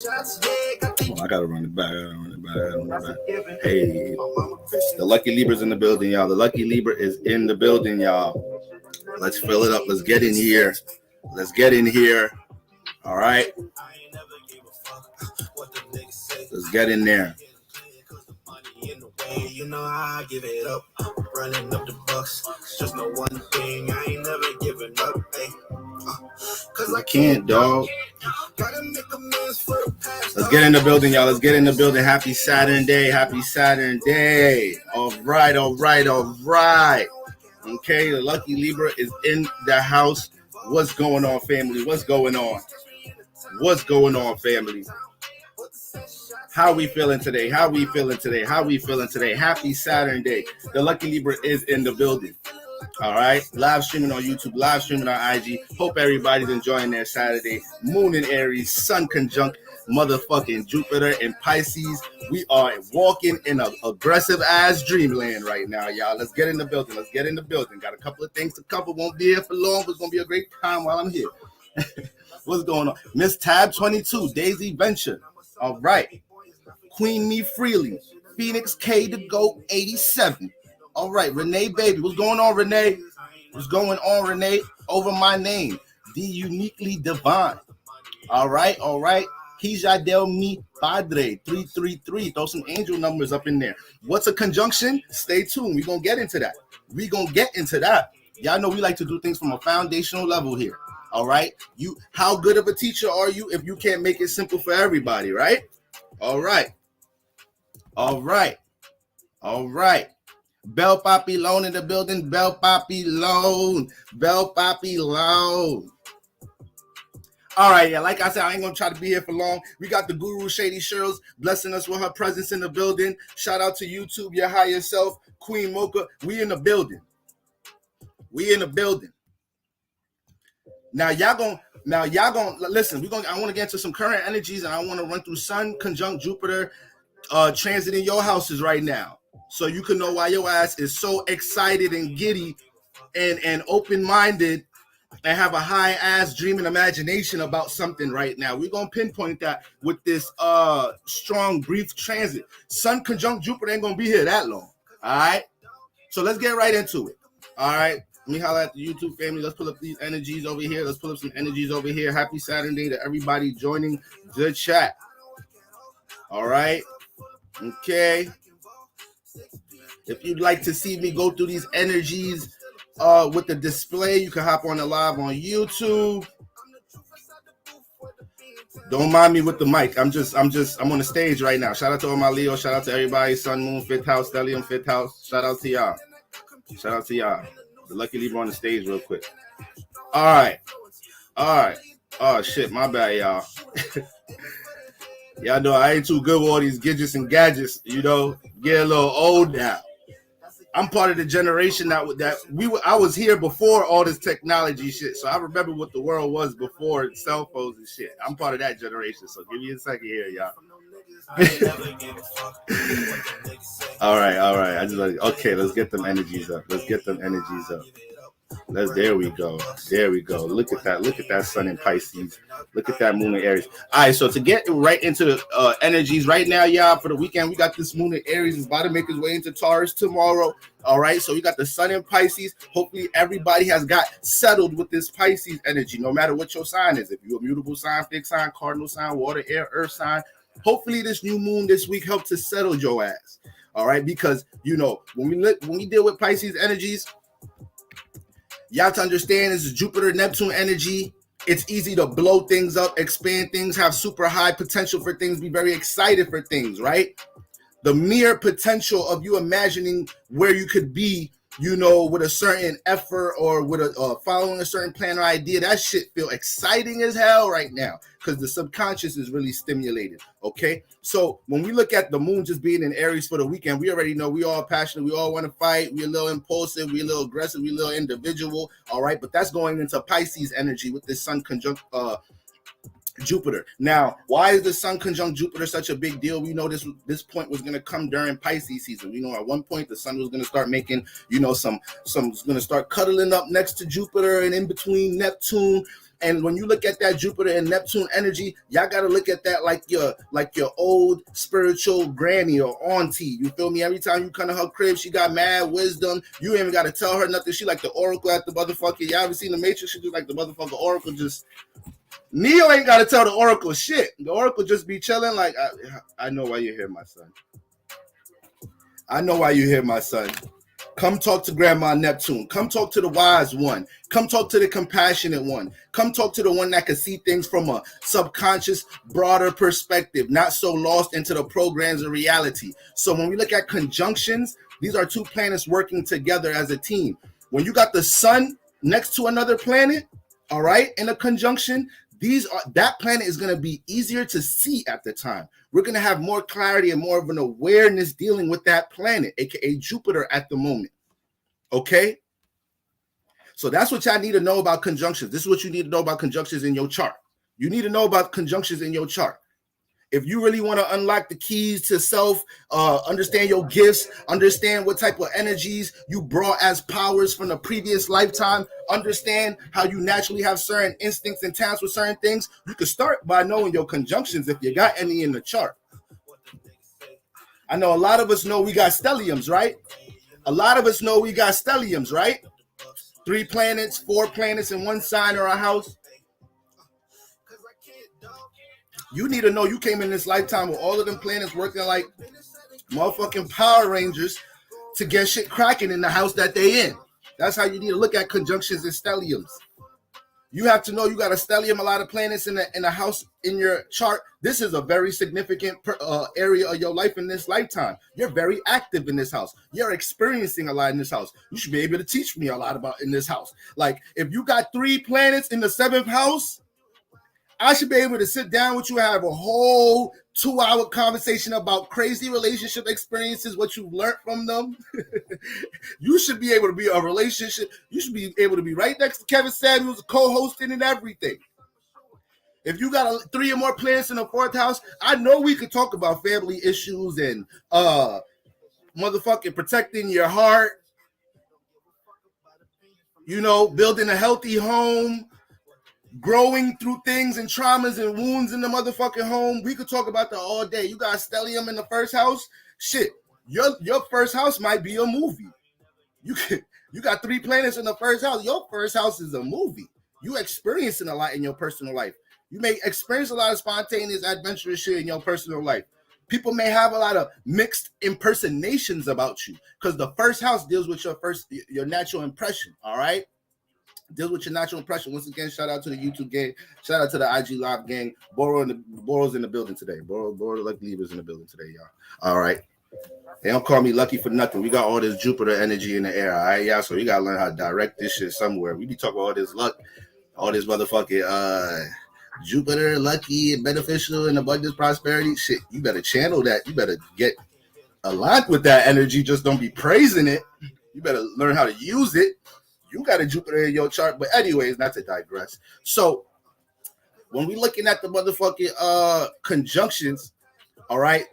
I gotta run it back. Hey, the Lucky Libra's in the building, y'all. The Lucky Libra is in the building, y'all. Let's fill it up. Let's get in here. All right. Let's get in there. You know how I give it up, running up the bucks. Just know one thing, I ain't never giving up, cause I can't, dog. Let's get in the building, y'all. Let's get in the building. Happy Saturday. All right. Okay, the Lucky Libra is in the house. What's going on, family? What's going on, family? How we feeling today? Happy Saturday. The Lucky Libra is in the building. All right. Live streaming on YouTube, live streaming on IG. Hope everybody's enjoying their Saturday. Moon in Aries, Sun conjunct motherfucking Jupiter and Pisces. We are walking in an aggressive ass dreamland right now, y'all. Let's get in the building. Got a couple of things to cover. Won't be here for long, but it's going to be a great time while I'm here. What's going on? Miss Tab 22, Daisy Venture. All right. Queen Me Freely, Phoenix K to Go 87. All right, Renee Baby. What's going on, Renee? Over my name, The Uniquely Divine. All right. Hija del Mi Padre 333. Throw some angel numbers up in there. What's a conjunction? Stay tuned. We're going to get into that. Y'all know we like to do things from a foundational level here. All right. How good of a teacher are you if you can't make it simple for everybody, right? All right. Bell Poppy Loan in the building. Bell Poppy Loan. All right, yeah, like I said, I ain't going to try to be here for long. We got the Guru Shady Shirls blessing us with her presence in the building. Shout out to YouTube, your higher self, Queen Mocha. We in the building. Now y'all gonna listen. I want to get into some current energies, and I want to run through Sun conjunct Jupiter transit in your houses right now, so you can know why your ass is so excited and giddy and open-minded and have a high-ass dream and imagination about something right now. We're going to pinpoint that with this strong, brief transit. Sun conjunct Jupiter ain't going to be here that long, all right? So let's get right into it, all right? Let me holler at the YouTube family. Let's pull up these energies over here. Happy Saturday to everybody joining the chat, all right? Okay. If you'd like to see me go through these energies with the display, you can hop on the live on YouTube. Don't mind me with the mic. I'm on the stage right now. Shout out to all my Leo. Shout out to everybody. Sun, Moon, Fifth House, Stellium, Fifth House. Shout out to y'all. The Lucky Libra on the stage real quick. All right. Oh, shit. My bad, y'all. Y'all know I ain't too good with all these gadgets, you know. Get a little old now. I'm part of the generation I was here before all this technology shit, so I remember what the world was before cell phones and shit. I'm part of that generation, so give me a second here, y'all. All right. Okay, let's get them energies up. There we go. Look at that Sun in Pisces. Look at that Moon in Aries. All right, so to get right into the energies right now, y'all, for the weekend, we got this Moon in Aries is about to make its way into Taurus tomorrow. All right, so we got the Sun in Pisces. Hopefully everybody has got settled with this Pisces energy, no matter what your sign is. If you're a mutable sign, fixed sign, cardinal sign, water, air, earth sign, hopefully this new moon this week helps to settle your ass. All right, because you know when we deal with Pisces energies, you have to understand this is Jupiter, Neptune energy. It's easy to blow things up, expand things, have super high potential for things, be very excited for things, right? The mere potential of you imagining where you could be, you know, with a certain effort or with following a certain plan or idea, that shit feel exciting as hell right now because the subconscious is really stimulated, okay? So when we look at the moon just being in Aries for the weekend, we already know we all passionate, we all want to fight, we're a little impulsive, we're a little aggressive, we're a little individual, all right? But that's going into Pisces energy with this Sun conjunct Jupiter. Now, why is the Sun conjunct Jupiter such a big deal? We know this point was going to come during Pisces season. We know at one point the Sun was going to start making, you know, some was going to start cuddling up next to Jupiter and in between Neptune. And when you look at that Jupiter and Neptune energy, y'all got to look at that like your old spiritual granny or auntie. You feel me? Every time you come to her crib, she got mad wisdom. You ain't even got to tell her nothing. She like the oracle at the motherfucker. Y'all ever seen the Matrix? She just like the motherfucker oracle. Just Neo ain't got to tell the oracle shit. The oracle just be chilling like, I know why you're here, my son. I know why you're here, my son. Come talk to Grandma Neptune. Come talk to the wise one. Come talk to the compassionate one. Come talk to the one that can see things from a subconscious, broader perspective, not so lost into the programs of reality. So when we look at conjunctions, these are two planets working together as a team. When you got the sun next to another planet, all right, in a conjunction, that planet is going to be easier to see at the time. We're going to have more clarity and more of an awareness dealing with that planet, aka Jupiter at the moment. Okay? So that's what y'all need to know about conjunctions. This is what you need to know about conjunctions in your chart. You need to know about conjunctions in your chart. If you really want to unlock the keys to self, understand your gifts, understand what type of energies you brought as powers from the previous lifetime, understand how you naturally have certain instincts and talents with certain things, you can start by knowing your conjunctions if you got any in the chart. I know a lot of us know we got stelliums, right? A lot of us know we got stelliums, right? 3 planets, 4 planets in one sign or a house. You need to know you came in this lifetime with all of them planets working like motherfucking Power Rangers to get shit cracking in the house that they in. That's how you need to look at conjunctions and stelliums. You have to know you got a stellium, a lot of planets in a house in your chart. This is a very significant area of your life in this lifetime. You're very active in this house. You're experiencing a lot in this house. You should be able to teach me a lot about in this house. Like if you got 3 planets in the 7th house, I should be able to sit down with you and have a whole 2-hour conversation about crazy relationship experiences, what you've learned from them. You should be able to be a relationship. You should be able to be right next to Kevin Samuels, co-hosting and everything. If you got 3 or more planets in the 4th house, I know we could talk about family issues and motherfucking protecting your heart, you know, building a healthy home, growing through things and traumas and wounds in the motherfucking home. We could talk about that all day. You got stellium in the 1st house. Shit, your 1st house might be a movie. You got 3 planets in the 1st house. Your 1st house is a movie. You experiencing a lot in your personal life. You may experience a lot of spontaneous, adventurous shit in your personal life. People may have a lot of mixed impersonations about you because the 1st house deals with your natural impression. All right. Deal with your natural impression. Once again, shout out to the YouTube gang. Shout out to the IG Live gang. Boro's in the building today. Boro Lucky Lever's in the building today, y'all. All right. They don't call me lucky for nothing. We got all this Jupiter energy in the air. All right, y'all. So you got to learn how to direct this shit somewhere. We be talking about all this luck, all this motherfucking Jupiter, lucky and beneficial and abundance, prosperity. Shit, you better channel that. You better get aligned with that energy. Just don't be praising it. You better learn how to use it. You got a Jupiter in your chart, but anyways, not to digress. So when we looking at the motherfucking conjunctions, all right,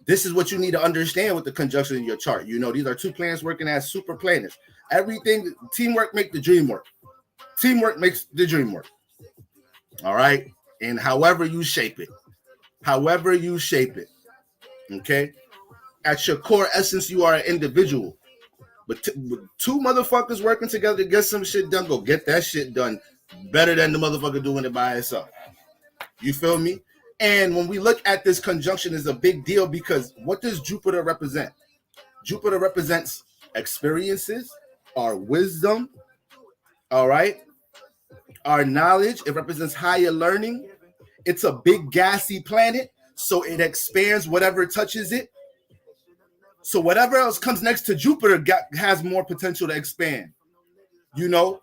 this is what you need to understand with the conjunction in your chart. You know, these are 2 planets working as super planets. Everything, teamwork makes the dream work. Teamwork makes the dream work. All right, and however you shape it, okay. At your core essence, you are an individual. But 2 motherfuckers working together to get some shit done, go get that shit done better than the motherfucker doing it by himself. You feel me? And when we look at this conjunction, is a big deal because what does Jupiter represent? Jupiter represents experiences, our wisdom, all right? Our knowledge. It represents higher learning. It's a big gassy planet, so it expands whatever touches it. So whatever else comes next to Jupiter has more potential to expand, you know.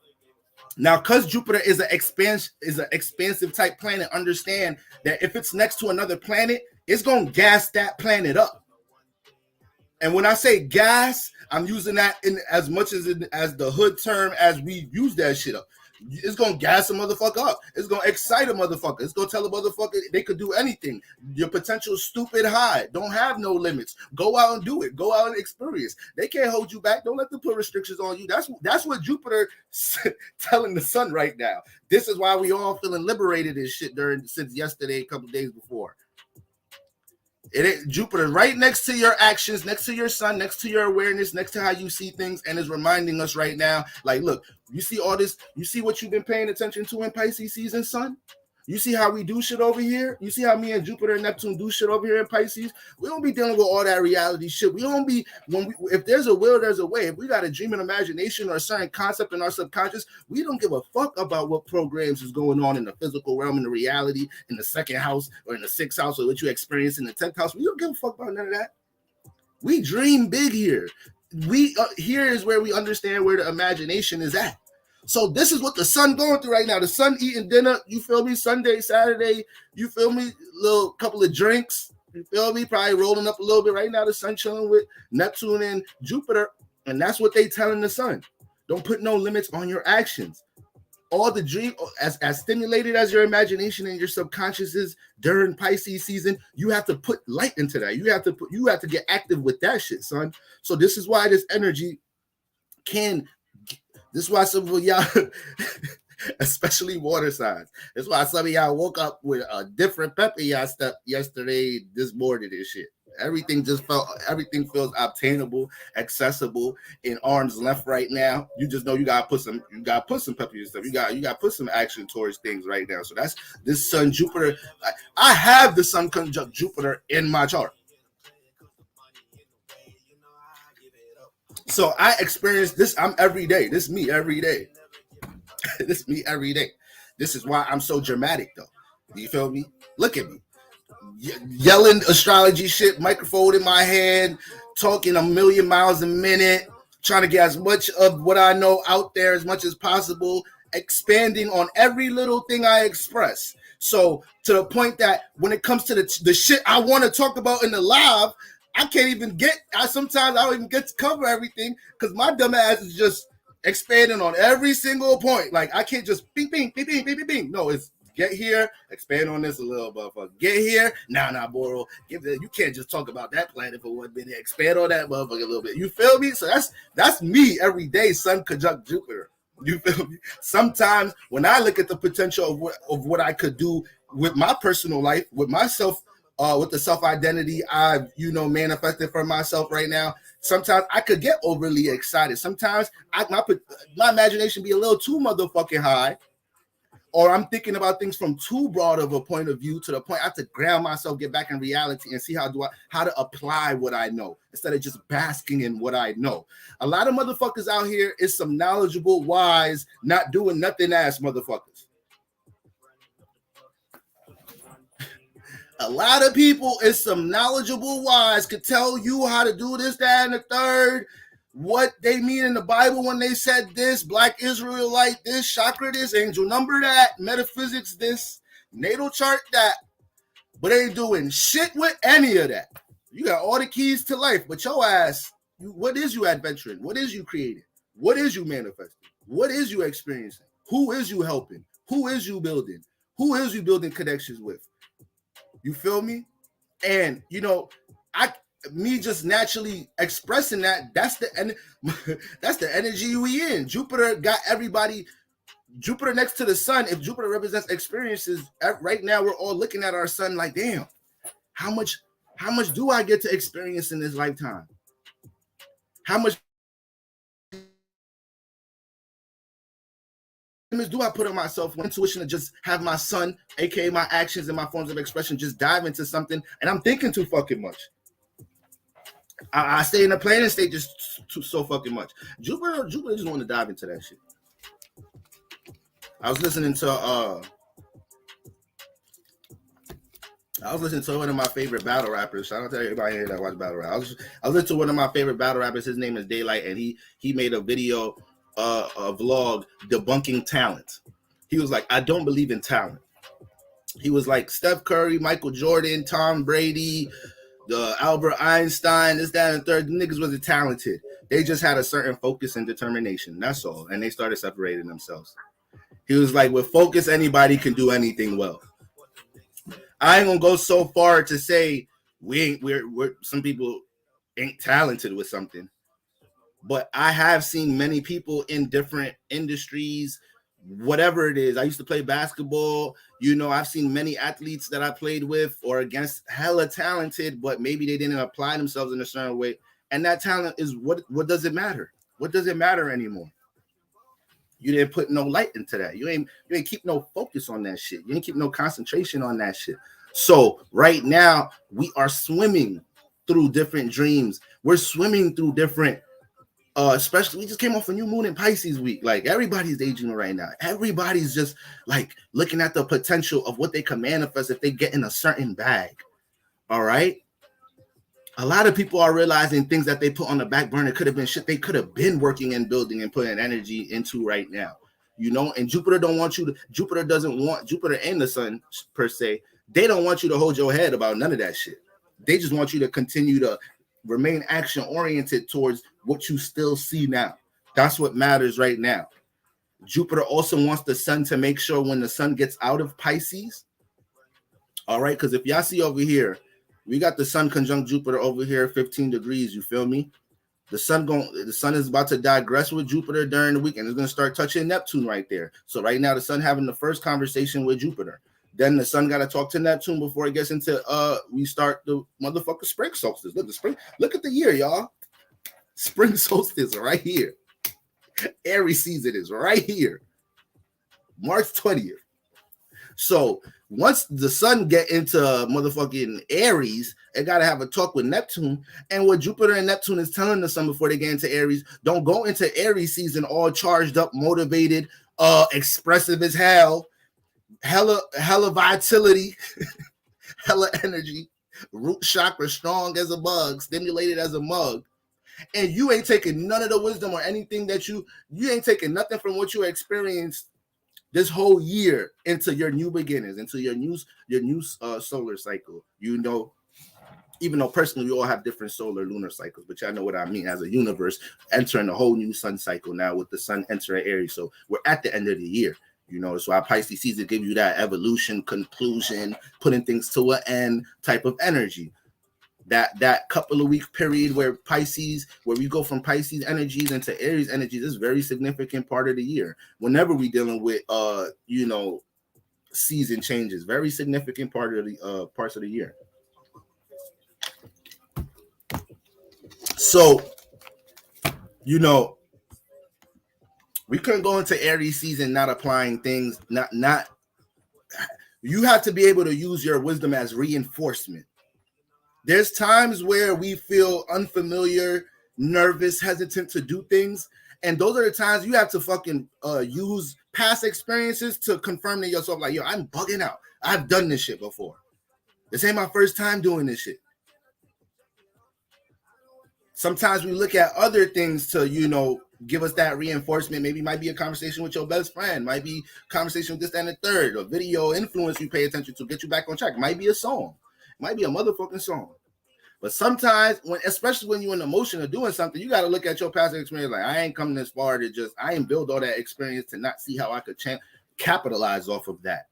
Now, because Jupiter is an expansive type planet, understand that if it's next to another planet, it's gonna gas that planet up. And when I say gas, I'm using that in as much as the hood term as we use that shit up. It's gonna gas a motherfucker up. It's gonna excite a motherfucker. It's gonna tell a motherfucker they could do anything. Your potential stupid high. Don't have no limits. Go out and do it. Go out and experience. They can't hold you back. Don't let them put restrictions on you. That's what Jupiter telling the sun right now. This is why we all feeling liberated and shit since yesterday, a couple days before. It ain't Jupiter right next to your actions, next to your sun, next to your awareness, next to how you see things, and is reminding us right now, like, look, you see all this, you see what you've been paying attention to in Pisces season, son? You see how we do shit over here? You see how me and Jupiter and Neptune do shit over here in Pisces? We don't be dealing with all that reality shit. We don't be, if there's a will, there's a way. If we got a dream and imagination or a certain concept in our subconscious, we don't give a fuck about what programs is going on in the physical realm, in the reality, in the second house, or in the sixth house, or what you experience in the 10th house. We don't give a fuck about none of that. We dream big here. Here is where we understand where the imagination is at. So this is what the sun going through right now. The sun eating dinner, you feel me? Sunday, Saturday, you feel me? Little couple of drinks, you feel me? Probably rolling up a little bit right now. The sun chilling with Neptune and Jupiter, and that's what they telling the sun. Don't put no limits on your actions. All the dream, as stimulated as your imagination and your subconscious is during Pisces season, you have to put light into that. You have to get active with that shit, son. So this is why this energy can. This is why some of y'all, especially water signs, this is why some of y'all woke up with a different pep in y'all step yesterday, this morning and shit. Everything feels obtainable, accessible, in arm's length right now. You just know you gotta put some pep in your stuff. You gotta put some action towards things right now. So that's this Sun Jupiter. I have the Sun conjunct Jupiter in my chart. So I experience this. I'm every day. This is me every day. This is me every day. This is why I'm so dramatic, though. You feel me? Look at me. Yelling astrology shit, microphone in my hand, talking a million miles a minute, trying to get as much of what I know out there as much as possible, expanding on every little thing I express. So to the point that when it comes to the shit I want to talk about in the live, I can't even sometimes I don't even get to cover everything because my dumb ass is just expanding on every single point. Like I can't just bing, bing, bing, bing, bing, bing, bing. No, it's get here, expand on this a little, motherfucker. Get here, nah, Boro. You can't just talk about that planet for 1 minute. Expand on that motherfucker a little bit. You feel me? So that's me every day, Sun conjunct Jupiter. You feel me? Sometimes when I look at the potential of what I could do with my personal life, with myself, with the self-identity I've, manifested for myself right now, sometimes I could get overly excited. Sometimes my imagination be a little too motherfucking high, or I'm thinking about things from too broad of a point of view to the point I have to ground myself, get back in reality, and see how to apply what I know instead of just basking in what I know. A lot of motherfuckers out here is some knowledgeable, wise, not doing nothing ass motherfuckers. A lot of people is some knowledgeable wise could tell you how to do this, that, and the third, what they mean in the Bible when they said this, Black Israelite this, chakra this, angel number that, metaphysics this, natal chart that, but they ain't doing shit with any of that. You got all the keys to life, but your ass, what is you adventuring? What is you creating? What is you manifesting? What is you experiencing? Who is you helping? Who is you building? Who is you building connections with? You feel me? And me just naturally expressing that's the energy we in. Jupiter got everybody. Jupiter next to the sun. If Jupiter represents experiences, right now we're all looking at our sun like, damn, how much do I get to experience in this lifetime? How much do I put on myself with intuition to just have my sun, aka my actions and my forms of expression, just dive into something, and I'm thinking too fucking much. I stay in the planning state just so fucking much. Jupiter just want to dive into that shit. I was listening to one of my favorite battle rappers. Shout out to everybody here that watch battle rap. I was listening to one of my favorite battle rappers. His name is Daylight, and he made a video, a vlog debunking talent. He was like, I don't believe in talent. He was like, Steph Curry, Michael Jordan, Tom Brady, Albert Einstein, this, that, and the third. The niggas wasn't talented. They just had a certain focus and determination. That's all. And they started separating themselves. He was like, with focus, anybody can do anything well. I ain't gonna go so far to say we're some people ain't talented with something, but I have seen many people in different industries, whatever it is. I used to play basketball. I've seen many athletes that I played with or against hella talented, but maybe they didn't apply themselves in a certain way. And that talent is what does it matter? What does it matter anymore? You didn't put no light into that. You ain't keep no focus on that shit. You ain't keep no concentration on that shit. So right now we are swimming through different dreams. We're swimming through different especially we just came off a new moon in Pisces week. Like everybody's daydreaming right now. Everybody's just like looking at the potential of what they can manifest if they get in a certain bag. All right. A lot of people are realizing things that they put on the back burner could have been shit they could have been working and building and putting energy into right now. And Jupiter doesn't want Jupiter and the sun per se. They don't want you to hold your head about none of that shit. They just want you to continue to remain action oriented towards what you still see now. That's what matters right now. Jupiter also wants the sun to make sure when the sun gets out of Pisces. All right, because if y'all see over here, we got the sun conjunct Jupiter over here, 15 degrees. You feel me? The sun is about to digress with Jupiter during the week, and it's going to start touching Neptune right there. So right now, the sun having the first conversation with Jupiter. Then the sun got to talk to Neptune before it gets into we start the motherfucking spring solstice. Look at the year, y'all. Spring solstice right here. Aries season is right here. March 20th. So once the sun get into motherfucking Aries, it got to have a talk with Neptune. And what Jupiter and Neptune is telling the sun before they get into Aries, don't go into Aries season all charged up, motivated, expressive as hell, hella vitality, hella energy, root chakra strong as a bug, stimulated as a mug. And you ain't taking none of the wisdom or anything that you ain't taking nothing from what you experienced this whole year into your new beginnings, into your new solar cycle. Even though personally we all have different solar lunar cycles, but y'all know what I mean as a universe entering a whole new sun cycle now with the sun entering Aries. So we're at the end of the year, so our Pisces season give you that evolution, conclusion, putting things to an end type of energy. That couple of week period where we go from Pisces energies into Aries energies is very significant part of the year. Whenever we dealing with season changes, very significant part of the parts of the year. So we couldn't go into Aries season not applying things. Not you have to be able to use your wisdom as reinforcement. There's times where we feel unfamiliar, nervous, hesitant to do things. And those are the times you have to fucking use past experiences to confirm to yourself, like, yo, I'm bugging out. I've done this shit before. This ain't my first time doing this shit. Sometimes we look at other things to, give us that reinforcement. Maybe it might be a conversation with your best friend. Might be a conversation with this and the third. A video influence you pay attention to get you back on track. Might be a song. Might be a motherfucking song. But sometimes, especially when you're in the motion of doing something, you got to look at your past experience. Like, I ain't come this far I ain't build all that experience to not see how I could capitalize off of that,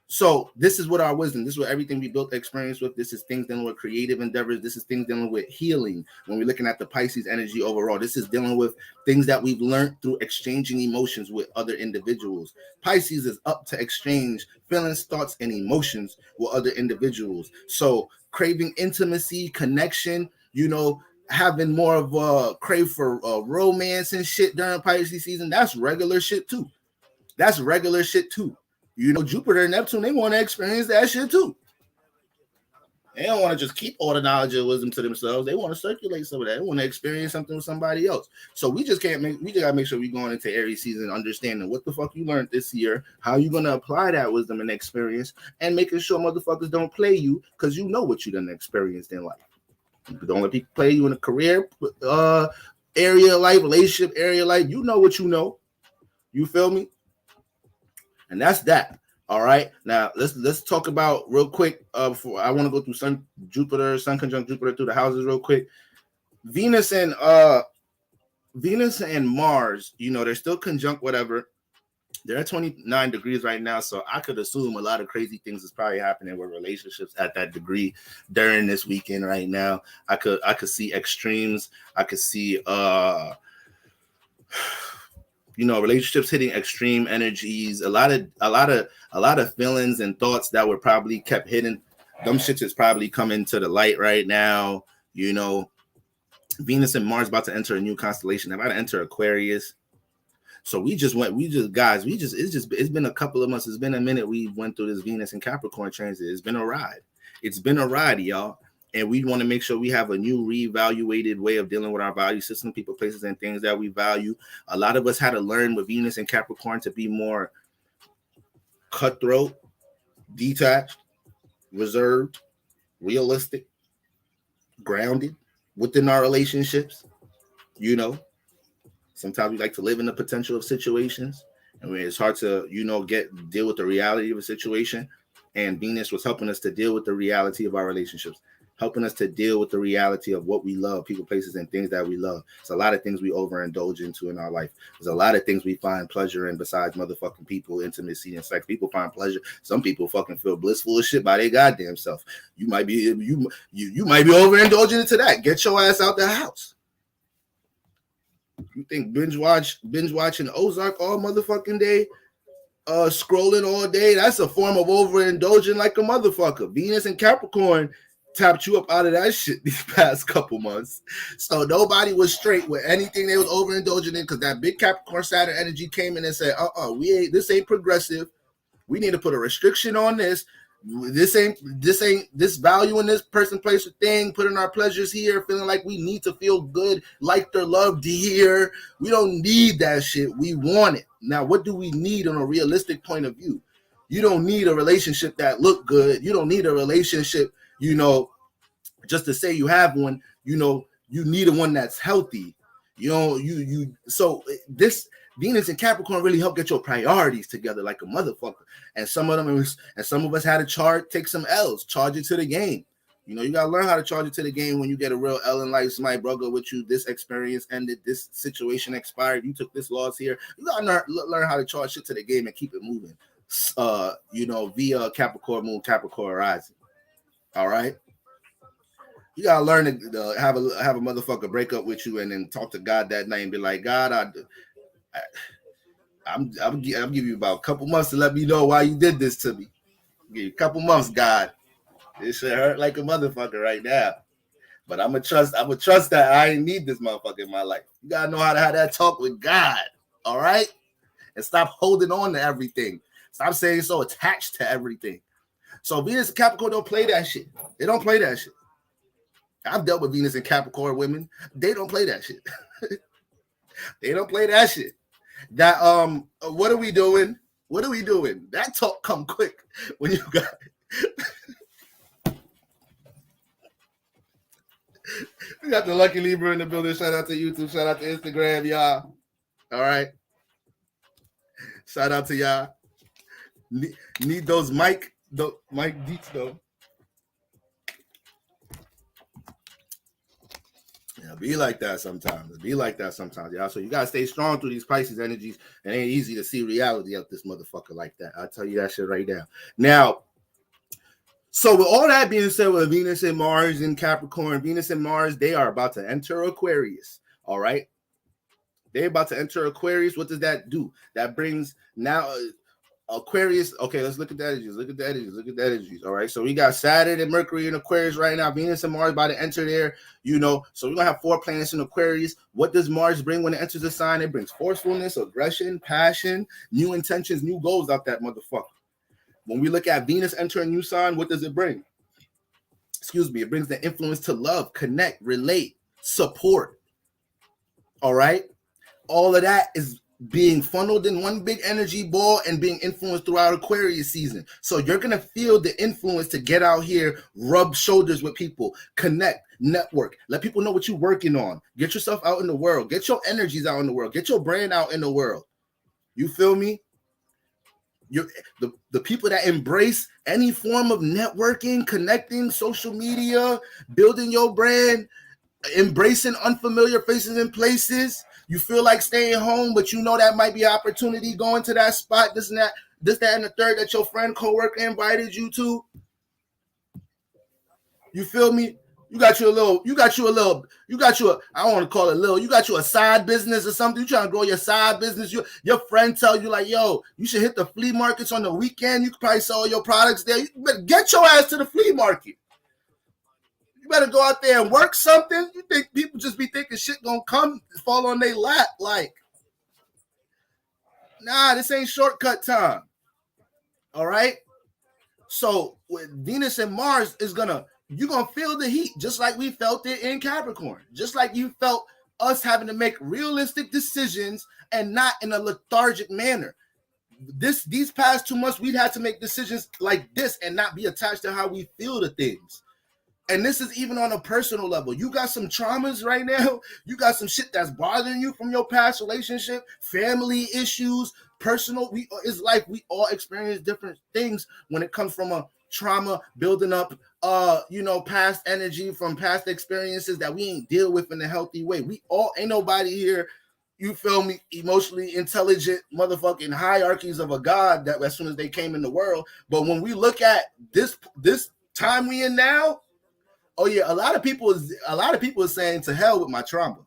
So this is what our wisdom, this is what everything we built experience with. This is things dealing with creative endeavors. This is things dealing with healing. When we're looking at the Pisces energy overall, this is dealing with things that we've learned through exchanging emotions with other individuals. Pisces is up to exchange feelings, thoughts, and emotions with other individuals. So craving intimacy, connection, having more of a crave for romance and shit during Pisces season, that's regular shit too. Jupiter and Neptune, they want to experience that shit too. They don't want to just keep all the knowledge and wisdom to themselves. They want to circulate some of that. They want to experience something with somebody else. So we just gotta make sure we're going into Aries season understanding what the fuck you learned this year, how you gonna apply that wisdom and experience, and making sure motherfuckers don't play you because you know what you done experienced in life. Don't let people play you in a career area of life, relationship area of life. You know what you know. You feel me? And that's that. All right. Now let's talk about real quick. Before I want to go through sun conjunct Jupiter through the houses real quick. Venus and Mars, they're still conjunct, whatever. They're at 29 degrees right now, so I could assume a lot of crazy things is probably happening with relationships at that degree during this weekend right now. I could see extremes. I could see relationships hitting extreme energies. A lot of feelings and thoughts that were probably kept hidden. Them shits is probably coming to the light right now. Venus and Mars about to enter a new constellation. They're about to enter Aquarius. So it's been a couple of months. It's been a minute. We went through this Venus and Capricorn transit. It's been a ride. It's been a ride, y'all. And we want to make sure we have a new reevaluated way of dealing with our value system, people, places, and things that we value. A lot of us had to learn with Venus and Capricorn to be more cutthroat, detached, reserved, realistic, grounded within our relationships. Sometimes we like to live in the potential of situations, and it's hard to, deal with the reality of a situation. And Venus was helping us to deal with the reality of our relationships, helping us to deal with the reality of what we love, people, places, and things that we love. It's a lot of things we overindulge into in our life. There's a lot of things we find pleasure in besides motherfucking people, intimacy, and sex. People find pleasure. Some people fucking feel blissful as shit by their goddamn self. You might be overindulging into that. Get your ass out the house. You think binge watching Ozark all motherfucking day, scrolling all day, that's a form of overindulging like a motherfucker. Venus and Capricorn tapped you up out of that shit these past couple months. So nobody was straight with anything they was overindulging in, because that big Capricorn Saturn energy came in and said, this ain't progressive. We need to put a restriction on this. This value in this person, place, or thing, putting our pleasures here, feeling like we need to feel good, like they're loved here. We don't need that shit. We want it. Now, what do we need on a realistic point of view? You don't need a relationship that look good. You don't need a relationship, just to say you have one. You need a one that's healthy. So this Venus and Capricorn really help get your priorities together like a motherfucker. And some of us had to take some L's, charge it to the game. You gotta learn how to charge it to the game when you get a real L in life. Somebody broke up with you. This experience ended. This situation expired. You took this loss here. You gotta learn how to charge shit to the game and keep it moving. Via Capricorn Moon, Capricorn rising. All right. You gotta learn to have a motherfucker break up with you and then talk to God that night and be like, God, I'll give you about a couple months to let me know why you did this to me. I'll give you a couple months, God. This shit hurt like a motherfucker right now. But I'm gonna trust that I ain't need this motherfucker in my life. You gotta know how to have that talk with God. All right? And stop holding on to everything. Stop saying so attached to everything. So Venus and Capricorn don't play that shit. They don't play that shit. I've dealt with Venus and Capricorn women. They don't play that shit. They don't play that shit. That what are we doing? What are we doing? That talk come quick when you got we got the Lucky Libra in the building. Shout out to YouTube. Shout out to Instagram, y'all. All right. Shout out to y'all. Need those mic deets though. Yeah, be like that sometimes. Y'all. So you gotta stay strong through these Pisces energies. It ain't easy to see reality of this motherfucker like that. I'll tell you that shit right now. Now, so with all that being said, with Venus and Mars in Capricorn, Venus and Mars, they are about to enter Aquarius. All right. They're about to enter Aquarius. What does that do? That brings now Aquarius. Okay, let's look at the energies. Look at the energies. All right. So we got Saturn and Mercury in Aquarius right now. Venus and Mars about to enter there. So we're gonna have 4 planets in Aquarius. What does Mars bring when it enters the sign? It brings forcefulness, aggression, passion, new intentions, new goals out that motherfucker. When we look at Venus entering new sign, what does it bring? It brings the influence to love, connect, relate, support. All right. All of that is being funneled in one big energy ball and being influenced throughout Aquarius season. So you're going to feel the influence to get out here, rub shoulders with people, connect, network, let people know what you're working on. Get yourself out in the world. Get your energies out in the world. Get your brand out in the world. You feel me? The people that embrace any form of networking, connecting, social media, building your brand, embracing unfamiliar faces and places, You feel like staying home, but you know that might be an opportunity going to that spot, this and that, and the third that your friend, coworker invited you to. You feel me? I don't want to call it little. You got you a side business or something. You trying to grow your side business. Your friend tell you like, yo, you should hit the flea markets on the weekend. You could probably sell your products there. You better get your ass to the flea market. You better go out there and work something. You think people just be thinking shit gonna come fall on their lap? Like, nah, this ain't shortcut time. All right. So with Venus and Mars you're gonna feel the heat just like we felt it in Capricorn, just like you felt us having to make realistic decisions and not in a lethargic manner. These past 2 months, we'd had to make decisions like this and not be attached to how we feel to things. And this is even on a personal level. You got some traumas right now. You got some shit that's bothering you from your past relationship, family issues, personal. It's like we all experience different things when it comes from a trauma building up, past energy from past experiences that we ain't deal with in a healthy way. We all, ain't nobody here, you feel me, emotionally intelligent motherfucking hierarchies of a god that as soon as they came in the world. But when we look at this time we in now, oh yeah, a lot of people are saying to hell with my trauma.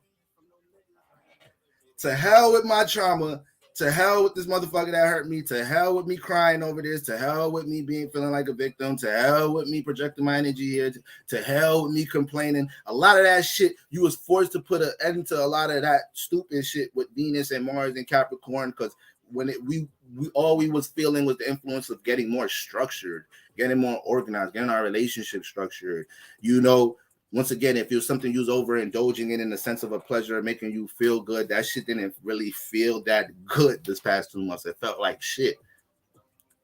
To hell with my trauma. To hell with this motherfucker that hurt me. To hell with me crying over this. To hell with me feeling like a victim. To hell with me projecting my energy here. To hell with me complaining. A lot of that shit, you was forced to put an end to a lot of that stupid shit with Venus and Mars and Capricorn, because when we was feeling was the influence of getting more structured, getting more organized, getting our relationship structured. Once again, if it was something you was overindulging in the sense of a pleasure, making you feel good, that shit didn't really feel that good this past 2 months. It felt like shit.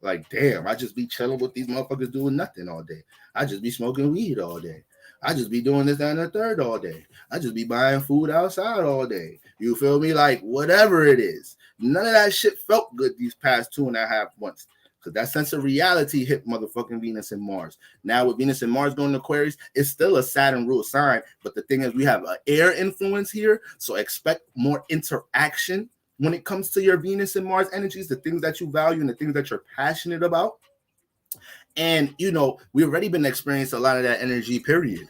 Like, damn, I just be chilling with these motherfuckers doing nothing all day. I just be smoking weed all day. I just be doing this, that, and the third all day. I just be buying food outside all day. You feel me? Like, whatever it is. None of that shit felt good these past 2.5 months. Because that sense of reality hit motherfucking Venus and Mars. Now with Venus and Mars going to Aquarius, it's still a Saturn ruled sign. But the thing is, we have an air influence here. So expect more interaction when it comes to your Venus and Mars energies, the things that you value and the things that you're passionate about. And, we've already been experiencing a lot of that energy, period.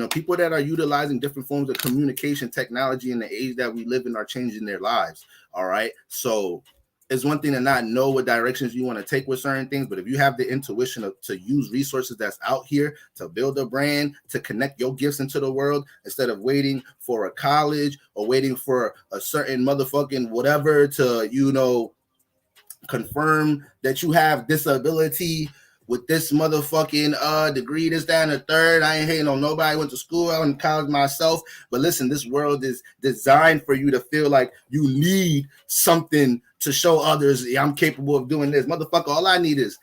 People that are utilizing different forms of communication technology in the age that we live in are changing their lives. All right. So it's one thing to not know what directions you want to take with certain things, but if you have the intuition to use resources that's out here to build a brand, to connect your gifts into the world, instead of waiting for a college or waiting for a certain motherfucking whatever to, confirm that you have this ability with this motherfucking degree, this, that, and the third. I ain't hating on nobody. I went to school, I went to college myself. But listen, this world is designed for you to feel like you need something to show others, I'm capable of doing this. Motherfucker, all I need is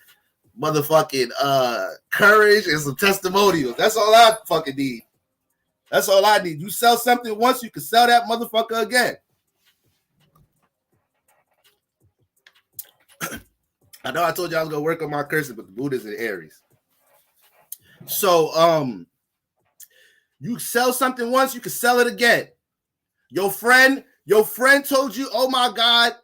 motherfucking courage and some testimonials. That's all I fucking need. That's all I need. You sell something once, you can sell that motherfucker again. I know I told you I was gonna work on my curses, but the Buddha's in Aries. So you sell something once, you can sell it again. Your friend told you, oh my God,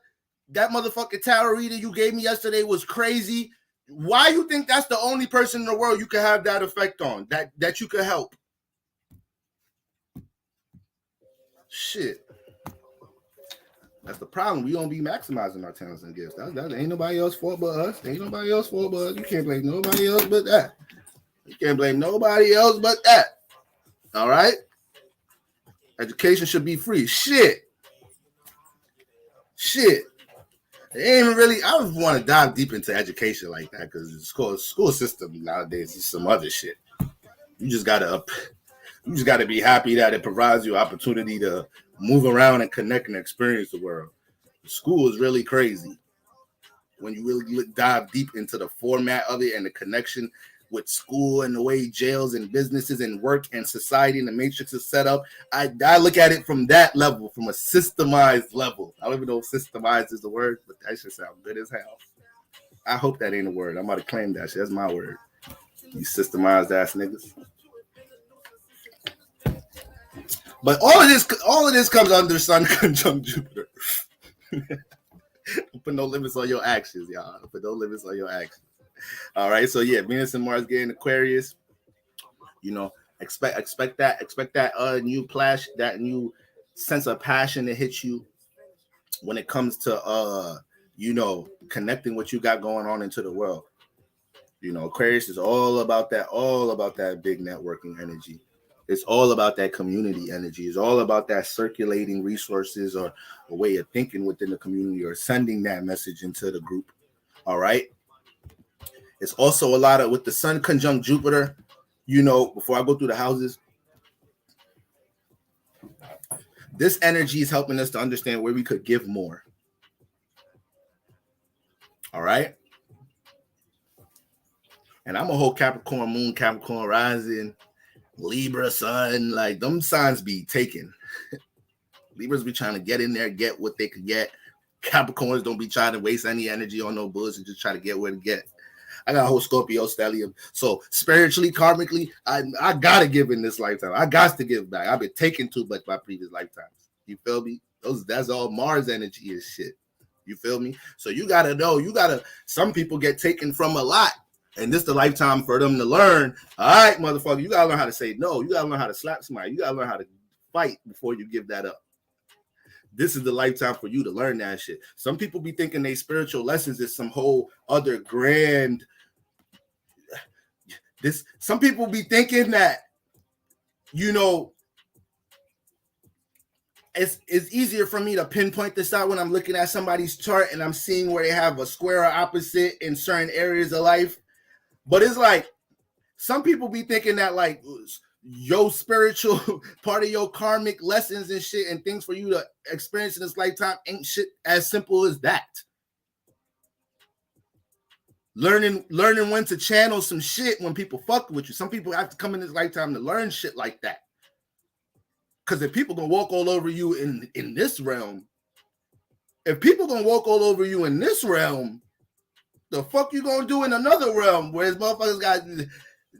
that motherfucking tarot reader you gave me yesterday was crazy. Why you think that's the only person in the world you can have that effect on, that you could help? Shit. That's the problem. We don't be maximizing our talents and gifts. That ain't nobody else's fault but us. Ain't nobody else's fault but us. You can't blame nobody else but that. You can't blame nobody else but that. All right? Education should be free. Shit. It ain't even really, I don't want to dive deep into education like that because the school system nowadays is some other shit. You just gotta be happy that it provides you opportunity to move around and connect and experience the world. School is really crazy when you really dive deep into the format of it and the connection with school and the way jails and businesses and work and society and the matrix is set up. I look at it from that level, from a systemized level. I don't even know if systemized is the word, but that should sound good as hell. I hope that ain't a word. I'm about to claim that shit. That's my word. You systemized ass niggas. But all of this comes under Sun conjunct Jupiter. Put no limits on your actions, y'all. Put no limits on your actions. All right. So yeah, Venus and Mars getting Aquarius. You know, expect that new flash, that new sense of passion to hit you when it comes to connecting what you got going on into the world. You know, Aquarius is all about that big networking energy. It's all about that community energy. It's all about that circulating resources or a way of thinking within the community or sending that message into the group. All right. It's also a lot of with the Sun conjunct Jupiter. You know, before I go through the houses, this energy is helping us to understand where we could give more. All right. And I'm a whole Capricorn moon, Capricorn rising, Libra sun. Like them signs be taken. Libras be trying to get in there, get what they could get. Capricorns don't be trying to waste any energy on no bullshit, just try to get where to get. I got a whole Scorpio stellium. So spiritually, karmically, I gotta give in this lifetime. I got to give back. I've been taking too much by previous lifetimes. You feel me? That's all Mars energy is shit. You feel me? So you gotta know, some people get taken from a lot. And this is the lifetime for them to learn. All right, motherfucker, you gotta learn how to say no. You gotta learn how to slap somebody. You gotta learn how to fight before you give that up. This is the lifetime for you to learn that shit. Some people be thinking they spiritual lessons is some whole other grand. Some people be thinking that, you know, it's easier for me to pinpoint this out when I'm looking at somebody's chart and I'm seeing where they have a square or opposite in certain areas of life. But it's like some people be thinking that like your spiritual part of your karmic lessons and shit and things for you to experience in this lifetime ain't shit as simple as that. Learning when to channel some shit when people fuck with you. Some people have to come in this lifetime to learn shit like that. Because if people gonna walk all over you in this realm, the fuck you gonna do in another realm? Whereas motherfuckers got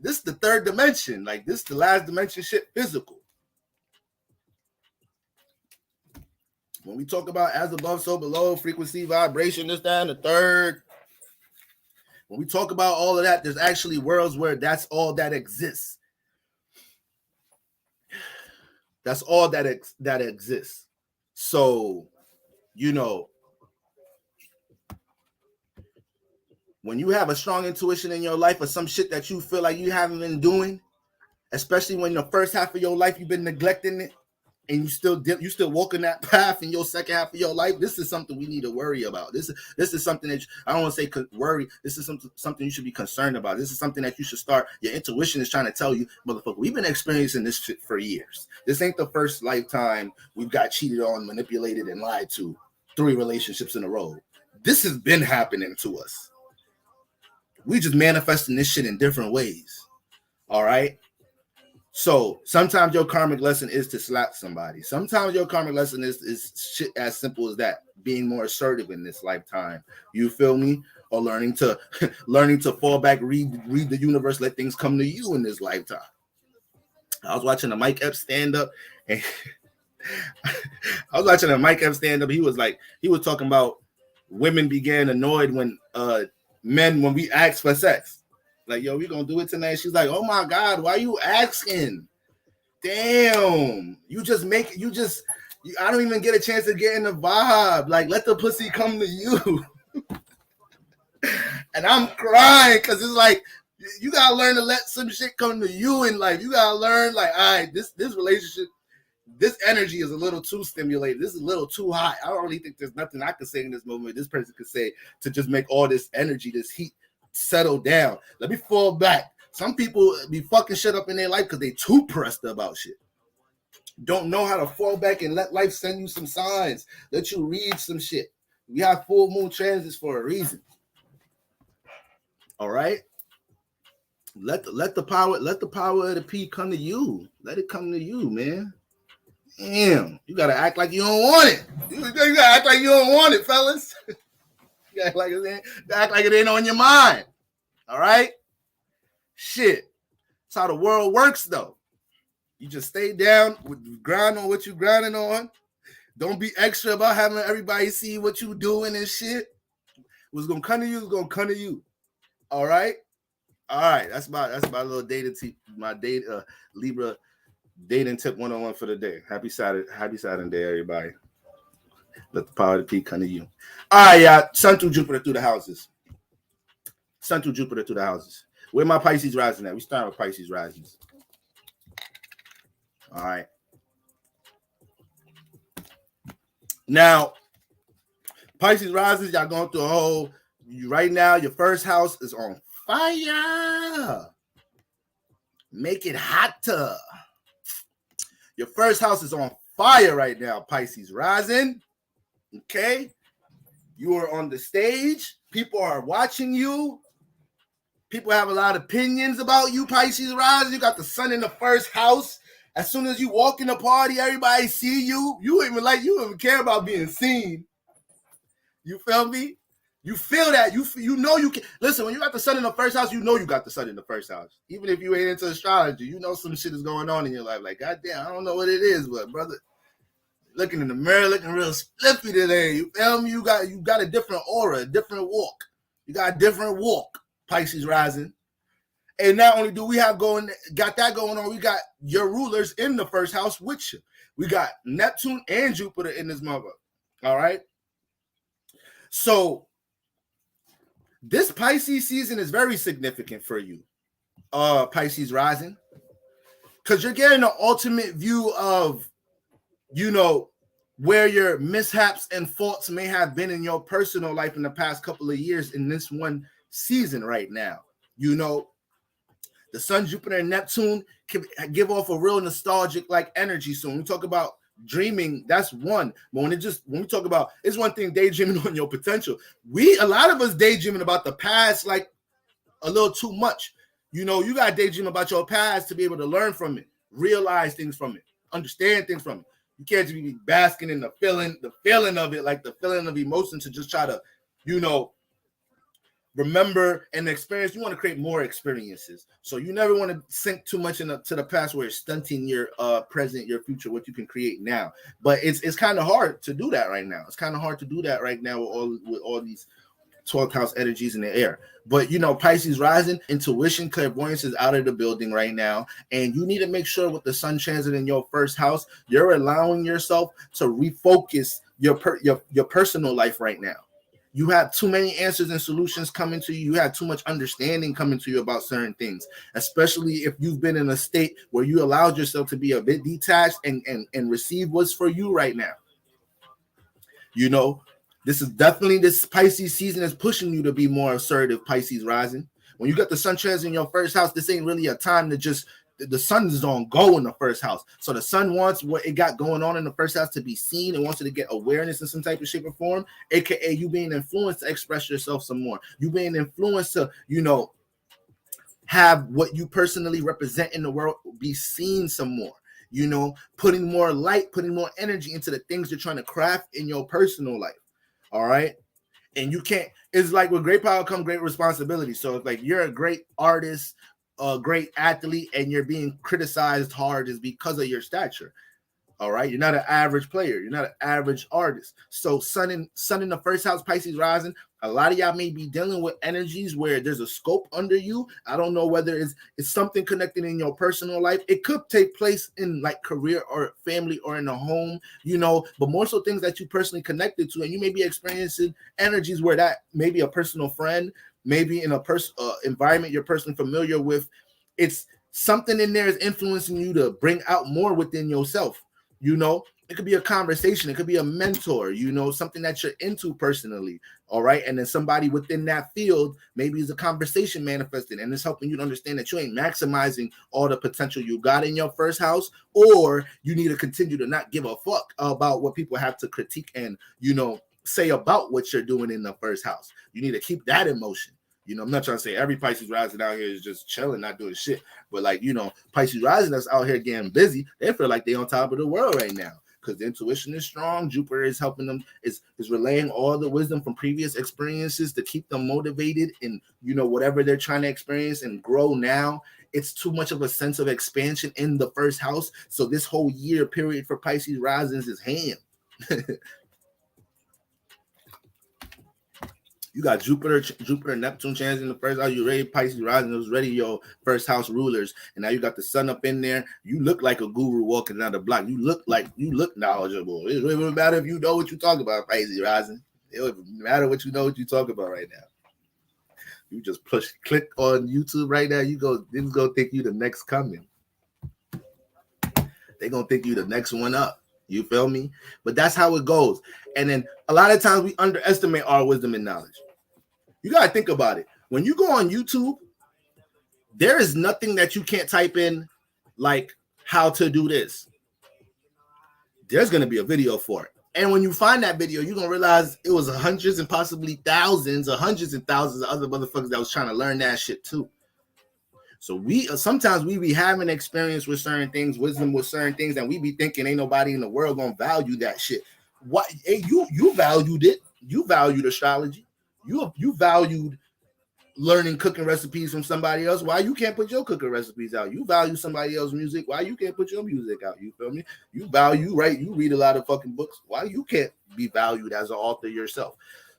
this is the third dimension. Like this is the last dimension shit physical. When we talk about as above, so below, frequency, vibration, this, that, and the third. When we talk about all of that, there's actually worlds where that's all that exists. That's all that exists. So, you know, when you have a strong intuition in your life or some shit that you feel like you haven't been doing, especially when the first half of your life you've been neglecting it, and you still walking that path in your second half of your life, this is something we need to worry about. This is something that I don't want to say worry. This is something you should be concerned about. This is something that you should start. Your intuition is trying to tell you, motherfucker, we've been experiencing this shit for years. This ain't the first lifetime we've got cheated on, manipulated, and lied to 3 relationships in a row. This has been happening to us. We just manifesting this shit in different ways. All right. So sometimes your karmic lesson is to slap somebody. Sometimes your karmic lesson is shit as simple as that, being more assertive in this lifetime. You feel me? Or learning to fall back, read the universe, let things come to you in this lifetime. I was watching a Mike Epps stand up, and He was talking about women began annoyed when men when we ask for sex. Like, yo, we gonna do it tonight. She's like, oh my God, why are you asking? Damn, I don't even get a chance to get in the vibe. Like, let the pussy come to you. And I'm crying because it's like, you gotta learn to let some shit come to you in life. You gotta learn, like, all right, this relationship, this energy is a little too stimulated. This is a little too hot. I don't really think there's nothing I could say in this moment. This person could say to just make all this energy, this heat, settle down. Let me fall back. Some people be fucking shit up in their life because they too pressed about shit. Don't know how to fall back and let life send you some signs. Let you read some shit. We have full moon transits for a reason. All right. Let the power of the P come to you. Let it come to you, man. Damn, you gotta act like you don't want it. You gotta act like you don't want it, fellas. You act like it ain't on your mind. All right? Shit. That's how the world works, though. You just stay down, with grind on what you grinding on. Don't be extra about having everybody see what you doing and shit. What's gonna come to you is gonna come to you. All right. All right. That's my little data my data Libra dating tip 101 for the day. Happy Saturday, everybody. Let the power of the peak come to you. All right, y'all. Sun through Jupiter through the houses. Sun through Jupiter through the houses. Where my Pisces rising at? We start with Pisces risings. All right. Now, Pisces risings, y'all going through a whole. Right now, your first house is on fire. Make it hotter. Your first house is on fire right now, Pisces rising. Okay. You are on the stage. People are watching you. People have a lot of opinions about you, Pisces rising. You got the sun in the first house. As soon as you walk in the party, everybody see you. You don't even care about being seen. You feel me? You feel that. You know you can. Listen, when you got the sun in the first house, you know you got the sun in the first house. Even if you ain't into astrology, you know some shit is going on in your life. Like, goddamn, I don't know what it is, but brother, looking in the mirror, looking real spliffy today. You feel me? You got a different aura, a different walk. You got a different walk, Pisces rising. And not only do we got that going on, we got your rulers in the first house with you. We got Neptune and Jupiter in this mother. All right. So this Pisces season is very significant for you, Pisces rising, because you're getting an ultimate view of, where your mishaps and faults may have been in your personal life in the past couple of years in this one season right now. The Sun, Jupiter, and Neptune can give off a real nostalgic like energy. So when we talk about dreaming, that's one. But when we talk about, it's one thing daydreaming on your potential. A lot of us daydreaming about the past like a little too much. You got to daydream about your past to be able to learn from it, realize things from it, understand things from it. You can't just be basking in the feeling of it, like the feeling of emotion, to just try to, remember and experience. You want to create more experiences. So you never want to sink too much to the past where it's stunting your present, your future, what you can create now. But it's kind of hard to do that right now. It's kind of hard to do that right now with all these 12th house energies in the air. But Pisces rising, intuition, clairvoyance is out of the building right now. And you need to make sure with the sun transit in your first house, you're allowing yourself to refocus your personal life right now. You have too many answers and solutions coming to you. You have too much understanding coming to you about certain things, especially if you've been in a state where you allowed yourself to be a bit detached and receive what's for you right now. This Pisces season is pushing you to be more assertive, Pisces rising. When you got the sun transit in your first house, this ain't really a time to just, the sun is on go in the first house. So the sun wants what it got going on in the first house to be seen. It wants you to get awareness in some type of shape or form, aka you being influenced to express yourself some more. You being influenced to, have what you personally represent in the world be seen some more. Putting more light, putting more energy into the things you're trying to craft in your personal life. All right. And you can't, it's like with great power come great responsibility. So it's like you're a great artist, a great athlete, and you're being criticized hard is because of your stature. All right. You're not an average player. You're not an average artist. So sun in the first house, Pisces rising. A lot of y'all may be dealing with energies where there's a scope under you. I don't know whether it's something connected in your personal life. It could take place in like career or family or in a home, but more so things that you personally connected to. And you may be experiencing energies where that may be a personal friend, maybe in a environment you're personally familiar with. It's something in there is influencing you to bring out more within yourself. It could be a conversation. It could be a mentor, something that you're into personally. All right. And then somebody within that field, maybe is a conversation manifested, and it's helping you to understand that you ain't maximizing all the potential you got in your first house, or you need to continue to not give a fuck about what people have to critique and, say about what you're doing in the first house. You need to keep that in motion. I'm not trying to say every Pisces rising out here is just chilling, not doing shit. But like, Pisces rising that's out here getting busy, they feel like they're on top of the world right now because the intuition is strong. Jupiter is helping them, is relaying all the wisdom from previous experiences to keep them motivated in, whatever they're trying to experience and grow now. it's too much of a sense of expansion in the first house. So this whole year period for Pisces risings is ham. You got Jupiter, Neptune chance in the first house. You ready Pisces rising. It was ready your first house rulers, and now you got the sun up in there. You look like a guru walking down the block. You look knowledgeable. It doesn't matter if you know what you talk about, Pisces rising. It doesn't matter what you know what you talk about right now. You just click on YouTube right now. They're gonna think you the next coming. They're gonna think you the next one up. You feel me? But that's how it goes. And then a lot of times we underestimate our wisdom and knowledge. You got to think about it. When you go on YouTube, there is nothing that you can't type in like how to do this. There's going to be a video for it. And when you find that video, you're going to realize it was hundreds and possibly thousands or hundreds and thousands of other motherfuckers that was trying to learn that shit too. So sometimes we be having experience with certain things, wisdom with certain things, and we be thinking ain't nobody in the world gonna value that shit. What? Hey, you valued it. You valued astrology. You valued learning cooking recipes from somebody else. Why you can't put your cooking recipes out? You value somebody else's music. Why you can't put your music out? You feel me? You value, right? You read a lot of fucking books. Why you can't be valued as an author yourself?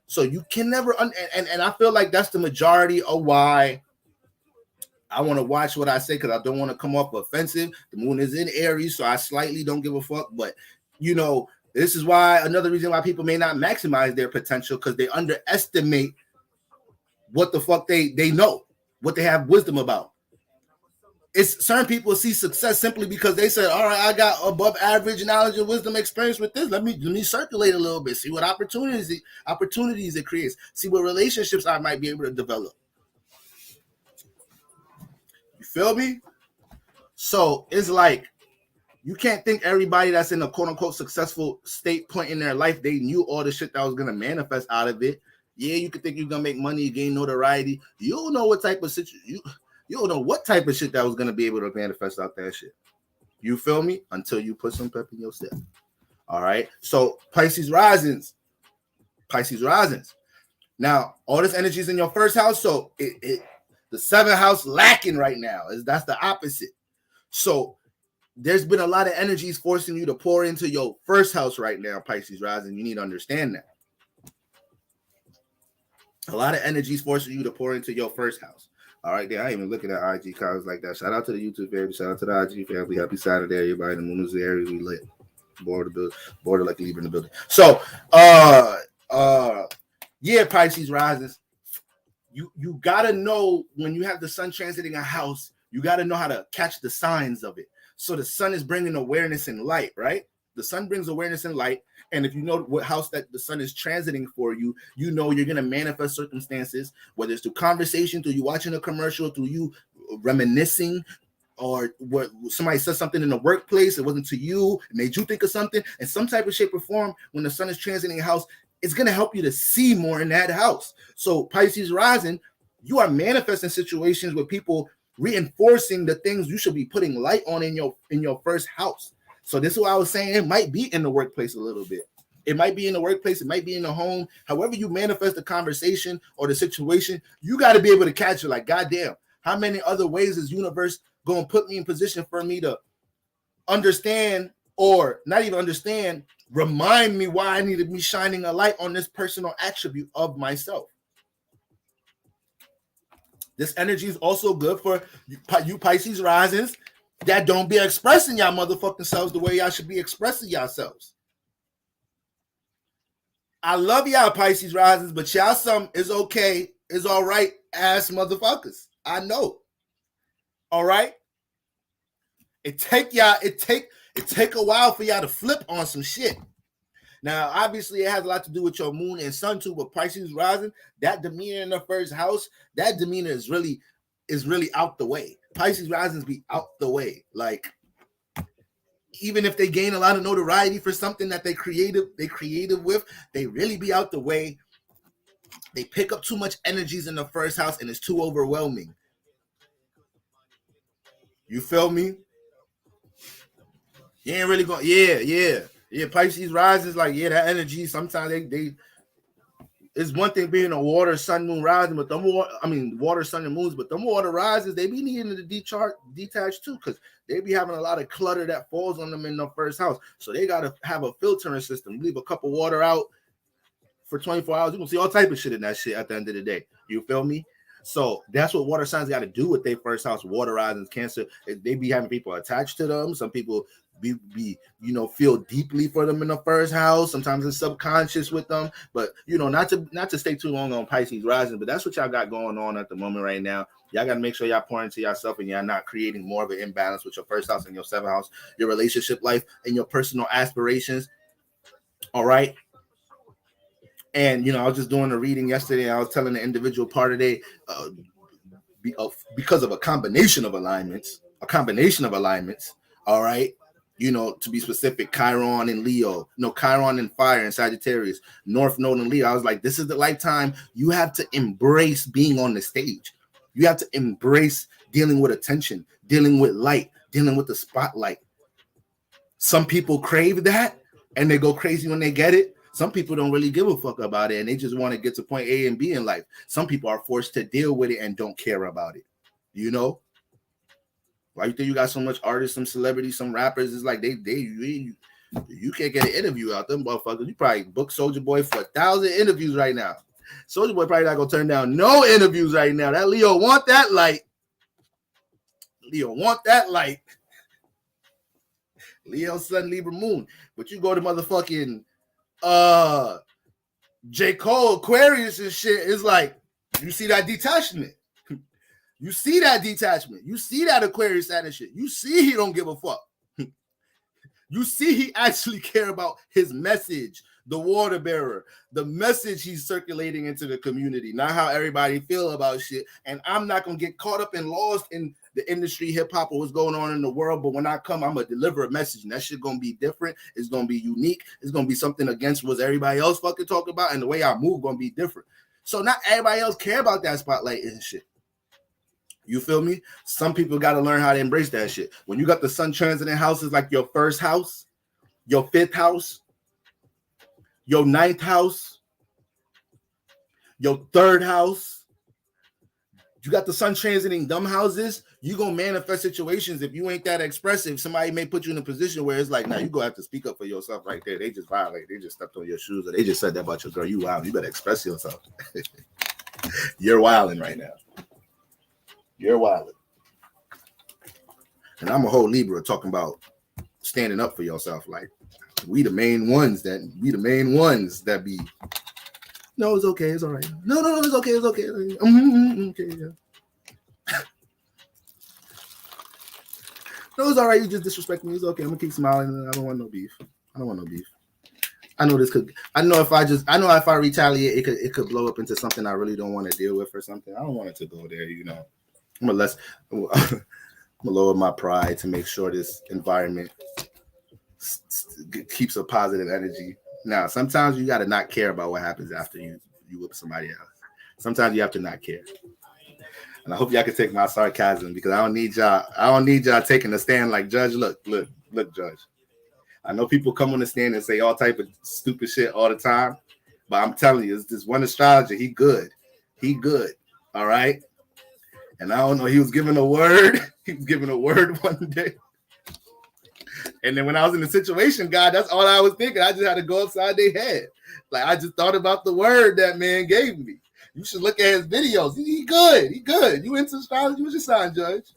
So you can never and I feel like that's the majority of why I want to watch what I say, because I don't want to come off offensive. The moon is in Aries, so I slightly don't give a fuck. But, this is why another reason why people may not maximize their potential, because they underestimate what the fuck they know, what they have wisdom about. It's certain people see success simply because they said, all right, I got above average knowledge and wisdom experience with this. Let me circulate a little bit, see what opportunities it creates, see what relationships I might be able to develop. Feel me? So it's like you can't think everybody that's in a quote unquote successful state point in their life, they knew all the shit that was gonna manifest out of it. Yeah, you could think you're gonna make money, gain notoriety. You don't know what type of you don't know what type of shit that was gonna be able to manifest out that shit. You feel me? Until you put some pep in your step. All right. So Pisces risings. Now, all this energy is in your first house, so the seventh house lacking right now. That's the opposite. So there's been a lot of energies forcing you to pour into your first house right now, Pisces rising. You need to understand that. A lot of energies forcing you to pour into your first house. All right, there. I ain't even looking at IG comments like that. Shout out to the YouTube family. Shout out to the IG family. Happy Saturday, everybody. The moon is the Aries. We lit. Border like leaving the building. So, yeah, Pisces rises. You gotta know when you have the sun transiting a house, you gotta know how to catch the signs of it. So the sun is bringing awareness and light, right? The sun brings awareness and light. And if you know what house that the sun is transiting for you, you know you're gonna manifest circumstances, whether it's through conversation, through you watching a commercial, through you reminiscing, or what somebody said something in the workplace, it wasn't to you, it made you think of something, in some type of shape or form. When the sun is transiting a house, it's going to help you to see more in that house. So Pisces rising, you are manifesting situations with people reinforcing the things you should be putting light on in your first house. So this is what I was saying. It might be in the workplace a little bit. It might be in the workplace. It might be in the home. However you manifest the conversation or the situation, you got to be able to catch it. Like, goddamn, how many other ways is universe going to put me in position for me to understand, or not even understand, remind me why I need to be shining a light on this personal attribute of myself. This energy is also good for you Pisces risings that don't be expressing y'all motherfucking selves the way y'all should be expressing yourselves. I love y'all Pisces risings, but y'all some is okay, is all right ass motherfuckers. I know. All right. It take a while for y'all to flip on some shit. Now, obviously, it has a lot to do with your moon and sun too, but Pisces rising, that demeanor in the first house, that demeanor is really out the way. Pisces risings be out the way. Like, even if they gain a lot of notoriety for something that they creative with, they really be out the way. They pick up too much energies in the first house and it's too overwhelming. You feel me? You ain't really going, yeah. Pisces rises, like, yeah, that energy, sometimes they it's one thing being a water, sun, moon rising, but water, sun, and moons, but them water rises, they be needing to detach too, because they be having a lot of clutter that falls on them in the first house. So they gotta have a filtering system. Leave a cup of water out for 24 hours. You can see all type of shit in that shit at the end of the day. You feel me? So that's what water signs got to do with their first house. Water rising Cancer. They be having people attached to them. Some people be feel deeply for them in the first house. Sometimes it's subconscious with them. But not to stay too long on Pisces rising. But that's what y'all got going on at the moment right now. Y'all got to make sure y'all pour into yourself and y'all not creating more of an imbalance with your first house and your seventh house, your relationship life, and your personal aspirations. All right. And, I was just doing a reading yesterday. I was telling the individual part of day, because of a combination of alignments, all right, to be specific, Chiron and Leo, Chiron and fire and Sagittarius, North Node and Leo. I was like, this is the lifetime. You have to embrace being on the stage. You have to embrace dealing with attention, dealing with light, dealing with the spotlight. Some people crave that and they go crazy when they get it. Some people don't really give a fuck about it and they just want to get to point A and B in life. Some people are forced to deal with it and don't care about it. Why you think you got so much artists, some celebrities, some rappers? It's like you can't get an interview out them motherfuckers. You probably book Soulja Boy for 1,000 interviews right now. Soulja Boy probably not gonna turn down no interviews right now. That Leo want that light. Leo, Sun, Libra, Moon. But you go to motherfucking J. Cole, Aquarius and shit, it's like you see that detachment. You see that detachment. You see that Aquarius and shit. You see he don't give a fuck. You see he actually care about his message, the water bearer, the message he's circulating into the community, not how everybody feel about shit. And I'm not going to get caught up and lost in the industry, hip hop, or what's going on in the world. But when I come, I'm going to deliver a message, and that shit going to be different. It's going to be unique. It's going to be something against what everybody else fucking talk about. And the way I move going to be different. So not everybody else care about that spotlight and shit. You feel me? Some people got to learn how to embrace that shit. When you got the sun transiting houses like your first house, your fifth house, your ninth house, your third house, you got the sun transiting them houses, you going to manifest situations. If you ain't that expressive, somebody may put you in a position where it's like, now you going to have to speak up for yourself right there. They just violate. They just stepped on your shoes, or they just said that about your girl. You wild. You better express yourself. You're wilding right now. You're wilding. And I'm a whole Libra talking about standing up for yourself. Like, we the main ones that be, no, it's okay, it's all right. No, it's okay, it's okay. Okay, yeah. No, it's all right, you just disrespect me, it's okay. I'm gonna keep smiling. I don't want no beef. I know if I retaliate, it could blow up into something I really don't want to deal with or something. I don't want it to go there, I'm gonna lower my pride to make sure this environment keeps a positive energy. Now, sometimes you got to not care about what happens after you whip somebody else. Sometimes you have to not care. And I hope y'all can take my sarcasm, because I don't need y'all taking a stand like, Judge, look, Judge. I know people come on the stand and say all type of stupid shit all the time, but I'm telling you, it's this one astrologer. He good. All right. And I don't know, he was giving a word. He was giving a word one day. And then when I was in the situation, God, that's all I was thinking. I just had to go upside their head. Like, I just thought about the word that man gave me. You should look at his videos. He good. You into astrology? What's your sign, Judge?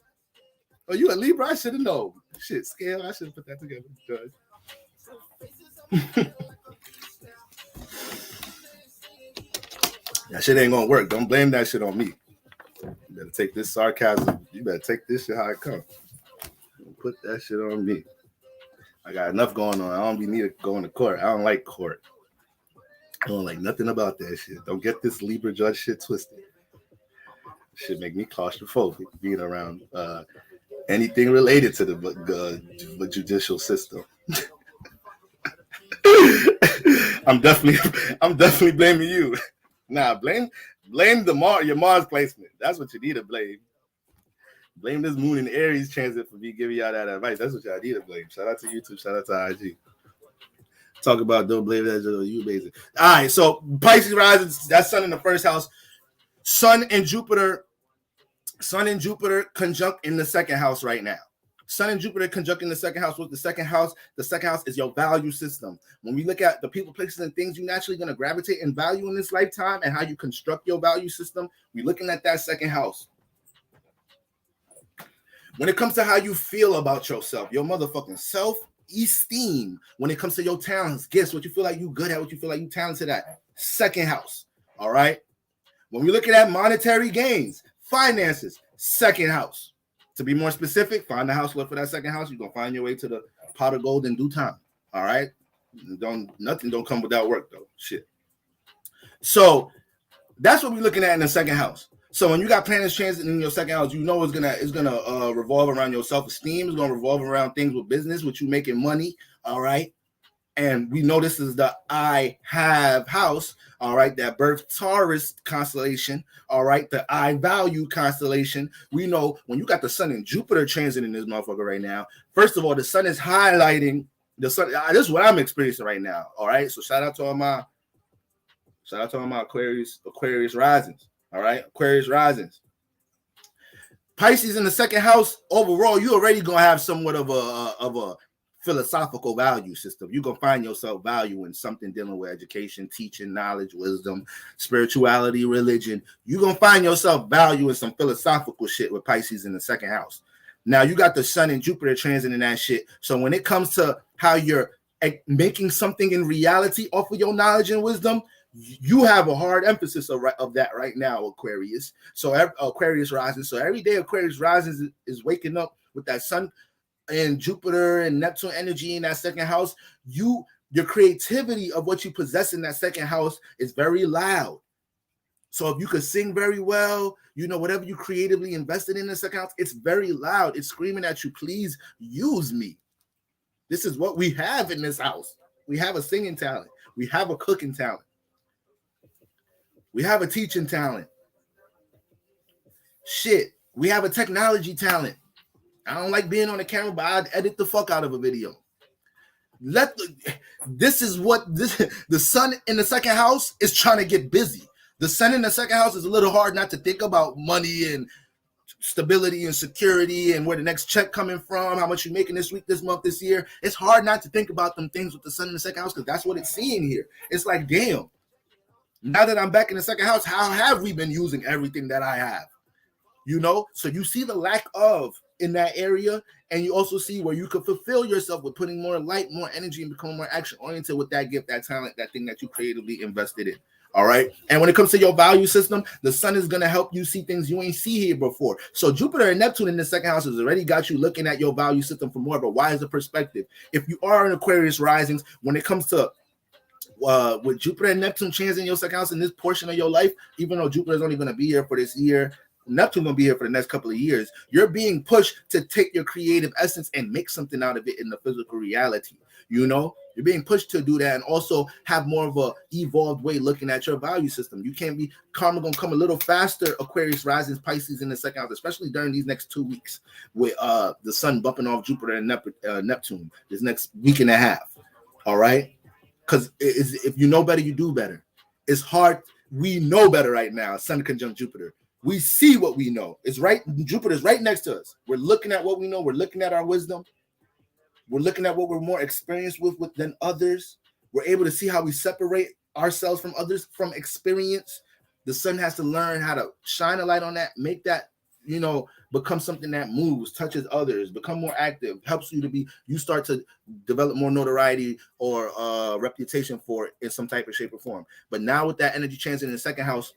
Oh, you a Libra? I should have known. Shit, scale. I should have put that together, Judge. That shit ain't gonna work. Don't blame that shit on me. You better take this sarcasm. You better take this shit how it comes. Don't put that shit on me. I got enough going on. I don't be need to go into court. I don't like court. I don't like nothing about that shit. Don't get this Libra judge shit twisted. Shit make me claustrophobic being around anything related to the judicial system. I'm definitely blaming you. Nah, blame your Mars placement. That's what you need to blame. Blame this Moon and Aries transit for me giving y'all that advice. That's what y'all need to blame. Shout out to YouTube. Shout out to IG. Talk about don't blame that you basic. All right, so Pisces rising, that's Sun in the first house. Sun and Jupiter conjunct in the second house right now. Sun and Jupiter conjunct in the second house. What's the second house? The second house is your value system. When we look at the people, places, and things you're naturally going to gravitate and value in this lifetime and how you construct your value system, we're looking at that second house. When it comes to how you feel about yourself, your motherfucking self-esteem, when it comes to your talents, gifts, what you feel like you good at, what you feel like you talented at, second house, all right? When we're looking at monetary gains, finances, second house. To be more specific, find the house, look for that second house. You're going to find your way to the pot of gold in due time, all right? Nothing don't come without work, though. Shit. So that's what we're looking at in the second house. So when you got planets transiting in your second house, you know it's gonna revolve around your self-esteem. It's gonna revolve around things with business, with you making money. All right. And we know this is the I have house. All right. That birth Taurus constellation. All right. The I value constellation. We know when you got the Sun and Jupiter transiting this motherfucker right now. First of all, the Sun is highlighting the Sun. This is what I'm experiencing right now. All right. So shout out to all my Aquarius risings. All right, Aquarius risings. Pisces in the second house. Overall, you already gonna have somewhat of a philosophical value system. You're gonna find yourself valuing something dealing with education, teaching, knowledge, wisdom, spirituality, religion. You're gonna find yourself valuing some philosophical shit with Pisces in the second house. Now you got the Sun and Jupiter transiting that shit. So when it comes to how you're making something in reality off of your knowledge and wisdom, you have a hard emphasis of that right now, Aquarius. So Aquarius rising. So every day Aquarius rising is waking up with that Sun and Jupiter and Neptune energy in that second house. Your creativity of what you possess in that second house is very loud. So if you could sing very well, you know, whatever you creatively invested in the second house, it's very loud. It's screaming at you, please use me. This is what we have in this house. We have a singing talent. We have a cooking talent. We have a teaching talent. Shit. We have a technology talent. I don't like being on the camera, but I'd edit the fuck out of a video. The Sun in the second house is trying to get busy. The Sun in the second house is a little hard not to think about money and stability and security and where the next check coming from, how much you're making this week, this month, this year. It's hard not to think about them things with the Sun in the second house because that's what it's seeing here. It's like, damn. Now that I'm back in the second house, how have we been using everything that I have? You know, so you see the lack of in that area, and you also see where you could fulfill yourself with putting more light, more energy, and becoming more action-oriented with that gift, that talent, that thing that you creatively invested in. All right. And when it comes to your value system, the Sun is going to help you see things you ain't see here before. So Jupiter and Neptune in the second house has already got you looking at your value system from more of a wiser perspective. If you are in Aquarius risings, when it comes to with Jupiter and Neptune transiting your second house in this portion of your life, even though Jupiter is only going to be here for this year, Neptune going to be here for the next couple of years, you're being pushed to take your creative essence and make something out of it in the physical reality. You know, you're being pushed to do that and also have more of a evolved way looking at your value system. You can't be karma going to come a little faster, Aquarius rising, Pisces in the second house, especially during these next 2 weeks with the Sun bumping off Jupiter and Neptune this next week and a half. All right. Because if you know better, you do better. It's hard. We know better right now. Sun conjunct Jupiter. We see what we know. It's right. Jupiter's right next to us. We're looking at what we know. We're looking at our wisdom. We're looking at what we're more experienced with than others. We're able to see how we separate ourselves from others from experience. The Sun has to learn how to shine a light on that, make that, you know, become something that moves, touches others, become more active, helps you start to develop more notoriety or reputation for it in some type of shape or form. But now with that energy transit in the second house,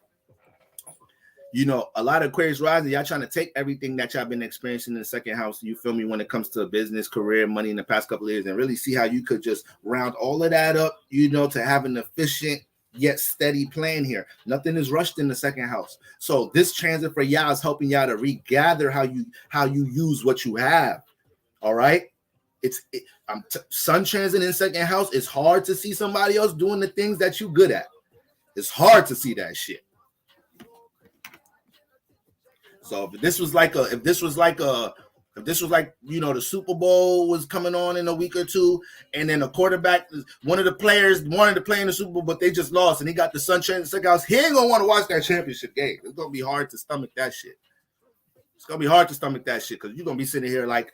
you know, a lot of Aquarius rising, y'all trying to take everything that y'all been experiencing in the second house, you feel me, when it comes to business, career, money in the past couple of years, and really see how you could just round all of that up, you know, to have an efficient yet steady plan here. Nothing is rushed in the second house. So this transit for y'all is helping y'all to regather how you use what you have. All right. Sun transit in second house. It's hard to see somebody else doing the things that you good at. It's hard to see that shit. So if this was like a If this was like, the Super Bowl was coming on in a week or two, and then the quarterback, one of the players wanted to play in the Super Bowl, but they just lost, and he got the sunshine in the second house, he ain't going to want to watch that championship game. It's going to be hard to stomach that shit. It's going to be hard to stomach that shit because you're going to be sitting here like,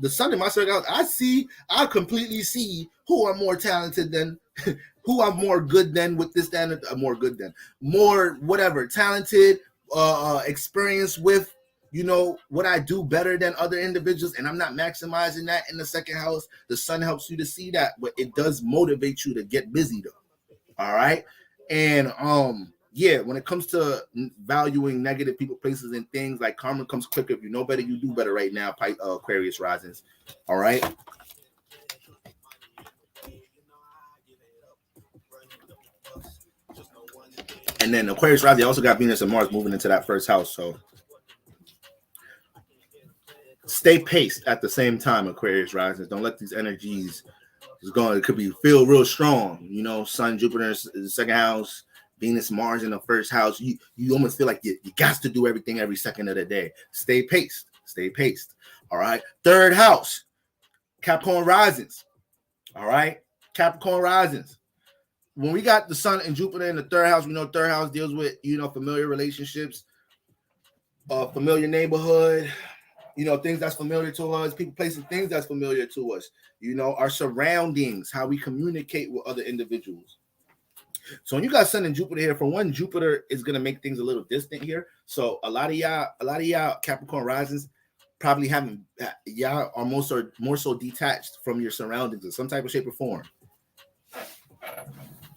the sun in my second house, I completely see who I'm more talented than, who I'm more good than with this, than more good than, more whatever, talented, experience with, what I do better than other individuals, and I'm not maximizing that in the second house. The sun helps you to see that, but it does motivate you to get busy though. All right. And when it comes to valuing negative people, places, and things, like karma comes quicker. If you know better, you do better right now, Aquarius risings. All right. And then Aquarius rising also got Venus and Mars moving into that first house. So stay paced at the same time, Aquarius risings. Don't let these energies it could feel real strong. Sun, Jupiter in the second house, Venus, Mars in the first house. You almost feel like you got to do everything every second of the day. Stay paced. Stay paced. All right. Third house, Capricorn risings. All right. Capricorn risings. When we got the Sun and Jupiter in the third house, we know third house deals with, familiar relationships, familiar neighborhood, things that's familiar to us, people, places, things that's familiar to us, our surroundings, how we communicate with other individuals. So when you got Sun and Jupiter here, for one, Jupiter is going to make things a little distant here. So a lot of y'all Capricorn risings probably y'all are more so detached from your surroundings in some type of shape or form.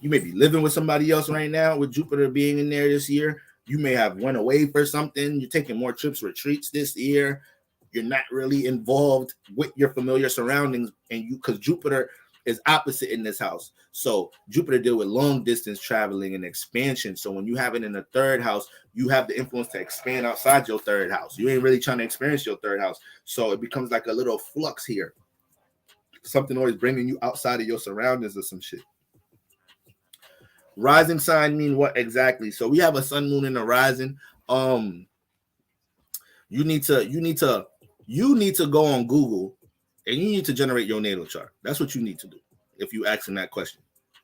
You may be living with somebody else right now with Jupiter being in there this year. You may have went away for something. You're taking more trips, retreats this year. You're not really involved with your familiar surroundings, and because Jupiter is opposite in this house. So Jupiter deal with long distance traveling and expansion. So when you have it in the third house, you have the influence to expand outside your third house. You ain't really trying to experience your third house. So it becomes like a little flux here. Something always bringing you outside of your surroundings or some shit. Rising sign mean what exactly? So we have a sun, moon in the rising. You need to go on Google and you need to generate your natal chart. That's what you need to do. If you asking that question,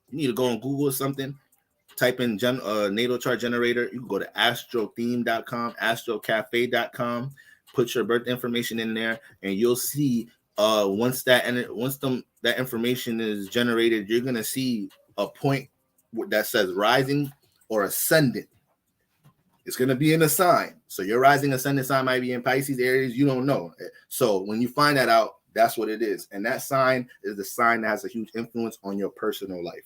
you need to go on Google or something, type in natal chart generator. You can go to astrotheme.com, astrocafe.com, put your birth information in there, and you'll see once that information is generated, you're gonna see a point that says rising or ascendant. It's going to be in a sign. So your rising ascendant sign might be in Pisces, Aries. You don't know. So when you find that out, that's what it is. And that sign is the sign that has a huge influence on your personal life.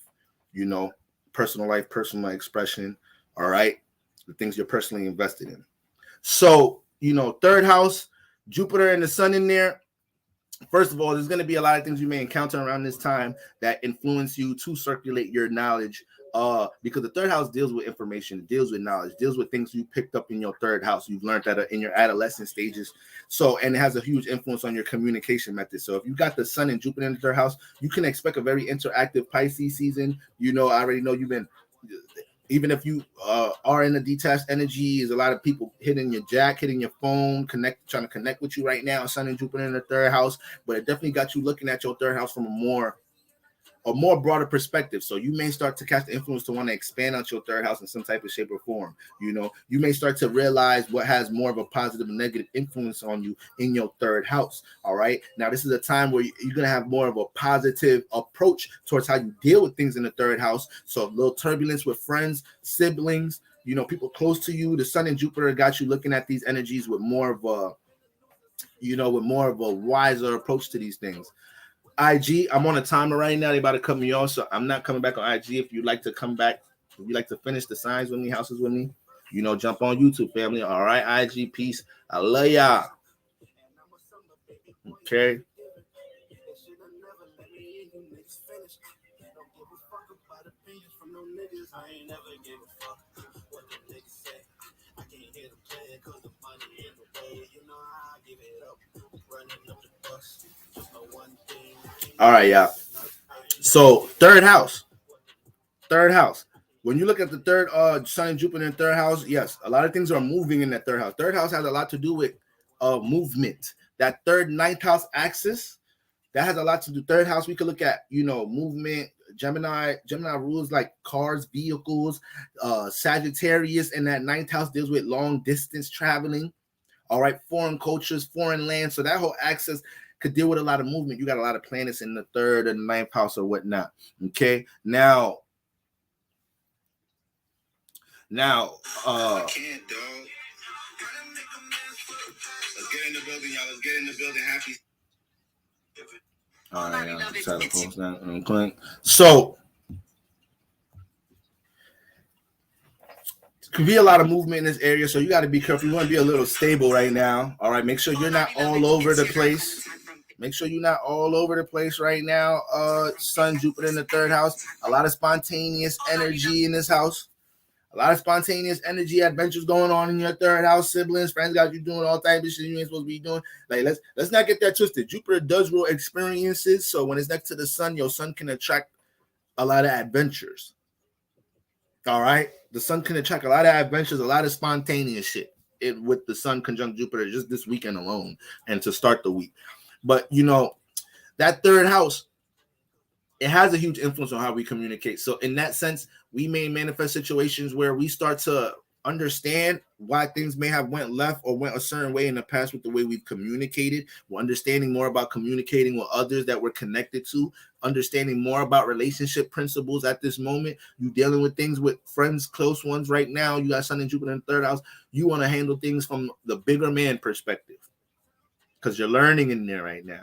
Personal life, personal expression. All right. The things you're personally invested in. So, third house, Jupiter and the sun in there. First of all, there's going to be a lot of things you may encounter around this time that influence you to circulate your knowledge. Because the third house deals with information, deals with knowledge, deals with things you picked up in your third house. You've learned that in your adolescent stages. So, and it has a huge influence on your communication method. So if you got the sun and Jupiter in the third house, you can expect a very interactive Pisces season. I already know you've been, even if you are in a detached energy, there's a lot of people hitting your jack, hitting your phone, trying to connect with you right now. Sun and Jupiter in the third house, but it definitely got you looking at your third house from a more broader perspective. So you may start to catch the influence to want to expand out your third house in some type of shape or form. You may start to realize what has more of a positive and negative influence on you in your third house. All right. Now, this is a time where you're going to have more of a positive approach towards how you deal with things in the third house. So a little turbulence with friends, siblings, people close to you. The sun and Jupiter got you looking at these energies with more of a wiser approach to these things. IG, I'm on a timer right now. They about to cut me off, so I'm not coming back on IG. If you'd like to come back, if you'd like to finish the signs with me, houses with me, jump on YouTube, family. All right, IG, peace. I love y'all. Okay. All right, yeah. So third house. When you look at the third sun and Jupiter in third house, yes, a lot of things are moving in that third house. Third house has a lot to do with of movement. That third ninth house axis, that has a lot to do. Third house, we could look at, movement. Gemini rules like cars, vehicles. Sagittarius in that ninth house deals with long distance traveling. All right, foreign cultures, foreign lands. So that whole axis could deal with a lot of movement. You got a lot of planets in the third and ninth house or whatnot. Okay, now, I can't, dog. Let's get in the building, y'all. Let's get in the building. Happy. All right, try to post that. So, could be a lot of movement in this area, so you got to be careful. You want to be a little stable right now. All right, make sure you're not all over the place. Make sure you're not all over the place right now. Sun, Jupiter in the third house. A lot of spontaneous energy in this house. A lot of spontaneous energy, adventures going on in your third house. Siblings, friends got you doing all types of shit you ain't supposed to be doing. Like, let's not get that twisted. Jupiter does rule experiences, so when it's next to the sun, your sun can attract a lot of adventures. All right, the sun can attract a lot of adventures, a lot of spontaneous shit. With the sun conjunct Jupiter just this weekend alone, and to start the week. But that third house, it has a huge influence on how we communicate. So in that sense, we may manifest situations where we start to understand why things may have went left or went a certain way in the past with the way we've communicated. We're understanding more about communicating with others that we're connected to, understanding more about relationship principles at this moment. You dealing with things with friends, close ones right now. You got Sun and Jupiter in the third house. You want to handle things from the bigger man perspective because you're learning in there right now.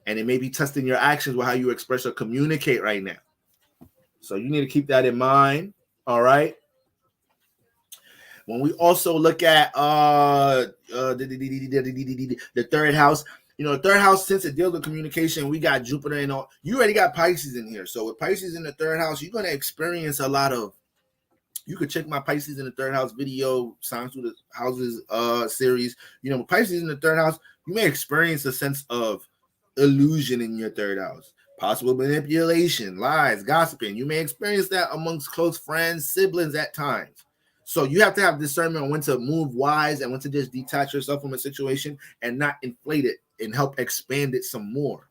And it may be testing your actions with how you express or communicate right now. So you need to keep that in mind. All right. When we also look at the third house, the third house, since it deals with communication, we got Jupiter and all. You already got Pisces in here. So with Pisces in the third house, you're going to experience a lot of. You could check my Pisces in the third house video, Signs Through the Houses series. With Pisces in the third house, you may experience a sense of illusion in your third house, possible manipulation, lies, gossiping. You may experience that amongst close friends, siblings at times. So you have to have discernment on when to move wise and when to just detach yourself from a situation and not inflate it and help expand it some more.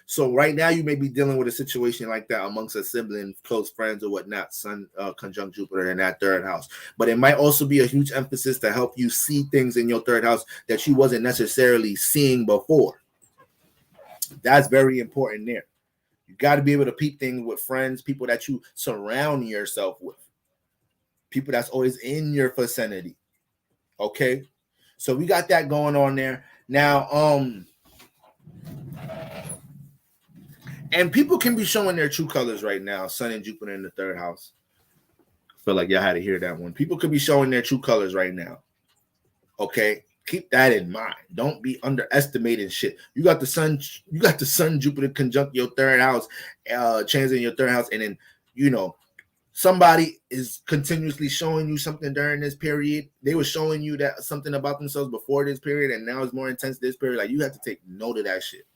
So right now you may be dealing with a situation like that amongst a sibling, close friends or whatnot, Sun conjunct Jupiter in that third house. But it might also be a huge emphasis to help you see things in your third house that you wasn't necessarily seeing before. That's very important there. You got to be able to peep things with friends, people that you surround yourself with, people that's always in your vicinity. Okay, so we got that going on there now. And people can be showing their true colors right now. Sun and Jupiter in the third house. I feel like y'all had to hear that one. People could be showing their true colors right now. Okay. Keep that in mind. Don't be underestimating shit. You got the sun Jupiter conjunct your third house, transit in your third house, and then somebody is continuously showing you something during this period. They were showing you that something about themselves before this period, and now it's more intense this period. Like, you have to take note of that shit.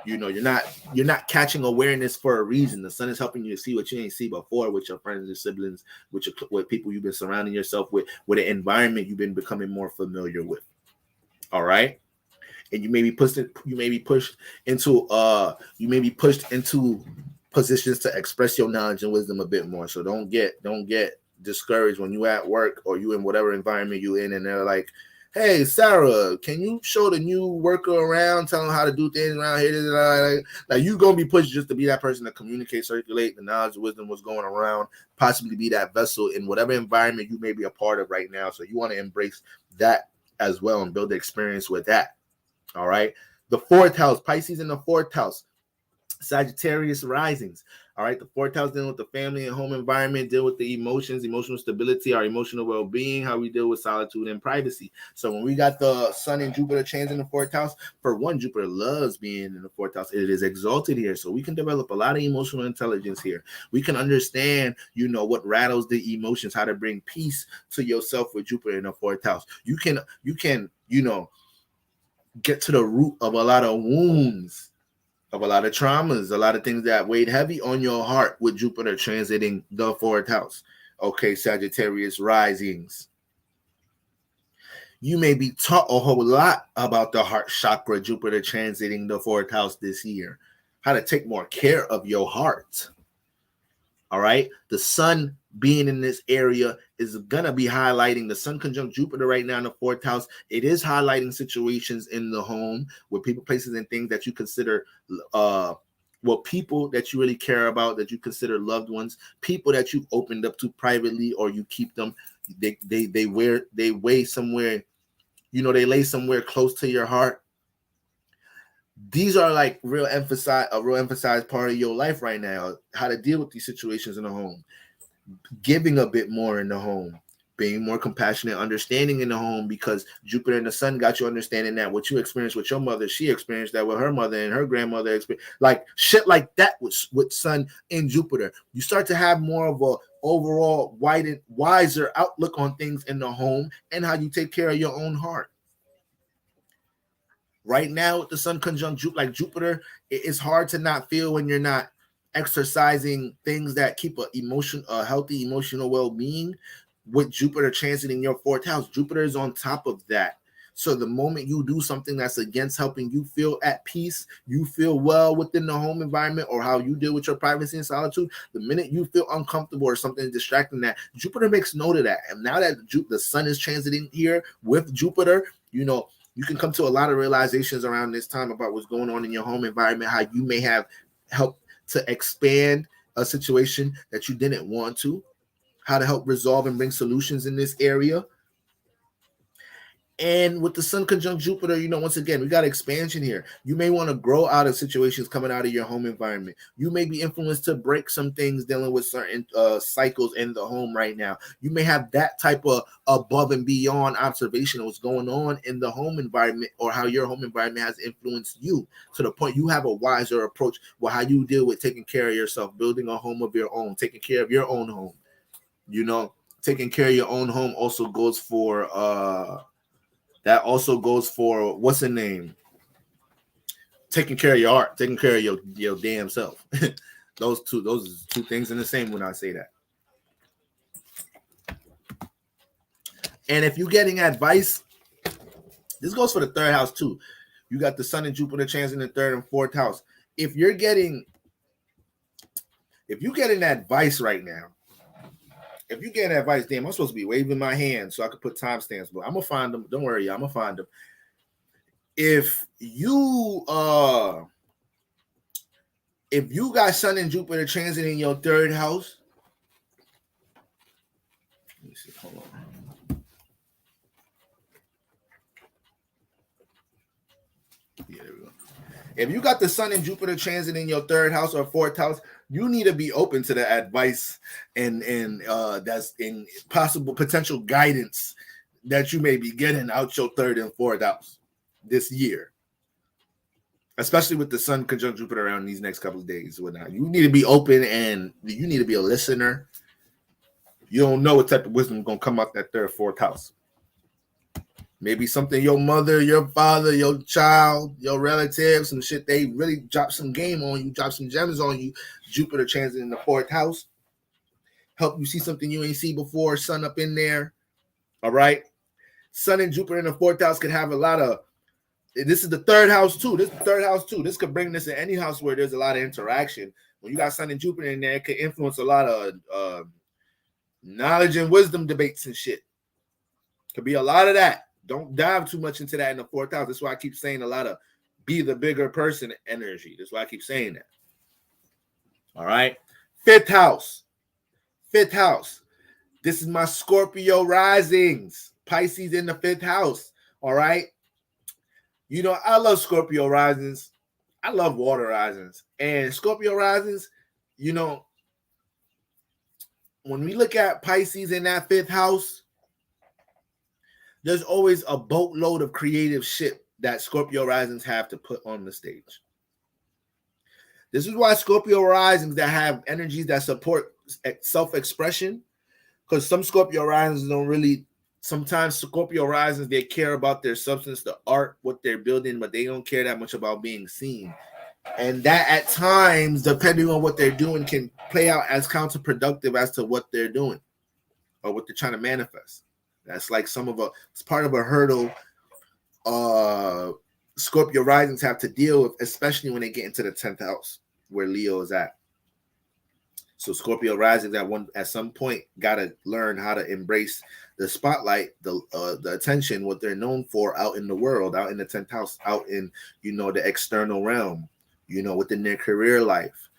You're not catching awareness for a reason. The sun is helping you to see what you ain't see before with your friends and siblings, with people you've been surrounding yourself with an environment you've been becoming more familiar with. All right, and you may be pushed into positions to express your knowledge and wisdom a bit more. So don't get discouraged when you at work or you in whatever environment you in, and they're like, hey, Sarah, can you show the new worker around, tell them how to do things around here? Like you going to be pushed just to be that person to communicate, circulate the knowledge, wisdom, what's going around, possibly be that vessel in whatever environment you may be a part of right now. So you want to embrace that as well and build the experience with that. All right. The fourth house, Pisces in the fourth house, Sagittarius risings. All right, the fourth house dealing with the family and home environment, deal with the emotions, emotional stability, our emotional well-being, how we deal with solitude and privacy. So when we got the Sun and Jupiter change in the fourth house, for one, Jupiter loves being in the fourth house. It is exalted here, so we can develop a lot of emotional intelligence here. We can understand, what rattles the emotions, how to bring peace to yourself with Jupiter in the fourth house. You can, get to the root of a lot of wounds, of a lot of traumas, a lot of things that weighed heavy on your heart with Jupiter transiting the fourth house. Okay, Sagittarius risings. You may be taught a whole lot about the heart chakra, Jupiter transiting the 4th house this year. How to take more care of your heart. All right. The sun being in this area is going to be highlighting the sun conjunct Jupiter right now in the 4th house. It is highlighting situations in the home with people, places, and things that you consider people that you really care about, that you consider loved ones, people that you've opened up to privately, or you keep them. They weigh somewhere, they lay somewhere close to your heart. These are like a real emphasized part of your life right now, how to deal with these situations in the home, giving a bit more in the home, being more compassionate, understanding in the home, because Jupiter and the sun got you understanding that what you experienced with your mother, she experienced that with her mother and her grandmother, like shit like that with sun and Jupiter. You start to have more of a overall wiser outlook on things in the home and how you take care of your own heart. Right now, with the sun conjunct Jupiter, it's hard to not feel when you're not exercising things that keep a healthy emotional well-being. With Jupiter transiting your 4th house, Jupiter is on top of that. So the moment you do something that's against helping you feel at peace, you feel well within the home environment, or how you deal with your privacy and solitude, the minute you feel uncomfortable or something distracting, that Jupiter makes note of that. And now that the sun is transiting here with Jupiter, you can come to a lot of realizations around this time about what's going on in your home environment, how you may have helped to expand a situation that you didn't want to, how to help resolve and bring solutions in this area. And with the sun conjunct Jupiter, once again, we got expansion here. You may want to grow out of situations coming out of your home environment. You may be influenced to break some things dealing with certain cycles in the home right now. You may have that type of above and beyond observation of what's going on in the home environment, or how your home environment has influenced you to the point you have a wiser approach with how you deal with taking care of yourself, building a home of your own, taking care of your own home. Taking care of your own home also goes for what's the name? Taking care of your heart, taking care of your damn self. those are two things in the same when I say that. And if you're getting advice, this goes for the 3rd house too. You got the sun and Jupiter transiting the 3rd and 4th house. If you're getting advice right now, if you get advice, damn, I'm supposed to be waving my hand so I could put timestamps, but I'm gonna find them. Don't worry, I'm gonna find them. If you got sun and Jupiter transiting your 3rd house, let me see. Hold on. Yeah, there we go. If you got the sun and Jupiter transiting your 3rd house or 4th house, you need to be open to the advice and that's in possible potential guidance that you may be getting out your 3rd and 4th house this year, especially with the sun conjunct Jupiter around these next couple of days. Whatnot, you need to be open and you need to be a listener. You don't know what type of wisdom is gonna come out that 3rd, 4th house. Maybe something your mother, your father, your child, your relatives, some shit, they really drop some game on you, drop some gems on you. Jupiter transit in the 4th house. Help you see something you ain't see before, sun up in there. All right. Sun and Jupiter in the 4th house could have a lot of, this is the 3rd house too. This could bring this in any house where there's a lot of interaction. When you got sun and Jupiter in there, it could influence a lot of knowledge and wisdom debates and shit. Could be a lot of that. Don't dive too much into that in the 4th house. That's why I keep saying a lot of be the bigger person energy. That's why I keep saying that. All right. 5th house. This is my Scorpio risings. Pisces in the 5th house. All right. I love Scorpio risings. I love water risings. And Scorpio risings, when we look at Pisces in that 5th house, there's always a boatload of creative shit that Scorpio risings have to put on the stage. This is why Scorpio risings that have energies that support self-expression, because some Scorpio risings don't really, sometimes Scorpio risings, they care about their substance, the art, what they're building, but they don't care that much about being seen. And that at times, depending on what they're doing, can play out as counterproductive as to what they're doing or what they're trying to manifest. That's like it's part of a hurdle Scorpio risings have to deal with, especially when they get into the 10th house where Leo is at. So Scorpio risings at some point gotta learn how to embrace the spotlight, the attention, what they're known for out in the world, out in the 10th house, out in the external realm, within their career life,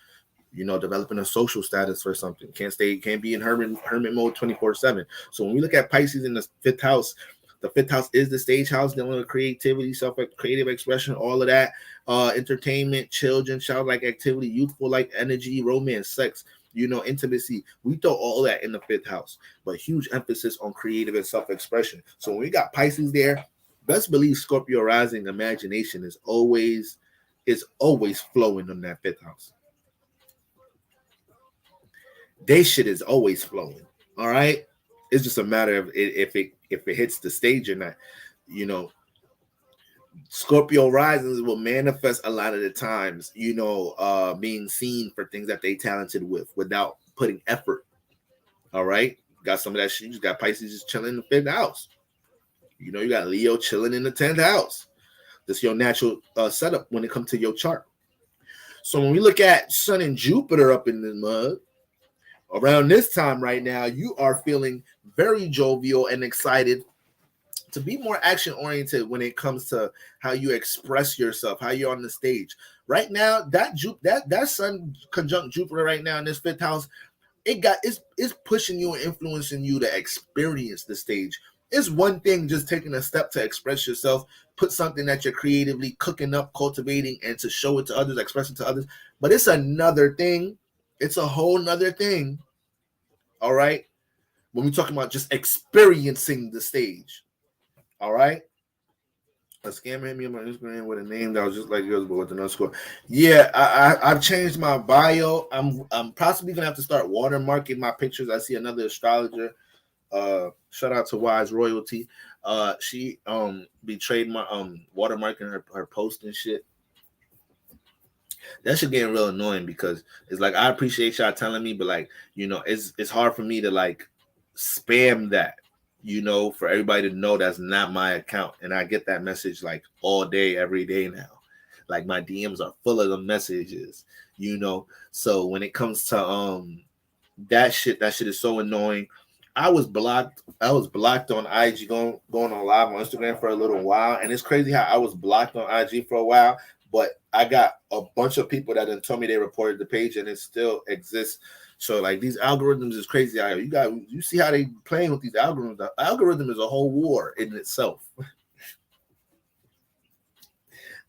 developing a social status or something. Can't be in hermit mode 24/7. So when we look at Pisces in the 5th house, the 5th house is the stage house, dealing with creativity, creative expression, all of that, entertainment, children, childlike activity, youthful like energy, romance, sex, intimacy. We throw all that in the 5th house, but huge emphasis on creative and self-expression. So when we got Pisces there, best believe Scorpio rising imagination is always flowing on that 5th house. They shit is always flowing. All right. It's just a matter of if it hits the stage or not. Scorpio risings will manifest a lot of the times, being seen for things that they talented with without putting effort. All right. Got some of that shit. You got Pisces just chilling in the 5th house. You got Leo chilling in the 10th house. That's your natural setup when it comes to your chart. So when we look at Sun and Jupiter up in the mud, around this time right now, you are feeling very jovial and excited to be more action-oriented when it comes to how you express yourself, how you're on the stage. Right now, that Sun conjunct Jupiter right now in this 5th house, it's pushing you and influencing you to experience the stage. It's one thing just taking a step to express yourself, put something that you're creatively cooking up, cultivating, and to show it to others, express it to others. But it's another thing. It's a whole nother thing. All right. When we're talking about just experiencing the stage. All right. A scammer hit me on my Instagram with a name that was just like yours, but with an underscore. Yeah, I've changed my bio. I'm possibly gonna have to start watermarking my pictures. I see another astrologer. Shout out to Wise Royalty. She betrayed my watermarking her post and shit. That shit getting real annoying because it's like I appreciate y'all telling me, but like it's hard for me to like spam that, for everybody to know that's not my account, and I get that message like all day, every day now. Like my DMs are full of the messages, So when it comes to that shit is so annoying. I was blocked on IG going on live on Instagram for a little while, and it's crazy how I was blocked on IG for a while. But I got a bunch of people that told me they reported the page and it still exists. So like these algorithms is crazy. You see how they playing with these algorithms. The algorithm is a whole war in itself.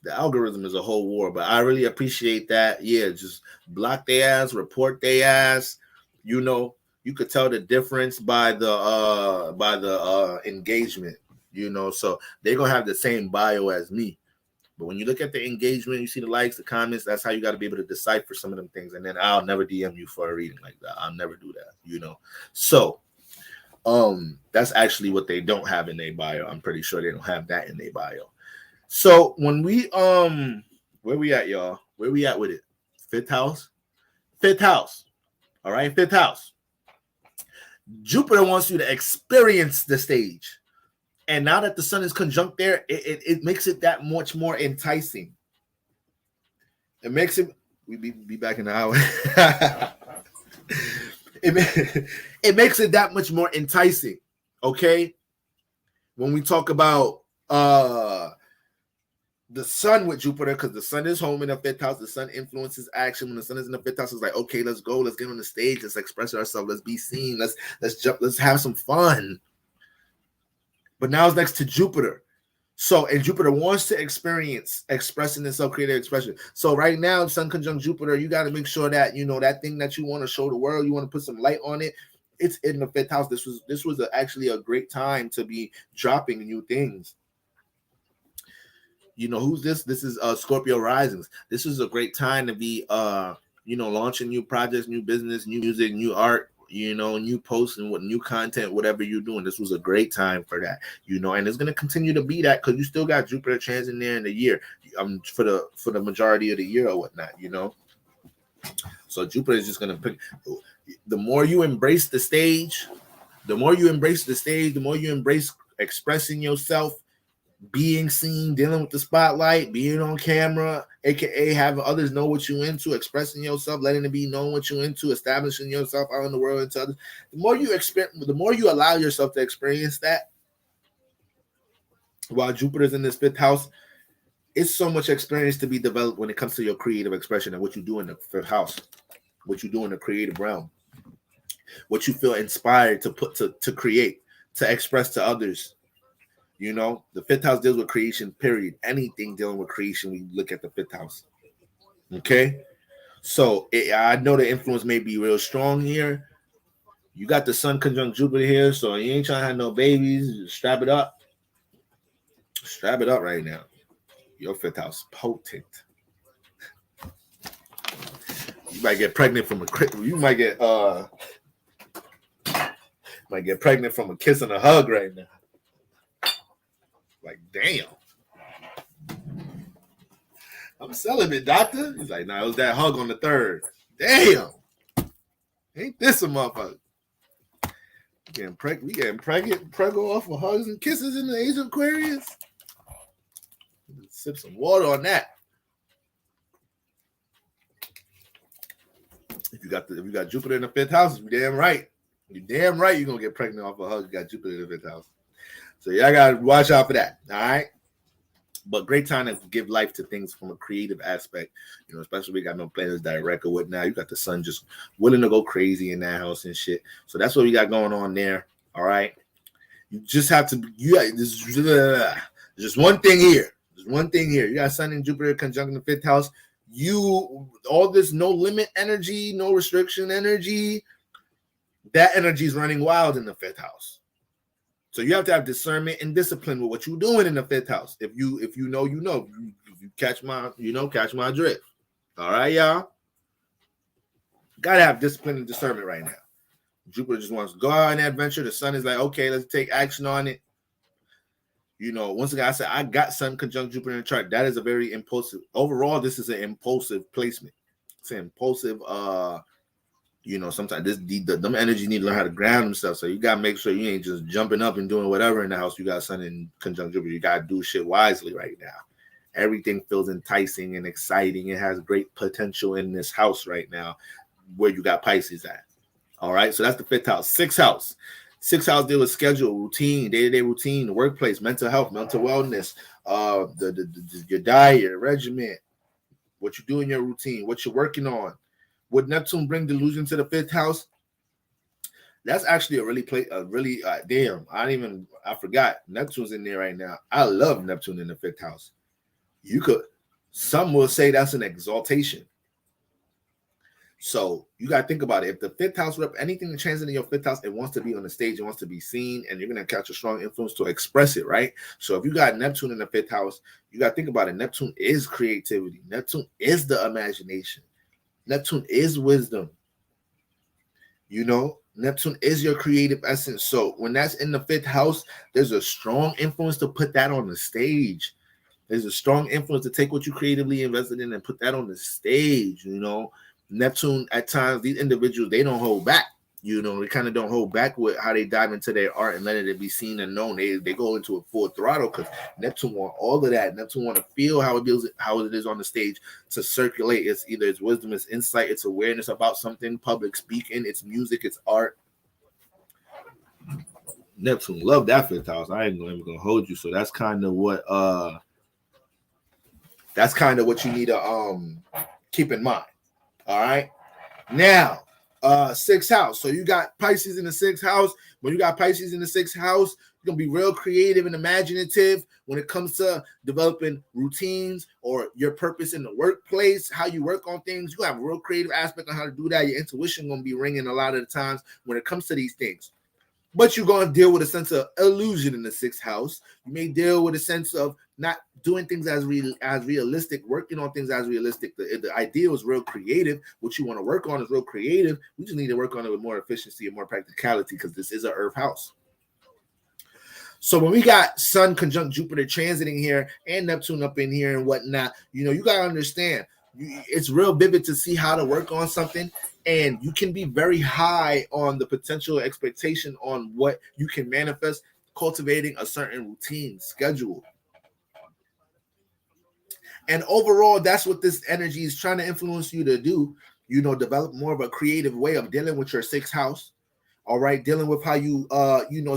The algorithm is a whole war, but I really appreciate that. Yeah, just block their ass, report their ass. You could tell the difference by the engagement. So they're gonna have the same bio as me. But when you look at the engagement, you see the likes, the comments, that's how you got to be able to decipher some of them things. And then I'll never DM you for a reading like that. I'll never do that, So that's actually what they don't have in their bio. I'm pretty sure they don't have that in their bio. So when we where we at, y'all? Where we at with it? 5th house? 5th house. All right, 5th house. Jupiter wants you to experience the stage. And now that the Sun is conjunct there, it makes it that much more enticing. It makes it. We be back in the hour. It makes it that much more enticing. Okay, when we talk about the Sun with Jupiter, because the Sun is home in the 5th house, the Sun influences action. When the Sun is in the 5th house, it's like, okay, let's go, let's get on the stage, let's express ourselves, let's be seen, let's jump, let's have some fun. But now it's next to Jupiter. So, and Jupiter wants to experience expressing itself, creative expression. So right now, Sun conjunct Jupiter, you got to make sure that, that thing that you want to show the world, you want to put some light on it, it's in the 5th house. This was actually a great time to be dropping new things. Who's this? This is Scorpio risings. This is a great time to be, launching new projects, new business, new music, new art, new posts and new content, whatever you're doing. This was a great time for that, and it's going to continue to be that because you still got Jupiter transiting there in the year, for the majority of the year or whatnot, So Jupiter is just going to pick. The more you embrace the stage, The more you embrace the stage, the more you embrace expressing yourself, being seen, dealing with the spotlight, being on camera, aka having others know what you're into, expressing yourself, letting it be known what you're into, establishing yourself out in the world into others. The more you experience, the more you allow yourself to experience that. While Jupiter's in this fifth house, it's so much experience to be developed when it comes to your creative expression and what you do in the fifth house, what you do in the creative realm, what you feel inspired to put to create, to express to others. You know, the fifth house deals with creation, period. Anything dealing with creation, we look at the fifth house. Okay? So I know the influence may be real strong here. You got the sun conjunct Jupiter here, so you ain't trying to have no babies. Strap it up. Strap it up right now. Your fifth house potent. You might get pregnant from might get pregnant from a kiss and a hug right now. Like, damn. I'm celibate, doctor. He's like, nah, it was that hug on the third. Damn. Ain't this a motherfucker? We getting pregnant off of hugs and kisses in the age of Aquarius. Sip some water on that. If you got Jupiter in the fifth house, you're damn right. You're damn right you're gonna get pregnant off a hug. You got Jupiter in the fifth house. So y'all gotta watch out for that. All right. But great time to give life to things from a creative aspect, you know, especially we got no planets direct or whatnot. You got the sun just willing to go crazy in that house and shit. So that's what we got going on there. All right. You just have to, there's just one thing here. There's one thing here. You got Sun and Jupiter conjunct in the fifth house. All this no limit energy, no restriction energy, that energy is running wild in the fifth house. So you have to have discernment and discipline with what you're doing in the fifth house. If you know, you know. If you catch my drift. All right, y'all. Gotta have discipline and discernment right now. Jupiter just wants to go out on an adventure. The sun is like, okay, let's take action on it. You know, once again, I said I got Sun conjunct Jupiter in the chart. That is a very impulsive. Overall, this is an impulsive placement. It's an impulsive. You know, sometimes them energy need to learn how to ground themselves. So you gotta make sure you ain't just jumping up and doing whatever in the house. You got Sun in conjunct Jupiter. You gotta do shit wisely right now. Everything feels enticing and exciting. It has great potential in this house right now, where you got Pisces at. All right, so that's the fifth house. Sixth house. Sixth house deal with schedule, routine, day-to-day routine, the workplace, mental health, mental wellness, your diet, your regimen, what you do in your routine, what you're working on. Would Neptune bring delusion to the fifth house? That's actually I forgot. Neptune's in there right now. I love Neptune in the fifth house. Some will say that's an exaltation. So you got to think about it. If the fifth house anything that transit in your fifth house, it wants to be on the stage, it wants to be seen, and you're going to catch a strong influence to express it, right? So if you got Neptune in the fifth house, you got to think about it. Neptune is creativity. Neptune is the imagination. Neptune is wisdom. You know, Neptune is your creative essence. So when that's in the fifth house, there's a strong influence to put that on the stage. There's a strong influence to take what you creatively invested in and put that on the stage, you know. Neptune, at times, these individuals, they don't hold back. You know, they kind of don't hold back with how they dive into their art and let it be seen and known. They go into a full throttle because Neptune want all of that. Neptune want to feel how it is on the stage to circulate. It's either its wisdom, its insight, its awareness about something, public speaking, its music, its art. Neptune love that fifth house. I ain't even gonna hold you. So that's kind of what you need to keep in mind. All right. Now, sixth house. So you got Pisces in the sixth house. When you got Pisces in the sixth house, you're gonna be real creative and imaginative when it comes to developing routines or your purpose in the workplace, how you work on things. You have a real creative aspect on how to do that. Your intuition gonna be ringing a lot of the times when it comes to these things. But you're going to deal with a sense of illusion in the sixth house. You may deal with a sense of not doing things as realistic, working on things as realistic. The ideal is real creative. What you want to work on is real creative. We just need to work on it with more efficiency and more practicality because this is an Earth house. So when we got Sun conjunct Jupiter transiting here and Neptune up in here and whatnot, you know, you got to understand it's real vivid to see how to work on something, and you can be very high on the potential expectation on what you can manifest, cultivating a certain routine schedule. And overall, that's what this energy is trying to influence you to do. Develop more of a creative way of dealing with your sixth house. All right, dealing with how you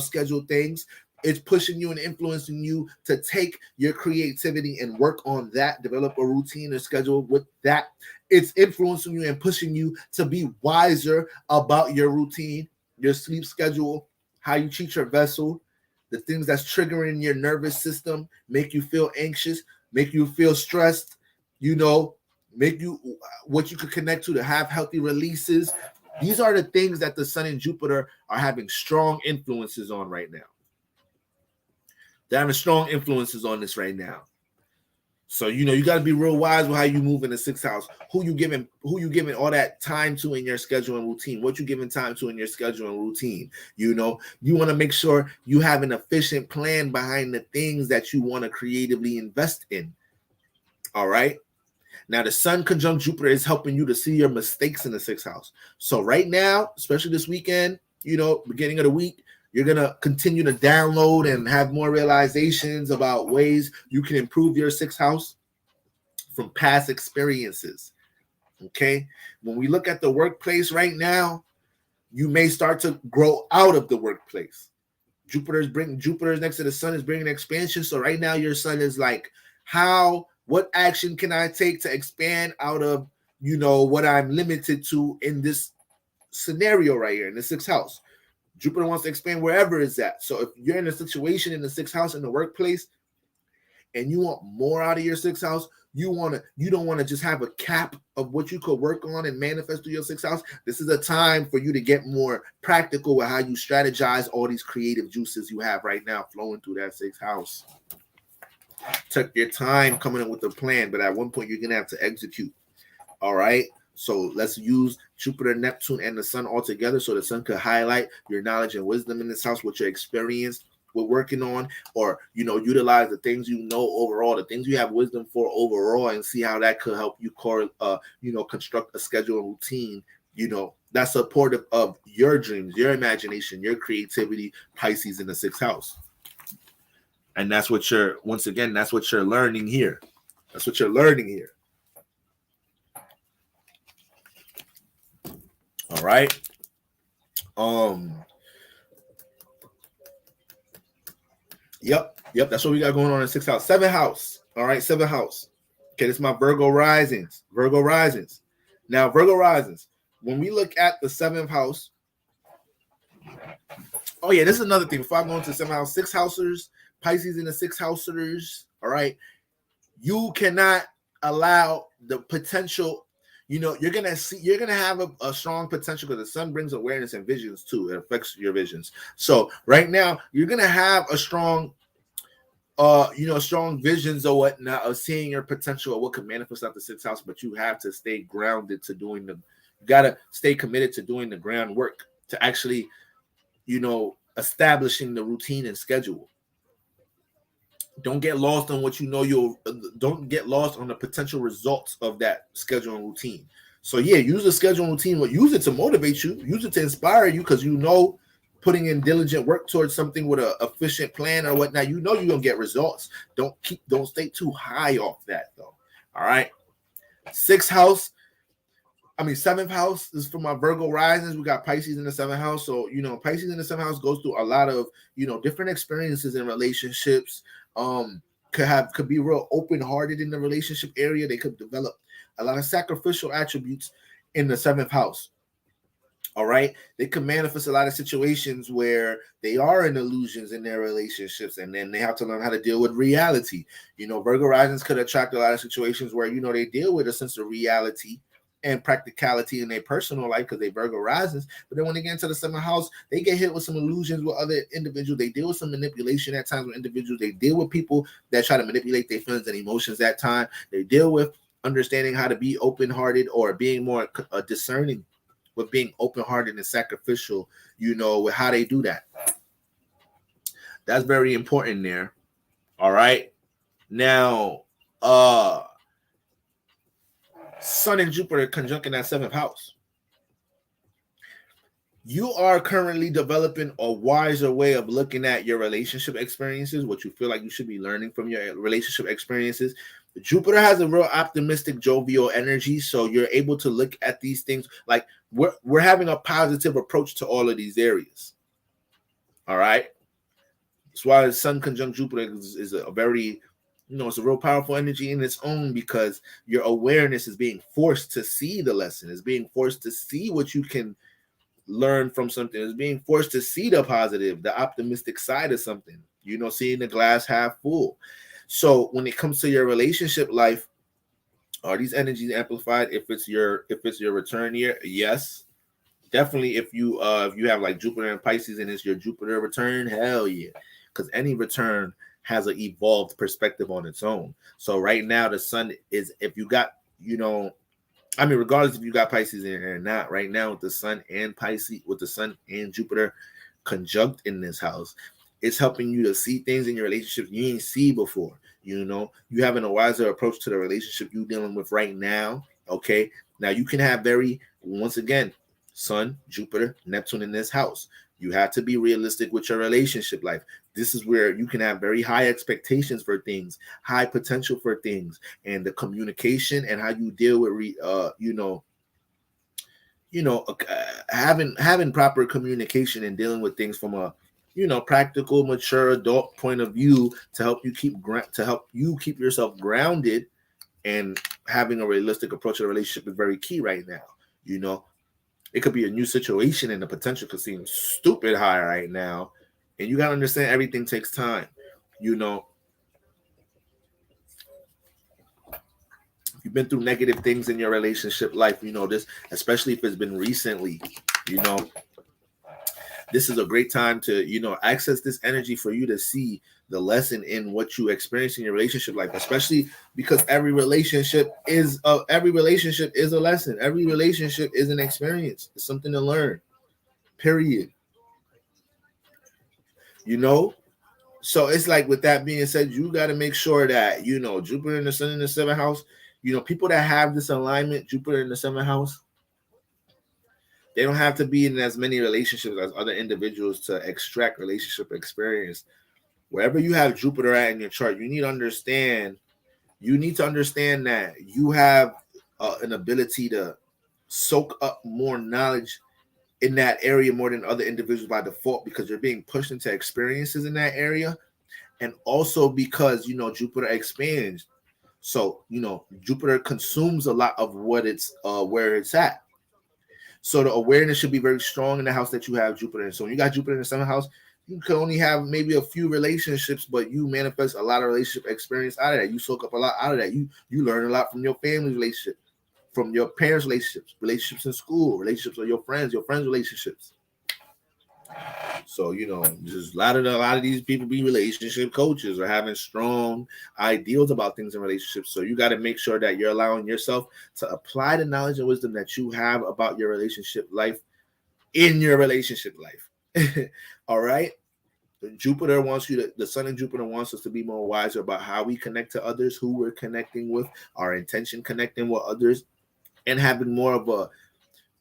schedule things. It's pushing you and influencing you to take your creativity and work on that, develop a routine or schedule with that. It's influencing you and pushing you to be wiser about your routine, your sleep schedule, how you treat your vessel, the things that's triggering your nervous system, make you feel anxious, make you feel stressed, make you what you could connect to have healthy releases. These are the things that the Sun and Jupiter are having strong influences on right now. They're having strong influences on this right now. So, you got to be real wise with how you move in the sixth house. Who you giving all that time to in your schedule and routine? What you giving time to in your schedule and routine? You want to make sure you have an efficient plan behind the things that you want to creatively invest in. All right. Now, the Sun conjunct Jupiter is helping you to see your mistakes in the sixth house. So right now, especially this weekend, beginning of the week, you're going to continue to download and have more realizations about ways you can improve your sixth house from past experiences. Okay. When we look at the workplace right now, you may start to grow out of the workplace. Jupiter's next to the Sun is bringing expansion. So right now your Sun is like, what action can I take to expand out of, what I'm limited to in this scenario right here in the sixth house? Jupiter wants to expand wherever it's at. So if you're in a situation in the sixth house in the workplace and you want more out of your sixth house, you don't want to just have a cap of what you could work on and manifest through your sixth house. This is a time for you to get more practical with how you strategize all these creative juices you have right now flowing through that sixth house. Take your time coming up with a plan, but at one point you're going to have to execute. All right. So let's use Jupiter, Neptune, and the Sun all together so the Sun could highlight your knowledge and wisdom in this house, what your experience with working on, or, utilize the things overall, the things you have wisdom for overall, and see how that could help you construct a schedule and routine, that's supportive of your dreams, your imagination, your creativity, Pisces in the sixth house. And that's what you're learning here. That's what you're learning here. All right. Yep. That's what we got going on in the sixth house. Seventh house. All right. Seventh house. Okay. This is my Virgo risings. Now, Virgo risings. When we look at the seventh house. Oh, yeah. This is another thing. Before I go into the seventh house, sixth housers, Pisces in the sixth housers. All right. You cannot allow the potential. You're gonna have a strong potential because the Sun brings awareness and visions too. It affects your visions. So right now you're gonna have a strong, strong visions or whatnot of seeing your potential of what could manifest out the sixth house. But you have to stay grounded to doing you gotta stay committed to doing the groundwork to actually, establishing the routine and schedule. Don't get lost on don't get lost on the potential results of that schedule and routine. So yeah, use the schedule and routine, but use it to motivate you, use it to inspire you, because putting in diligent work towards something with an efficient plan or whatnot, you're gonna get results. Don't stay too high off that though. All right. Seventh house is for my Virgo risings. We got Pisces in the seventh house. So, Pisces in the seventh house goes through a lot of, different experiences in relationships. Could be real open-hearted in the relationship area. They could develop a lot of sacrificial attributes in the seventh house. All right. They could manifest a lot of situations where they are in illusions in their relationships, and then they have to learn how to deal with reality. Virgo risings could attract a lot of situations where, they deal with a sense of reality and practicality in their personal life because they Virgo risings. But then when they get into the seventh house, they get hit with some illusions with other individuals. They deal with some manipulation at times with individuals. They deal with people that try to manipulate their feelings and emotions at time. They deal with understanding how to be open-hearted or being more discerning with being open-hearted and sacrificial, with how they do that. That's very important there. All right. Now, Sun and Jupiter conjunct in that 7th house. You are currently developing a wiser way of looking at your relationship experiences, what you feel like you should be learning from your relationship experiences. Jupiter has a real optimistic, jovial energy, so you're able to look at these things like we're having a positive approach to all of these areas. All right. That's why Sun conjunct Jupiter is a very, it's a real powerful energy in its own, because your awareness is being forced to see the lesson, is being forced to see what you can learn from something, is being forced to see the positive, the optimistic side of something, seeing the glass half full. So when it comes to your relationship life, are these energies amplified if it's your return year? Yes, definitely. If you have like Jupiter and Pisces and it's your Jupiter return, hell yeah, because any return has an evolved perspective on its own. So right now the sun is, if you got, regardless if you got Pisces in there or not, right now with the sun and Pisces, with the sun and Jupiter conjunct in this house, it's helping you to see things in your relationship you ain't see before. You having a wiser approach to the relationship you dealing with right now. Okay. Now you can have once again, Sun, Jupiter, Neptune in this house. You have to be realistic with your relationship life. This is where you can have very high expectations for things, high potential for things, and the communication and how you deal with, having proper communication and dealing with things from a, practical, mature adult point of view to help you keep yourself grounded, and having a realistic approach to the relationship is very key right now. It could be a new situation and the potential could seem stupid high right now. And you got to understand everything takes time. If you've been through negative things in your relationship life, this, especially if it's been recently, this is a great time to, access this energy for you to see the lesson in what you experience in your relationship life, especially because every relationship is a lesson. Every relationship is an experience. It's something to learn, period. So it's like, with that being said, you got to make sure that, Jupiter and the sun in the 7th house, people that have this alignment, Jupiter in the 7th house, they don't have to be in as many relationships as other individuals to extract relationship experience. Wherever you have Jupiter at in your chart, you need to understand that you have an ability to soak up more knowledge in that area more than other individuals by default, because you're being pushed into experiences in that area. And also because, Jupiter expands. So, Jupiter consumes a lot of what it's where it's at. So the awareness should be very strong in the house that you have Jupiter in. So when you got Jupiter in the 7th house, you can only have maybe a few relationships, but you manifest a lot of relationship experience out of that. You soak up a lot out of that. You learn a lot from your family relationship, from your parents' relationships in school, relationships with your friends relationships. So, just a lot of these people be relationship coaches or having strong ideals about things in relationships. So you got to make sure that you're allowing yourself to apply the knowledge and wisdom that you have about your relationship life in your relationship life. All right. Jupiter wants the sun and Jupiter wants us to be more wiser about how we connect to others, who we're connecting with, our intention connecting with others, and having more of a,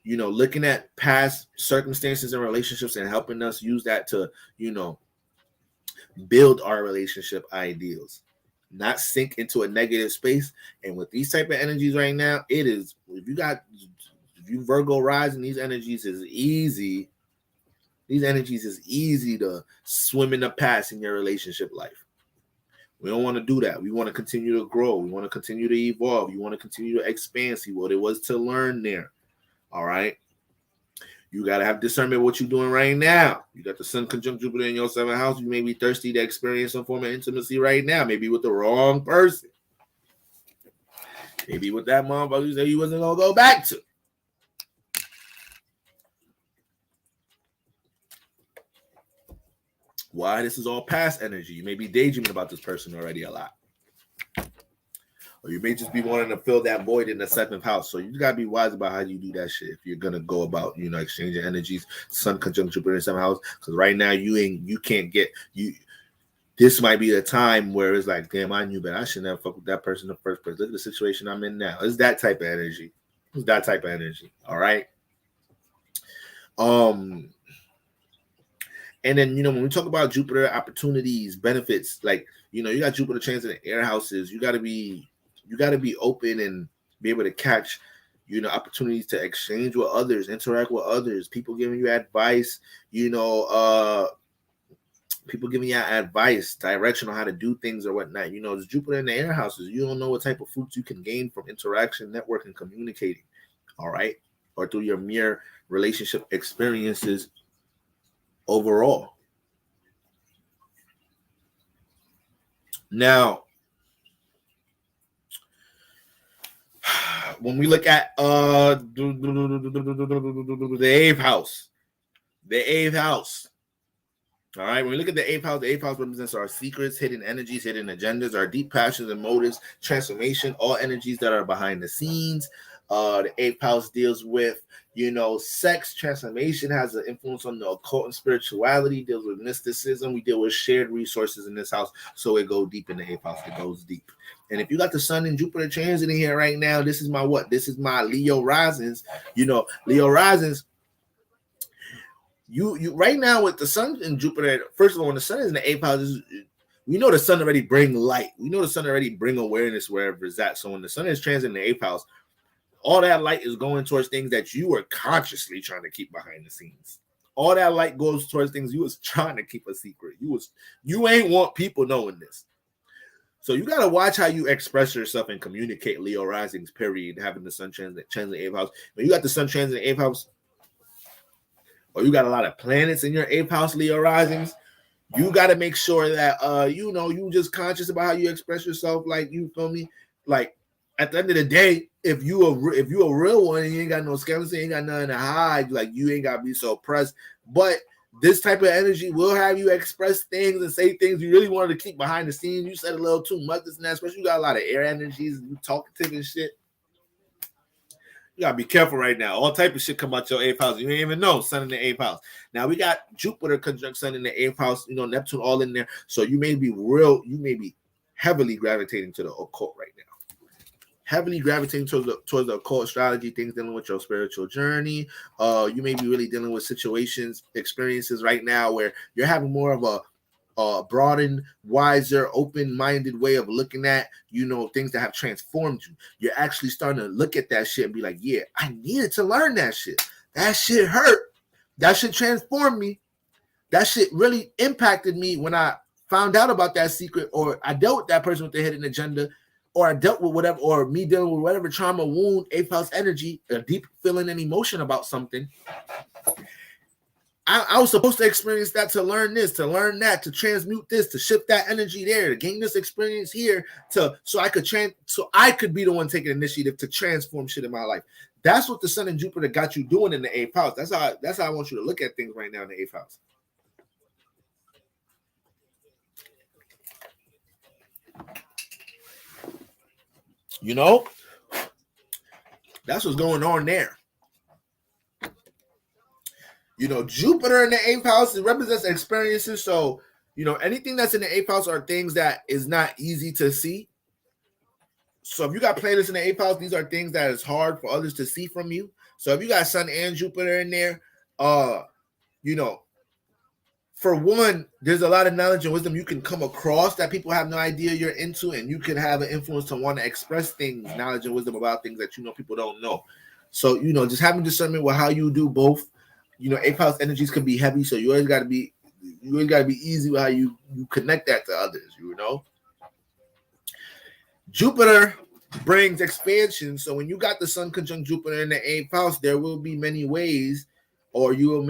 looking at past circumstances and relationships and helping us use that to, build our relationship ideals, not sink into a negative space. And with these type of energies right now, if you Virgo rising, these energies is easy. These energies is easy to swim in the past in your relationship life. We don't want to do that. We want to continue to grow. We want to continue to evolve. You want to continue to expand, see what it was to learn there. All right. You got to have discernment what you're doing right now. You got the sun conjunct Jupiter in your 7th house. You may be thirsty to experience some form of intimacy right now, maybe with the wrong person. Maybe with that motherfucker you said you wasn't going to go back to. Why? This is all past energy. You may be daydreaming about this person already a lot. Or you may just be wanting to fill that void in the 7th house. So you got to be wise about how you do that shit if you're going to go about, exchanging energies, sun conjunct Jupiter in the 7th house. Because right now you can't get, this might be a time where it's like, damn, I knew, but I should never fuck with that person in the first place. Look at the situation I'm in now. It's that type of energy. It's that type of energy. All right. And then, you know, when we talk about Jupiter opportunities, benefits, like, you know, you got Jupiter transit in air houses. You got to be open and be able to catch, you know, opportunities to exchange with others, interact with others, people giving you advice, you know, people giving you advice, direction on how to do things or whatnot. You know, there's Jupiter in the air houses. You don't know what type of fruits you can gain from interaction, networking, communicating. All right. Or through your mere relationship experiences overall. Now, when we look at the eighth house, all right, when we look at the eighth house represents our secrets, hidden energies, hidden agendas, our deep passions and motives, transformation, all energies that are behind the scenes. The eighth house deals with, you know, sex, transformation, has an influence on the occult and spirituality, deals with mysticism. We deal with shared resources in this house, so it goes deep in the eighth house. It goes deep. And if you got the sun and Jupiter transit in here right now, this is my what? This is my Leo risings. You know, Leo risings. You right now with the sun and Jupiter. First of all, when the sun is in the eighth house, we know the sun already bring light. We know the sun already bring awareness wherever it's at. So when the sun is transit in the eighth house, all that light is going towards things that you were consciously trying to keep behind the scenes. All that light goes towards things you was trying to keep a secret. You ain't want people knowing this. So you got to watch how you express yourself and communicate, Leo risings, period, having the sun transit in the eighth house. When you got the sun transit in the eighth house, or you got a lot of planets in your eighth house, Leo risings, you got to make sure that, you know, you just conscious about how you express yourself. Like, you feel me? Like, at the end of the day, if you a real one and you ain't got no scandals, you ain't got nothing to hide, like, you ain't got to be so pressed. But this type of energy will have you express things and say things you really wanted to keep behind the scenes. You said a little too much, this and that, especially you got a lot of air energies, you talkative and shit. You gotta be careful right now. All type of shit come out your eighth house. You ain't even know sun in the eighth house. Now we got Jupiter conjunct sun in the eighth house, you know, Neptune all in there. So you may be heavily gravitating to the occult right now. Heavily gravitating towards the occult astrology, things dealing with your spiritual journey. You may be really dealing with situations, experiences right now where you're having more of a broadened, wiser, open-minded way of looking at, you know, things that have transformed you. You're actually starting to look at that shit and be like, yeah, I needed to learn that shit. That shit hurt. That shit transformed me. That shit really impacted me when I found out about that secret, or I dealt with that person with the hidden agenda, or I dealt with whatever, or me dealing with whatever trauma, wound, eighth house energy, a deep feeling and emotion about something. I was supposed to experience that, to learn this, to learn that, to transmute this, to shift that energy there, to gain this experience here, so I could be the one taking initiative to transform shit in my life. That's what the sun and Jupiter got you doing in the eighth house. That's how I want you to look at things right now in the eighth house. You know, that's what's going on there. You know, Jupiter in the eighth house, it represents experiences. So, you know, anything that's in the eighth house are things that is not easy to see. So if you got planets in the eighth house, these are things that is hard for others to see from you. So if you got Sun and Jupiter in there, you know, for one, there's a lot of knowledge and wisdom you can come across that people have no idea you're into, and you can have an influence to want to express things, knowledge and wisdom about things that, you know, people don't know. So, you know, just having discernment with how you do both. You know, eighth house energies can be heavy, so you always got to be easy with how you connect that to others. You know, Jupiter brings expansion. So when you got the sun conjunct Jupiter in the eighth house, there will be many ways, or you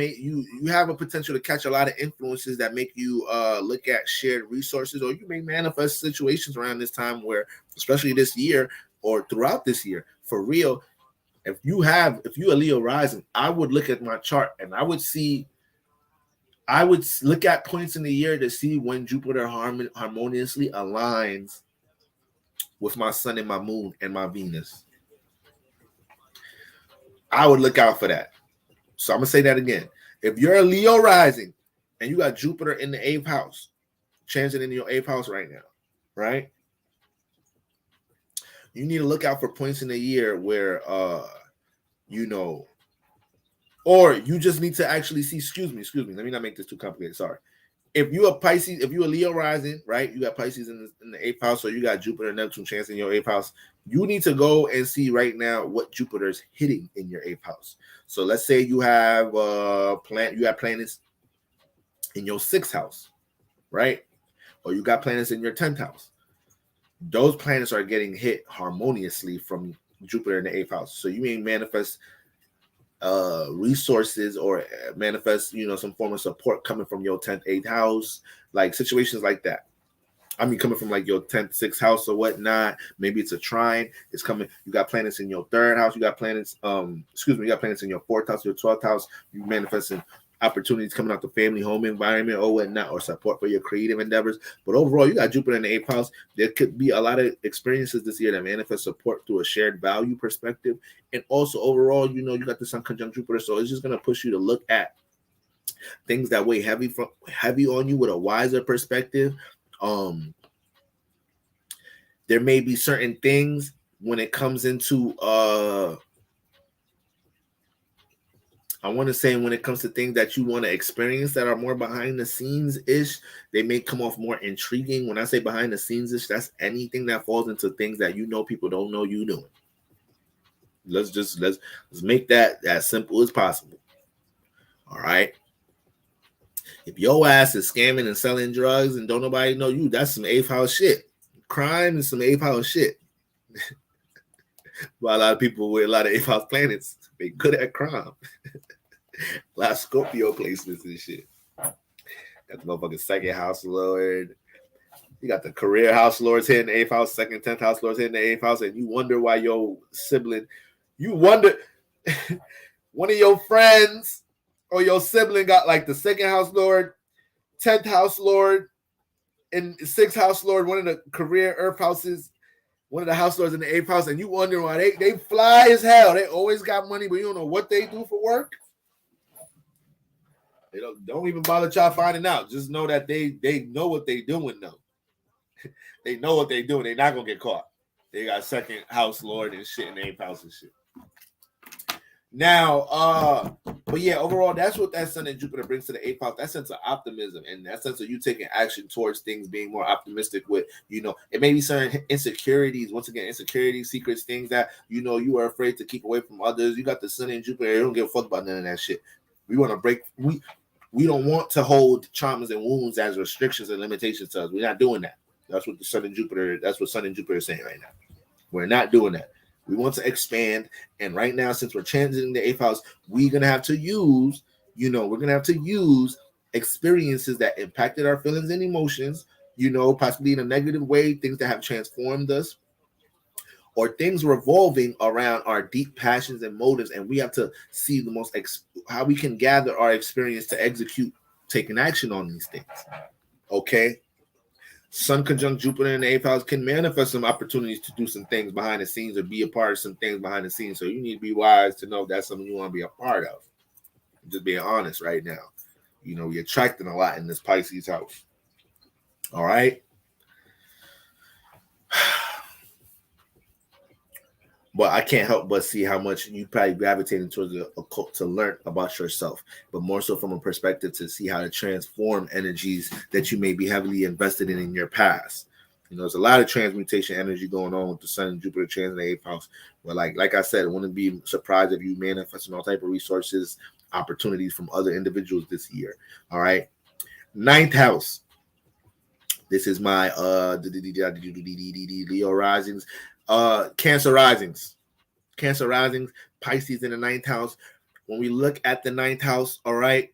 have a potential to catch a lot of influences that make you look at shared resources, or you may manifest situations around this time where, especially this year or throughout this year, for real. If you are Leo rising, I would look at my chart and I would look at points in the year to see when Jupiter harmoniously aligns with my sun and my moon and my Venus. I would look out for that. So I'm going to say that again. If you're a Leo rising and you got Jupiter in the eighth house, transiting in your 8th house right now, right? You need to look out for points in the year where, or you just need to actually see, excuse me, let me not make this too complicated, sorry. If you are Pisces, if you are Leo rising, right, you got Pisces in the 8th house, so you got Jupiter and Neptune chance in your 8th house, you need to go and see right now what Jupiter's hitting in your 8th house. So let's say you have planets in your 6th house, right? Or you got planets in your 10th house. Those planets are getting hit harmoniously from Jupiter in the 8th house. So you may manifest resources or manifest, some form of support coming from your 10th, 8th house, like situations like that. I mean, coming from like your 10th, 6th house or whatnot. Maybe it's a trine. It's coming. You got planets in your 3rd house. You got planets, you got planets in your 4th house, your 12th house. You manifesting opportunities coming out the family, home environment or whatnot, or support for your creative endeavors. But overall, you got Jupiter in the 8th house. There could be a lot of experiences this year that manifest support through a shared value perspective. And also overall, you got the Sun conjunct Jupiter. So it's just going to push you to look at things that weigh heavy on you with a wiser perspective. There may be certain things when it comes into I want to say when it comes to things that you want to experience that are more behind the scenes ish, they may come off more intriguing. When I say behind the scenes ish, that's anything that falls into things that people don't know you doing. Let's make that as simple as possible. All right. If your ass is scamming and selling drugs and don't nobody know you, that's some 8th house shit. Crime is some 8th house shit. But a lot of people with a lot of 8th house planets, they good at crime. A lot of Scorpio placements and shit. Got the motherfucking 2nd house lord. You got the career house lords hitting the 8th house, 2nd, 10th house lords hitting the 8th house, and you wonder why your sibling, one of your friends or your sibling got like the 2nd house lord, 10th house lord, and 6th house lord, one of the career earth houses, one of the house lords in the 8th house, and you wonder why they fly as hell. They always got money, but you don't know what they do for work. They don't even bother y'all finding out. Just know that they know what they doing though. They know what they doing. They're not gonna get caught. They got 2nd house lord and shit in the 8th house and shit. Now, but yeah, overall, that's what that Sun and Jupiter brings to the 8th house. That sense of optimism and that sense of you taking action towards things, being more optimistic with, it may be certain insecurities. Once again, insecurities, secrets, things that you are afraid to keep away from others. You got the Sun and Jupiter. They don't give a fuck about none of that shit. We want to break. We don't want to hold traumas and wounds as restrictions and limitations to us. We're not doing that. That's what Sun and Jupiter is saying right now. We're not doing that. We want to expand. And right now, since we're transiting the 8th house, we're going to have to use, experiences that impacted our feelings and emotions, possibly in a negative way, things that have transformed us, or things revolving around our deep passions and motives. And we have to see how we can gather our experience to execute, taking action on these things. Okay. Sun conjunct Jupiter in the 8th house can manifest some opportunities to do some things behind the scenes or be a part of some things behind the scenes. So you need to be wise to know if that's something you want to be a part of. Just being honest right now. You're attracting a lot in this Pisces house. All right. But I can't help but see how much you probably gravitating towards the occult to learn about yourself, but more so from a perspective to see how to transform energies that you may be heavily invested in your past. There's a lot of transmutation energy going on with the Sun and Jupiter trans in the 8th house. But like I said, I wouldn't be surprised if you manifesting all type of resources, opportunities from other individuals this year. All right. 9th house. This is my Leo risings. Cancer risings, Pisces in the 9th house. When we look at the 9th house, all right,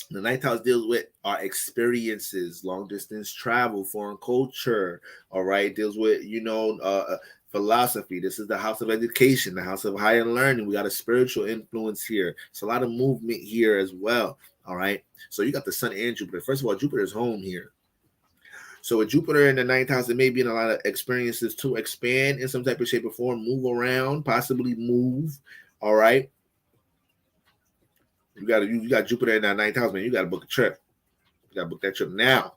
the 9th house deals with our experiences, long distance travel, foreign culture, all right, deals with, philosophy. This is the house of education, the house of higher learning. We got a spiritual influence here. It's a lot of movement here as well, all right. So you got the Sun and Jupiter. First of all, Jupiter's home here. So with Jupiter in the 9th house, it may be in a lot of experiences to expand in some type of shape or form, move around, possibly move. All right. You got Jupiter in that 9th house, man. You got to book a trip. You got to book that trip now.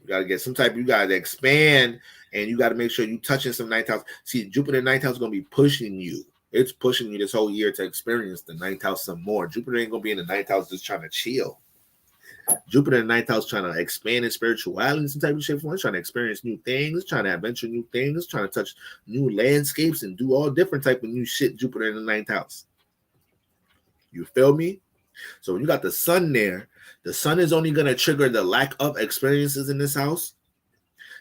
You got to get some type. You got to expand, and you got to make sure you touching some ninth house. See, Jupiter ninth house is going to be pushing you. It's pushing you this whole year to experience the ninth house some more. Jupiter ain't going to be in the ninth house just trying to chill. Jupiter in the ninth house trying to expand in spirituality, some type of shit. It's trying to experience new things, trying to adventure new things, trying to touch new landscapes and do all different type of new shit. Jupiter in the ninth house. You feel me? So when you got the sun there, the sun is only going to trigger the lack of experiences in this house.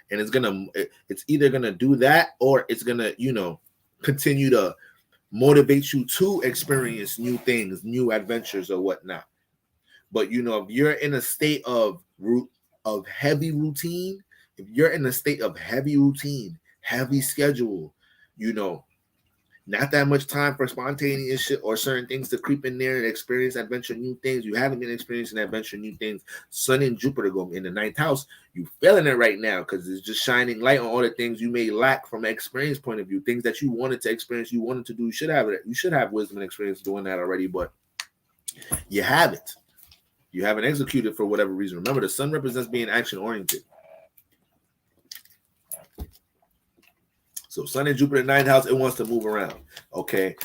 And it's either going to do that or it's going to, continue to motivate you to experience new things, new adventures or whatnot. But, if you're in a state of heavy routine, heavy schedule, not that much time for spontaneous shit or certain things to creep in there and experience adventure, new things. You haven't been experiencing adventure, new things. Sun and Jupiter go in the ninth house. You feeling it right now because it's just shining light on all the things you may lack from an experience point of view. Things that you wanted to experience, you wanted to do. You should have it. You should have wisdom and experience doing that already, but you haven't. You haven't executed for whatever reason. Remember, the sun represents being action-oriented. So Sun and Jupiter in ninth house, it wants to move around. Okay.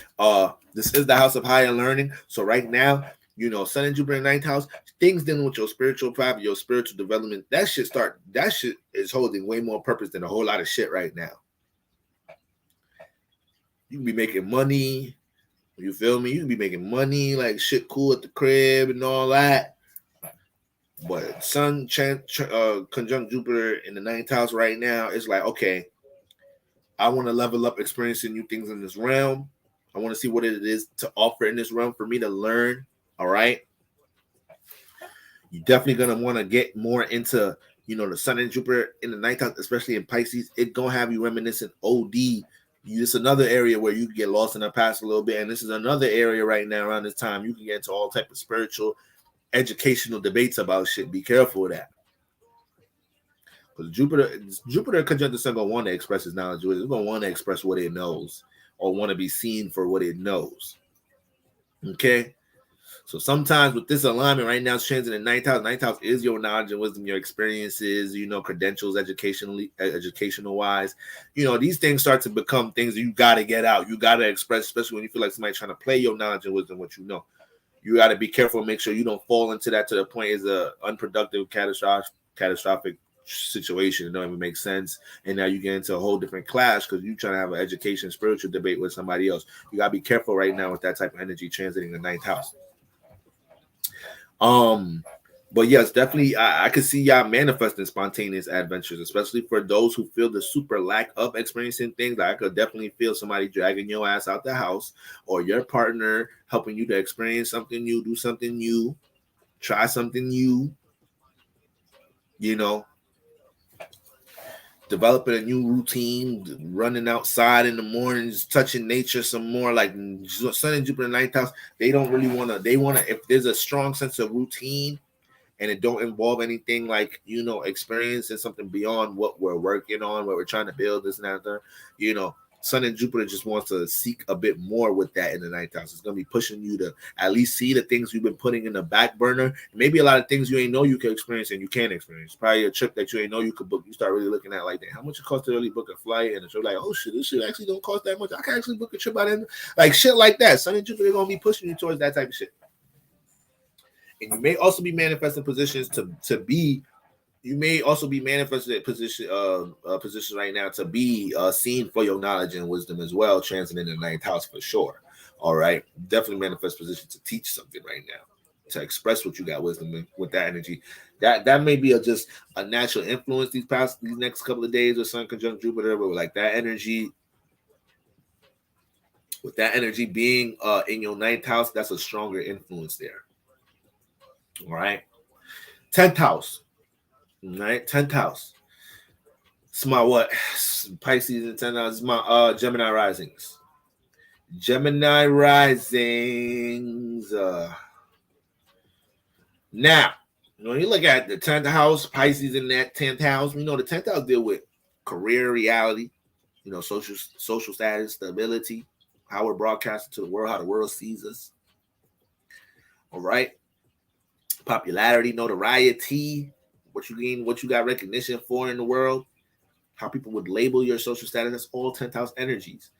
This is the house of higher learning. So right now, Sun and Jupiter in ninth house, things dealing with your spiritual path, your spiritual development, that shit is holding way more purpose than a whole lot of shit right now. You can be making money. You feel me? You can be making money, like shit cool at the crib and all that. But Sun conjunct Jupiter in the ninth house right now, it's like, okay, I want to level up experiencing new things in this realm. I want to see what it is to offer in this realm for me to learn. All right. You're definitely going to want to get more into, the Sun and Jupiter in the ninth house, especially in Pisces. It's going to have you reminiscent OD. It's another area where you can get lost in the past a little bit. And this is another area right now around this time. You can get into all type of spiritual, educational debates about shit. Be careful of that. Because Jupiter conjunct the sun gonna want to express his knowledge. It's gonna want to express what it knows or want to be seen for what it knows. Okay. So sometimes with this alignment right now, it's transit in ninth house. Ninth house is your knowledge and wisdom, your experiences, credentials, educational wise. These things start to become things that you got to get out. You got to express, especially when you feel like somebody's trying to play your knowledge and wisdom, what you know. You got to be careful and make sure you don't fall into that to the point is a unproductive, catastrophic situation. It don't even make sense. And now you get into a whole different clash because you're trying to have an education, spiritual debate with somebody else. You got to be careful right now with that type of energy transiting the ninth house. But yes, definitely I could see y'all manifesting spontaneous adventures, especially for those who feel the super lack of experiencing things. Like I could definitely feel somebody dragging your ass out the house or your partner helping you to experience something new, do something new, try something new, developing a new routine, running outside in the mornings, touching nature some more. Like Sun and Jupiter ninth house, they don't really want to. They want to. If there's a strong sense of routine, and it don't involve anything like experiencing something beyond what we're working on, what we're trying to build, this and that. Sun and Jupiter just wants to seek a bit more with that in the ninth house. It's going to be pushing you to at least see the things you've been putting in the back burner. Maybe a lot of things you ain't know you can experience and you can experience. Probably a trip that you ain't know you could book. You start really looking at like, how much it costs to really book a flight? And you're like, oh shit, this shit actually don't cost that much. I can actually book a trip out in like shit like that. Sun and Jupiter are going to be pushing you towards that type of shit. And you may also be manifesting positions to be. You may also be manifesting positions right now to be seen for your knowledge and wisdom as well, transiting in the ninth house for sure. All right, definitely manifest position to teach something right now, to express what you got wisdom with that energy. That may be just a natural influence these next couple of days with Sun conjunct Jupiter, but like that energy. With that energy being in your ninth house, that's a stronger influence there. All right, 10th house. All right, 10th house. It's my what? Pisces and 10th house. It's my Gemini risings. Gemini risings. Now, when you look at the 10th house, Pisces in that 10th house, the 10th house deal with career reality, social status, stability, how we're broadcasted to the world, how the world sees us. All right. Popularity, notoriety, what you gain, what you got recognition for in the world, how people would label your social status. That's all 10th house energies.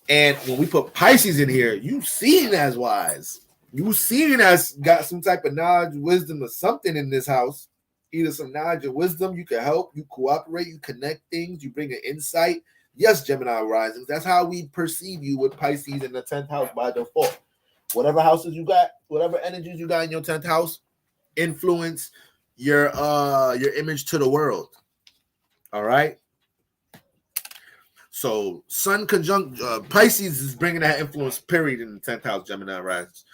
And when we put Pisces in here, you seen as wise. You seen as got some type of knowledge, wisdom, or something in this house. Either some knowledge or wisdom. You can help, you cooperate, you connect things, you bring an insight. Yes, Gemini risings. That's how we perceive you with Pisces in the 10th house by default. Whatever houses you got, whatever energies you got in your 10th house, influence your image to the world. All right. So Sun conjunct Pisces is bringing that influence, period, in the 10th house, Gemini risings.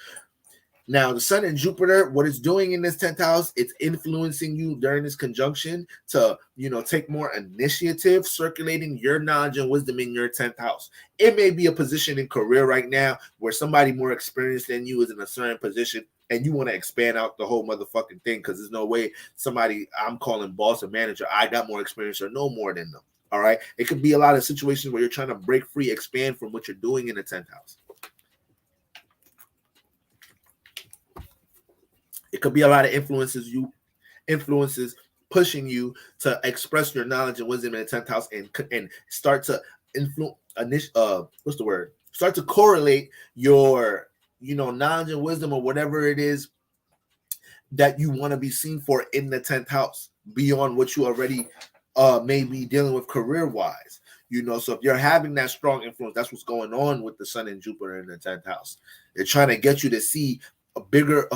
Now, the Sun and Jupiter, what it's doing in this 10th house, it's influencing you during this conjunction to, take more initiative, circulating your knowledge and wisdom in your 10th house. It may be a position in career right now where somebody more experienced than you is in a certain position and you want to expand out the whole motherfucking thing because there's no way somebody I'm calling boss or manager, I got more experience or know more than them. All right. It could be a lot of situations where you're trying to break free, expand from what you're doing in the 10th house. It could be a lot of influences pushing you to express your knowledge and wisdom in the 10th house and start to start to correlate your knowledge and wisdom or whatever it is that you want to be seen for in the 10th house beyond what you already may be dealing with career wise. So if you're having that strong influence, that's what's going on with the Sun and Jupiter in the 10th house. They're trying to get you to see a bigger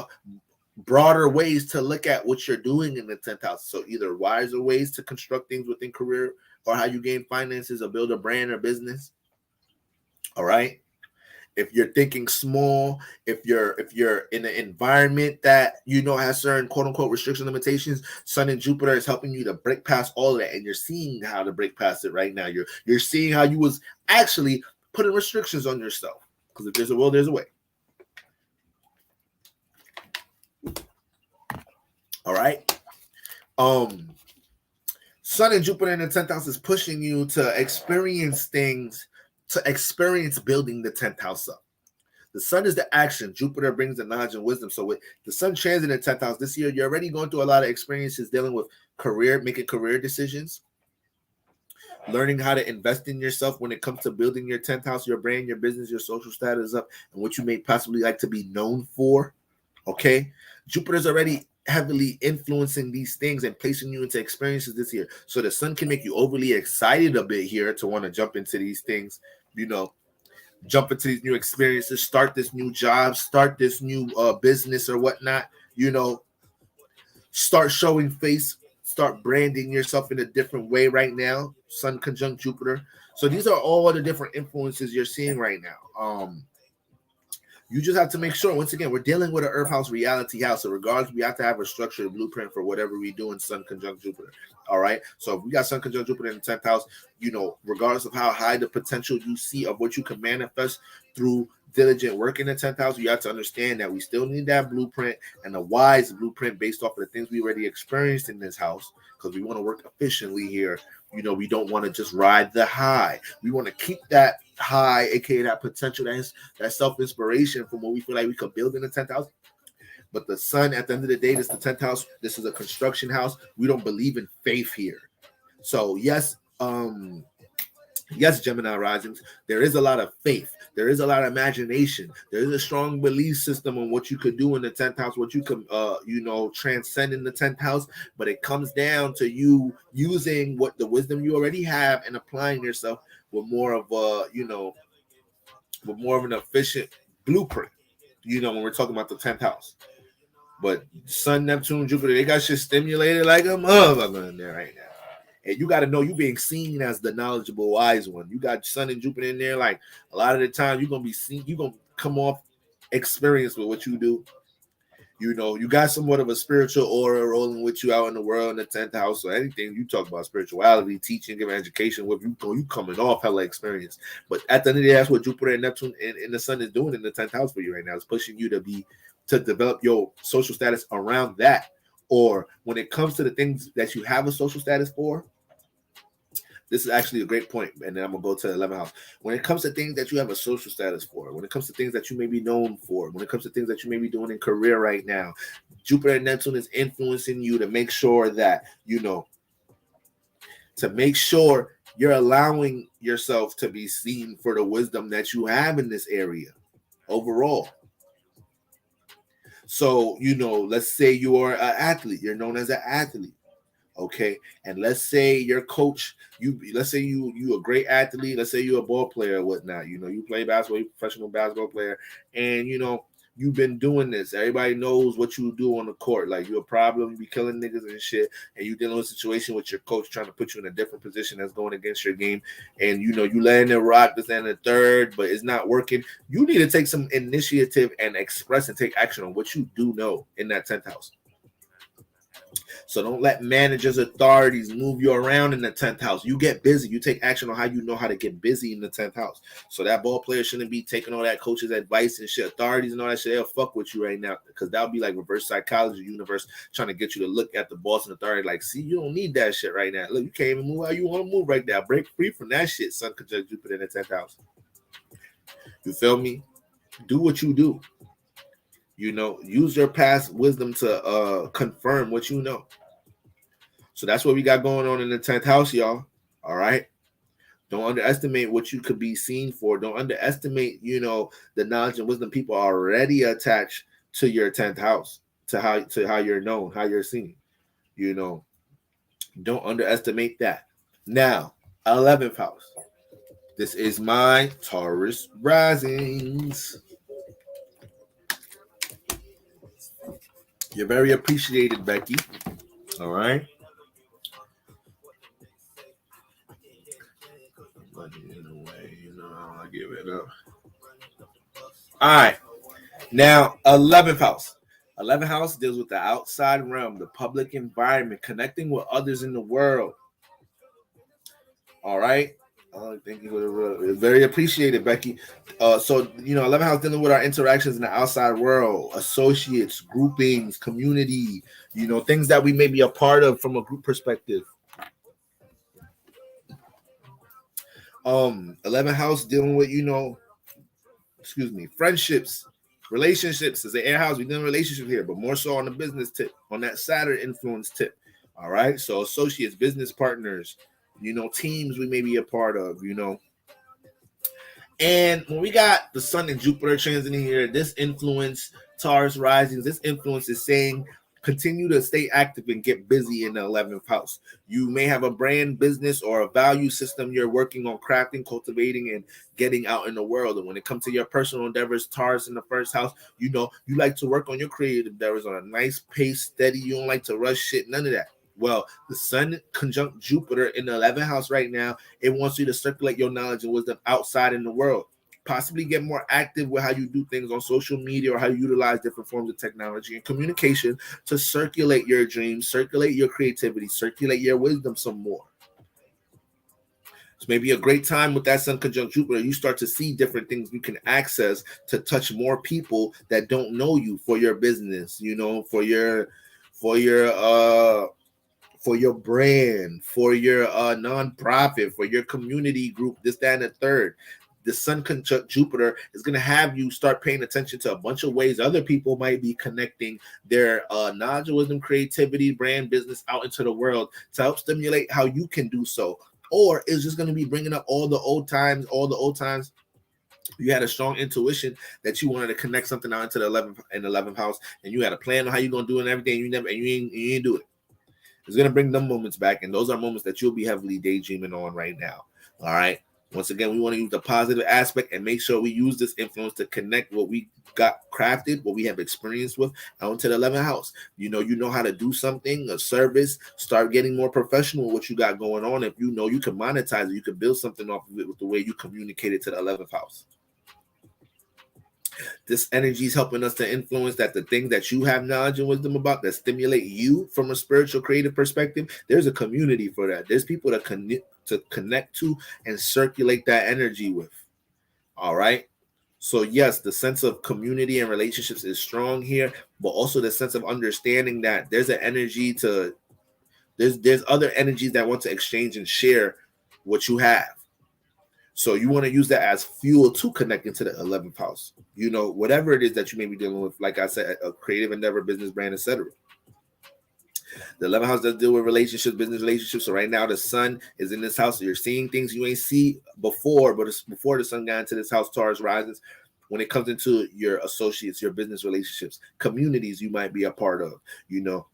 broader ways to look at what you're doing in the 10th house. So either wiser ways to construct things within career or how you gain finances or build a brand or business. All right. If you're thinking small, if you're in an environment that has certain quote unquote restriction limitations, Sun and Jupiter is helping you to break past all of that, and you're seeing how to break past it right now. You're seeing how you was actually putting restrictions on yourself. Because if there's a will, there's a way. All right. Sun and Jupiter in the 10th house is pushing you to experience things, to experience building the 10th house up. The Sun is the action. Jupiter brings the knowledge and wisdom. So with the Sun transit in the 10th house this year, you're already going through a lot of experiences dealing with career, making career decisions, learning how to invest in yourself when it comes to building your 10th house, your brand, your business, your social status up, and what you may possibly like to be known for. Okay. Jupiter's already heavily influencing these things and placing you into experiences this year. So the Sun can make you overly excited a bit here to want to jump into these things, jump into these new experiences, start this new job, start this new business or whatnot, start showing face, start branding yourself in a different way right now. Sun conjunct Jupiter. So these are all the different influences you're seeing right now. You just have to make sure, once again, we're dealing with an Earth house, reality house. So regardless, we have to have a structured blueprint for whatever we do in Sun conjunct Jupiter. All right. So if we got Sun conjunct Jupiter in the 10th house, regardless of how high the potential you see of what you can manifest through diligent work in the 10th house, you have to understand that we still need that blueprint and a wise blueprint based off of the things we already experienced in this house, because we want to work efficiently here. We don't want to just ride the high. We want to keep that high, aka that potential, that self-inspiration from what we feel like we could build in the 10th house. But the Sun, at the end of the day, this is the 10th house. This is a construction house. We don't believe in faith here. So yes, Gemini risings, there is a lot of faith. There is a lot of imagination. There is a strong belief system on what you could do in the 10th house, what you can, transcend in the 10th house. But it comes down to you using what the wisdom you already have and applying yourself with more of an efficient blueprint, when we're talking about the 10th house. But Sun, Neptune, Jupiter, they got shit stimulated like a motherfucker in there right now. And you got to know you're being seen as the knowledgeable, wise one. You got Sun and Jupiter in there. Like a lot of the time, you're going to be seen. You're going to come off experienced with what you do. You got somewhat of a spiritual aura rolling with you out in the world in the 10th house. So anything you talk about spirituality, teaching, giving education, with you coming off hella experience. But at the end of the day, that's what Jupiter and Neptune and the Sun is doing in the 10th house for you right now. It's pushing you to develop your social status around that. Or when it comes to the things that you have a social status for, this is actually a great point, and then I'm going to go to the 11th house. When it comes to things that you have a social status for, when it comes to things that you may be known for, when it comes to things that you may be doing in career right now, Jupiter and Neptune is influencing you to make sure that, to make sure you're allowing yourself to be seen for the wisdom that you have in this area overall. So, let's say you are an athlete, you're known as an athlete. Okay, and let's say your coach, let's say you a great athlete, let's say you're a ball player or whatnot, you play basketball, you're a professional basketball player, and you've been doing this. Everybody knows what you do on the court. Like, you're a problem, you be killing niggas and shit, and you dealing with a situation with your coach trying to put you in a different position that's going against your game, and you letting it rock this and the third, but it's not working. You need to take some initiative and express and take action on what you do know in that 10th house. So don't let managers, authorities move you around in the 10th house. You get busy. You take action on how you know how to get busy in the 10th house. So that ball player shouldn't be taking all that coach's advice and shit. Authorities and all that shit, they'll fuck with you right now, because that'll be like reverse psychology universe trying to get you to look at the boss and authority like, see, you don't need that shit right now. Look, you can't even move how you want to move right now. Break free from that shit, Sun conjunct Jupiter in the 10th house. You feel me? Do what you do. Use your past wisdom to confirm what you know. So that's what we got going on in the 10th house, y'all. All right. Don't underestimate what you could be seen for. Don't underestimate, the knowledge and wisdom people are already attached to your 10th house, to how you're known, how you're seen. Don't underestimate that. Now, 11th house. This is my Taurus risings. You're very appreciated, Becky. All right. I give it up. All right. Now, 11th house. 11th house deals with the outside realm, the public environment, connecting with others in the world. All right. Thank you. Very appreciated, Becky. So 11th house dealing with our interactions in the outside world, associates, groupings, community, things that we may be a part of from a group perspective. 11th house dealing with, friendships, relationships. Is the air house. We're doing relationships here, but more so on the business tip, on that Saturn influence tip. All right. So associates, business partners, teams we may be a part of, And when we got the Sun and Jupiter transiting here, this influence, Taurus risings, this influence is saying continue to stay active and get busy in the 11th house. You may have a brand, business, or a value system you're working on crafting, cultivating, and getting out in the world. And when it comes to your personal endeavors, Taurus in the first house, you like to work on your creative endeavors on a nice pace, steady. You don't like to rush shit, none of that. Well, the Sun conjunct Jupiter in the 11th house right now, it wants you to circulate your knowledge and wisdom outside in the world. Possibly get more active with how you do things on social media or how you utilize different forms of technology and communication to circulate your dreams, circulate your creativity, circulate your wisdom some more. It's maybe a great time with that Sun conjunct Jupiter. You start to see different things you can access to touch more people that don't know you for your business, for your brand, for your nonprofit, for your community group, this, that, and the third. The Sun conjunct Jupiter is going to have you start paying attention to a bunch of ways other people might be connecting their knowledge, wisdom, creativity, brand, business out into the world to help stimulate how you can do so. Or it's just going to be bringing up all the old times you had a strong intuition that you wanted to connect something out into the 11th house, and you had a plan on how you're going to do it and everything, you ain't do it. It's going to bring them moments back, and those are moments that you'll be heavily daydreaming on right now. All right. Once again, we want to use the positive aspect and make sure we use this influence to connect what we got crafted, what we have experienced with, out into the 11th house. You know how to do something, a service, start getting more professional with what you got going on. If you can monetize it, you can build something off of it with the way you communicate it to the 11th house. This energy is helping us to influence that the thing that you have knowledge and wisdom about that stimulate you from a spiritual creative perspective, there's a community for that. There's people that connect to and circulate that energy with. All right. So yes, the sense of community and relationships is strong here, but also the sense of understanding that there's an energy there's other energies that want to exchange and share what you have. So you want to use that as fuel to connect into the 11th house. You know, whatever it is that you may be dealing with, like I said, a creative endeavor, business, brand, etc. The 11th house does deal with relationships, business relationships. So right now the sun is in this house. So you're seeing things you ain't see before, but it's before the sun got into this house, Taurus rises. When it comes into your associates, your business relationships, communities you might be a part of, you know,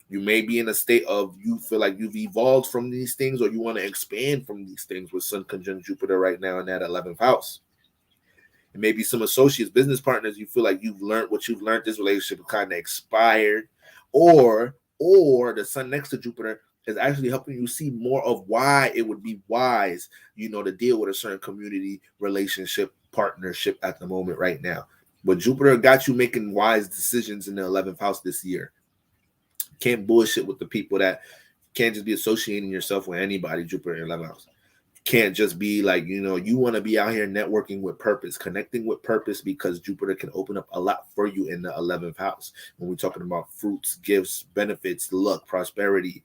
you may be in a state of you feel like you've evolved from these things or you want to expand from these things with Sun conjunct Jupiter right now in that 11th house. It may be some associates, business partners, you feel like you've learned what you've learned, this relationship kind of expired, or the sun next to Jupiter is actually helping you see more of why it would be wise, you know, to deal with a certain community, relationship, partnership at the moment right now. But Jupiter got you making wise decisions in the 11th house this year. Can't bullshit with the people that can't just be associating yourself with anybody, Jupiter in 11th house. Can't just be like, you know, you want to be out here networking with purpose, connecting with purpose, because Jupiter can open up a lot for you in the 11th house. When we're talking about fruits, gifts, benefits, luck, prosperity,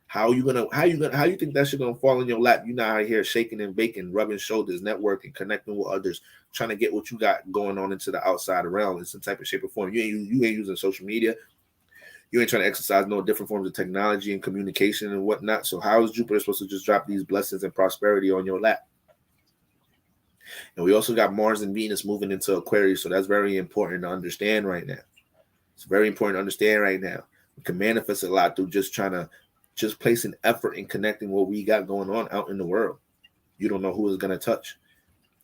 how you think that shit gonna fall in your lap? You're not out here shaking and baking, rubbing shoulders, networking, connecting with others, trying to get what you got going on into the outside realm in some type of shape or form. You ain't using social media. You ain't trying to exercise no different forms of technology and communication and whatnot. So how is Jupiter supposed to just drop these blessings and prosperity on your lap? And we also got Mars and Venus moving into Aquarius. So that's very important to understand right now. It's very important to understand right now. We can manifest a lot through just placing effort in connecting what we got going on out in the world. You don't know who is going to touch.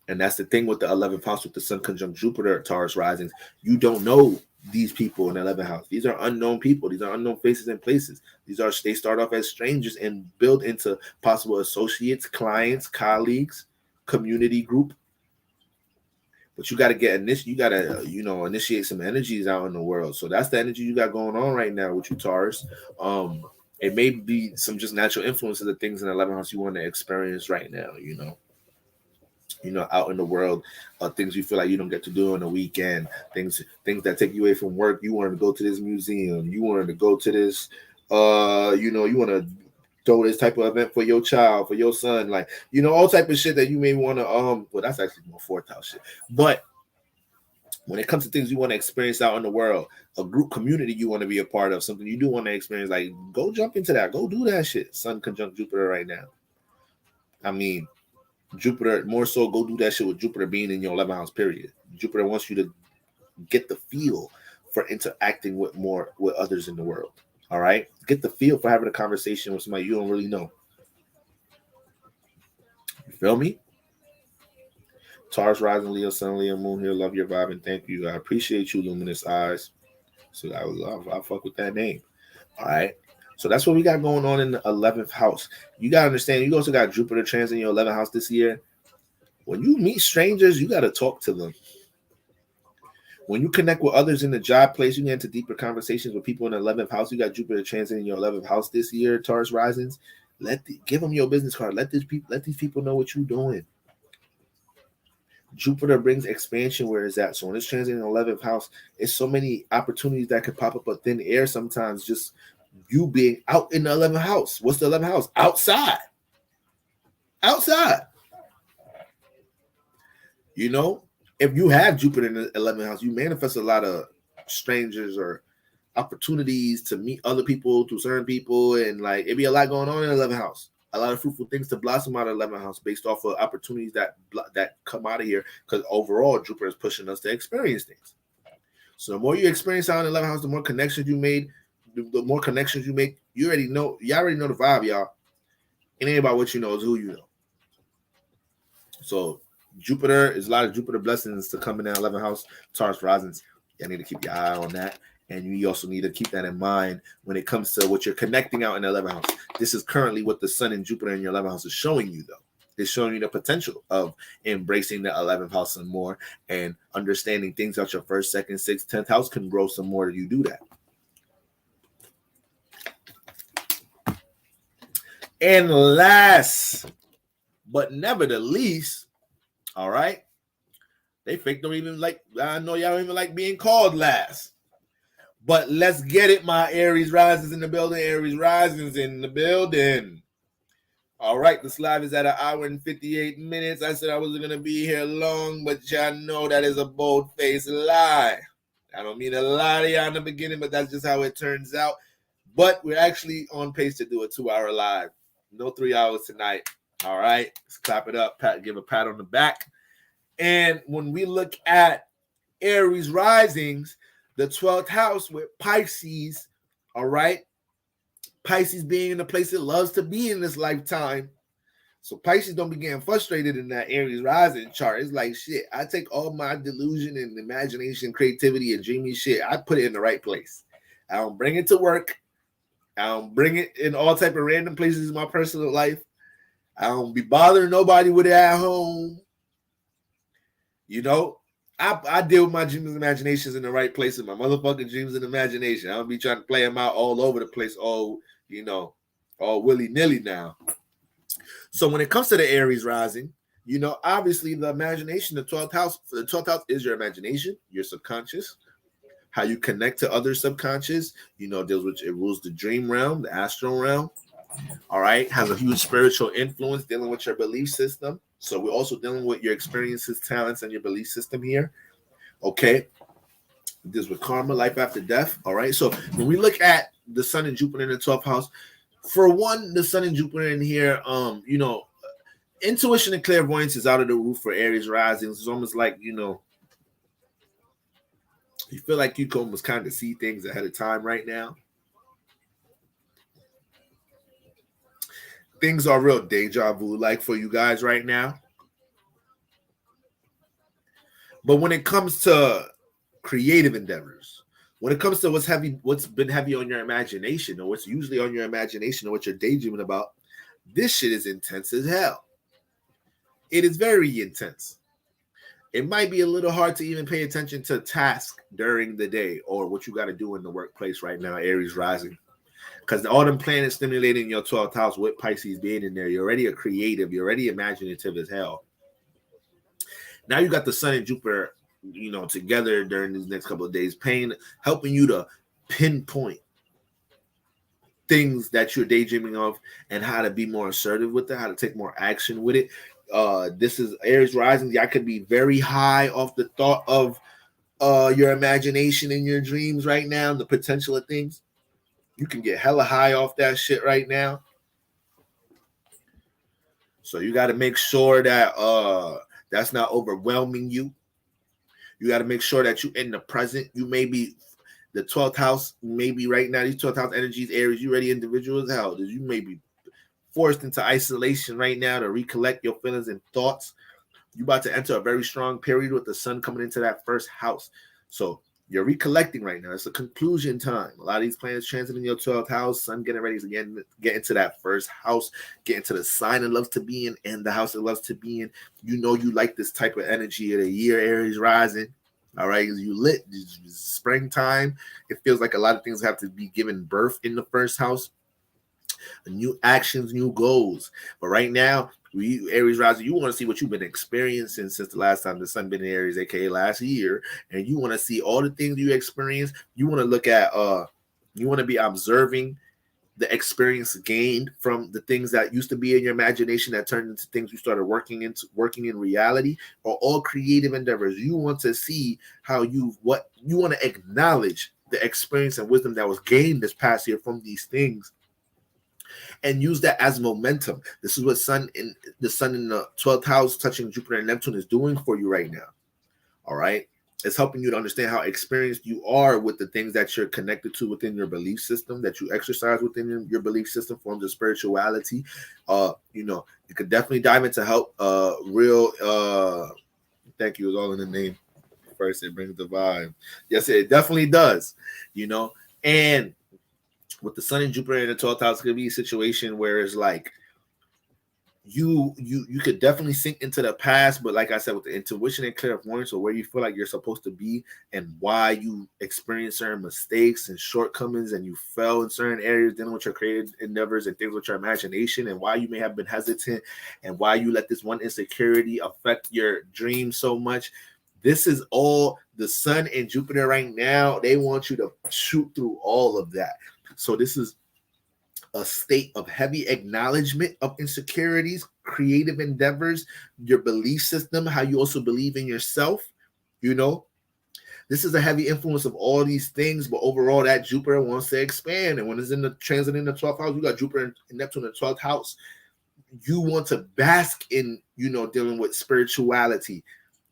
And that's the thing with the 11th house with the Sun conjunct Jupiter, Taurus risings. You don't know these people in the 11th house. These are unknown people. These are unknown faces and places. They start off as strangers and build into possible associates, clients, colleagues, community group. But you got to initiate some energies out in the world. So that's the energy you got going on right now with you, Taurus. It may be some just natural influences of things in the 11th house you want to experience right now, out in the world, things you feel like you don't get to do on the weekend, things that take you away from work. You wanted to go to this museum, you wanted to go to this, you want to throw this type of event for your child, for your son, like, all type of shit that you may want to, well, that's actually more 4th house shit. But when it comes to things you want to experience out in the world, a group community you want to be a part of, something you do want to experience, like, go jump into that, go do that shit. Sun conjunct Jupiter right now. I mean, Jupiter, more so go do that shit with Jupiter being in your 11th house, period. Jupiter wants you to get the feel for interacting with others in the world. All right? Get the feel for having a conversation with somebody you don't really know. You feel me? Taurus rising, Leo, Sun, Leo, Moon here. Love your vibe and thank you. I appreciate you, Luminous Eyes. So I love. I fuck with that name. All right. So that's what we got going on in the 11th house. You got to understand, you also got Jupiter transit in your 11th house this year. When you meet strangers, you got to talk to them. When you connect with others in the job place, you get into deeper conversations with people in the 11th house. You got Jupiter transit in your 11th house this year, Taurus risings. Give them your business card. Let these people know what you're doing. Jupiter brings expansion where it's at. So when it's transiting in the 11th house, it's so many opportunities that could pop up a thin air sometimes, just you being out in the 11th house. What's the 11th house? Outside. If you have Jupiter in the 11th house, you manifest a lot of strangers or opportunities to meet other people, to certain people, and like it'd be a lot going on in the 11th house. A lot of fruitful things to blossom out of 11th house based off of opportunities that come out of here, because overall Jupiter is pushing us to experience things. So the more you experience out in the 11th house, the more connections you made, the more connections you make. Y'all already know the vibe, y'all. It ain't about what you know, it's who you know. So Jupiter is a lot of Jupiter blessings to come in that 11th house. Taurus risings, you need to keep your eye on that. And you also need to keep that in mind when it comes to what you're connecting out in the 11th house. This is currently what the sun and Jupiter in your 11th house is showing you, though. It's showing you the potential of embracing the 11th house some more and understanding things out your 1st, 2nd, 6th, 10th house can grow some more if you do that. And last but never the least, all right, they fake don't even like, I know y'all don't even like being called last. But let's get it, my Aries risings in the building. Aries risings in the building. All right, this live is at 1 hour and 58 minutes. I said I wasn't going to be here long, but y'all know that is a bold-faced lie. I don't mean to lie to y'all in the beginning, but that's just how it turns out. But we're actually on pace to do a 2-hour live. No 3 hours tonight. All right, let's clap it up, give a pat on the back. And when we look at Aries risings, the 12th house with Pisces, all right, Pisces being in the place it loves to be in this lifetime. So Pisces don't be getting frustrated in that Aries rising chart. It's like, shit, I take all my delusion and imagination, creativity, and dreamy shit. I put it in the right place. I don't bring it to work. I don't bring it in all type of random places in my personal life. I don't be bothering nobody with it at home. You know, I deal with my dreams and imaginations in the right place in my motherfucking dreams and imagination. I don't be trying to play them out all over the place, all willy-nilly now. So when it comes to the Aries rising, obviously the imagination, the 12th house is your imagination, your subconscious, how you connect to other subconscious, deals with, it rules the dream realm, the astral realm. All right, has a huge spiritual influence dealing with your belief system. So we're also dealing with your experiences, talents, and your belief system here. Okay, this with karma, life after death. All right, so when we look at the sun and Jupiter in the 12th house, for one, the sun and Jupiter in here, intuition and clairvoyance is out of the roof for Aries risings. It's almost like, you feel like you can almost kind of see things ahead of time right now. Things are real deja vu like for you guys right now. But when it comes to creative endeavors, when it comes to what's been heavy on your imagination, or what's usually on your imagination, or what you're daydreaming about, this shit is intense as hell. It is very intense. It might be a little hard to even pay attention to tasks during the day or what you got to do in the workplace right now, Aries rising. Because all them planets stimulating your 12th house with Pisces being in there, you're already a creative, you're already imaginative as hell. Now you got the sun and Jupiter, together during these next couple of days, helping you to pinpoint things that you're daydreaming of and how to be more assertive with it, how to take more action with it. This is Aries rising. Y'all could be very high off the thought of your imagination and your dreams right now, the potential of things. You can get hella high off that shit right now. So you got to make sure that that's not overwhelming you. You got to make sure that you in the present. You may be the 12th house, maybe right now, these 12th house energies, Aries, you already individual as hell. You may be forced into isolation right now to recollect your feelings and thoughts. You about to enter a very strong period with the sun coming into that first house. So you're recollecting right now. It's a conclusion time. A lot of these planets transiting your 12th house, sun getting ready to get into that first house, get into the sign it loves to be in and the house it loves to be in. You like this type of energy of the year, Aries rising. All right, you lit. It's springtime. It feels like a lot of things have to be given birth in the first house. New actions, new goals. But right now, Aries rising, you want to see what you've been experiencing since the last time the sun been in Aries, aka last year, and you want to see all the things you experienced. You want to look at you want to be observing the experience gained from the things that used to be in your imagination that turned into things you started working in reality, or all creative endeavors. You want to see you want to acknowledge the experience and wisdom that was gained this past year from these things, and use that as momentum. This is what the sun in the 12th house touching Jupiter and Neptune is doing for you right now. All right. It's helping you to understand how experienced you are with the things that you're connected to within your belief system, that you exercise within your belief system, forms of spirituality. You could definitely dive into help. Thank you is all in the name. First, it brings the vibe. Yes, it definitely does. And with the sun and Jupiter in the 12th house, it's gonna be a situation where it's like you could definitely sink into the past, but like I said, with the intuition and clairvoyance, or where you feel like you're supposed to be and why you experience certain mistakes and shortcomings and you fell in certain areas dealing with your creative endeavors and things with your imagination, and why you may have been hesitant and why you let this one insecurity affect your dream so much. This is all the sun and Jupiter right now. They want you to shoot through all of that. So this is a state of heavy acknowledgement of insecurities, creative endeavors, your belief system, how you also believe in yourself. This is a heavy influence of all these things, but overall, that Jupiter wants to expand. And when it's in the transit in the 12th house, you got Jupiter and Neptune in the 12th house. You want to bask in, dealing with spirituality,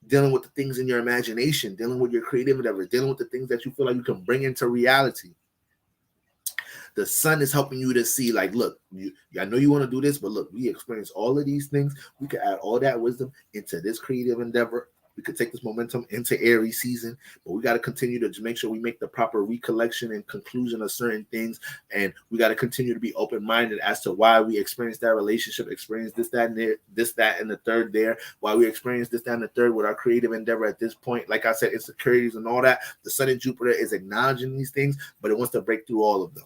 dealing with the things in your imagination, dealing with your creative endeavor, dealing with the things that you feel like you can bring into reality. The sun is helping you to see, like, look, I know you want to do this, but look, we experience all of these things. We could add all that wisdom into this creative endeavor. We could take this momentum into Aries season, but we got to continue to make sure we make the proper recollection and conclusion of certain things. And we got to continue to be open-minded as to why we experience that relationship, experience this, that, and there, this, that, and the third there, why we experience this, that, and the third with our creative endeavor at this point. Like I said, insecurities and all that. The sun and Jupiter is acknowledging these things, but it wants to break through all of them.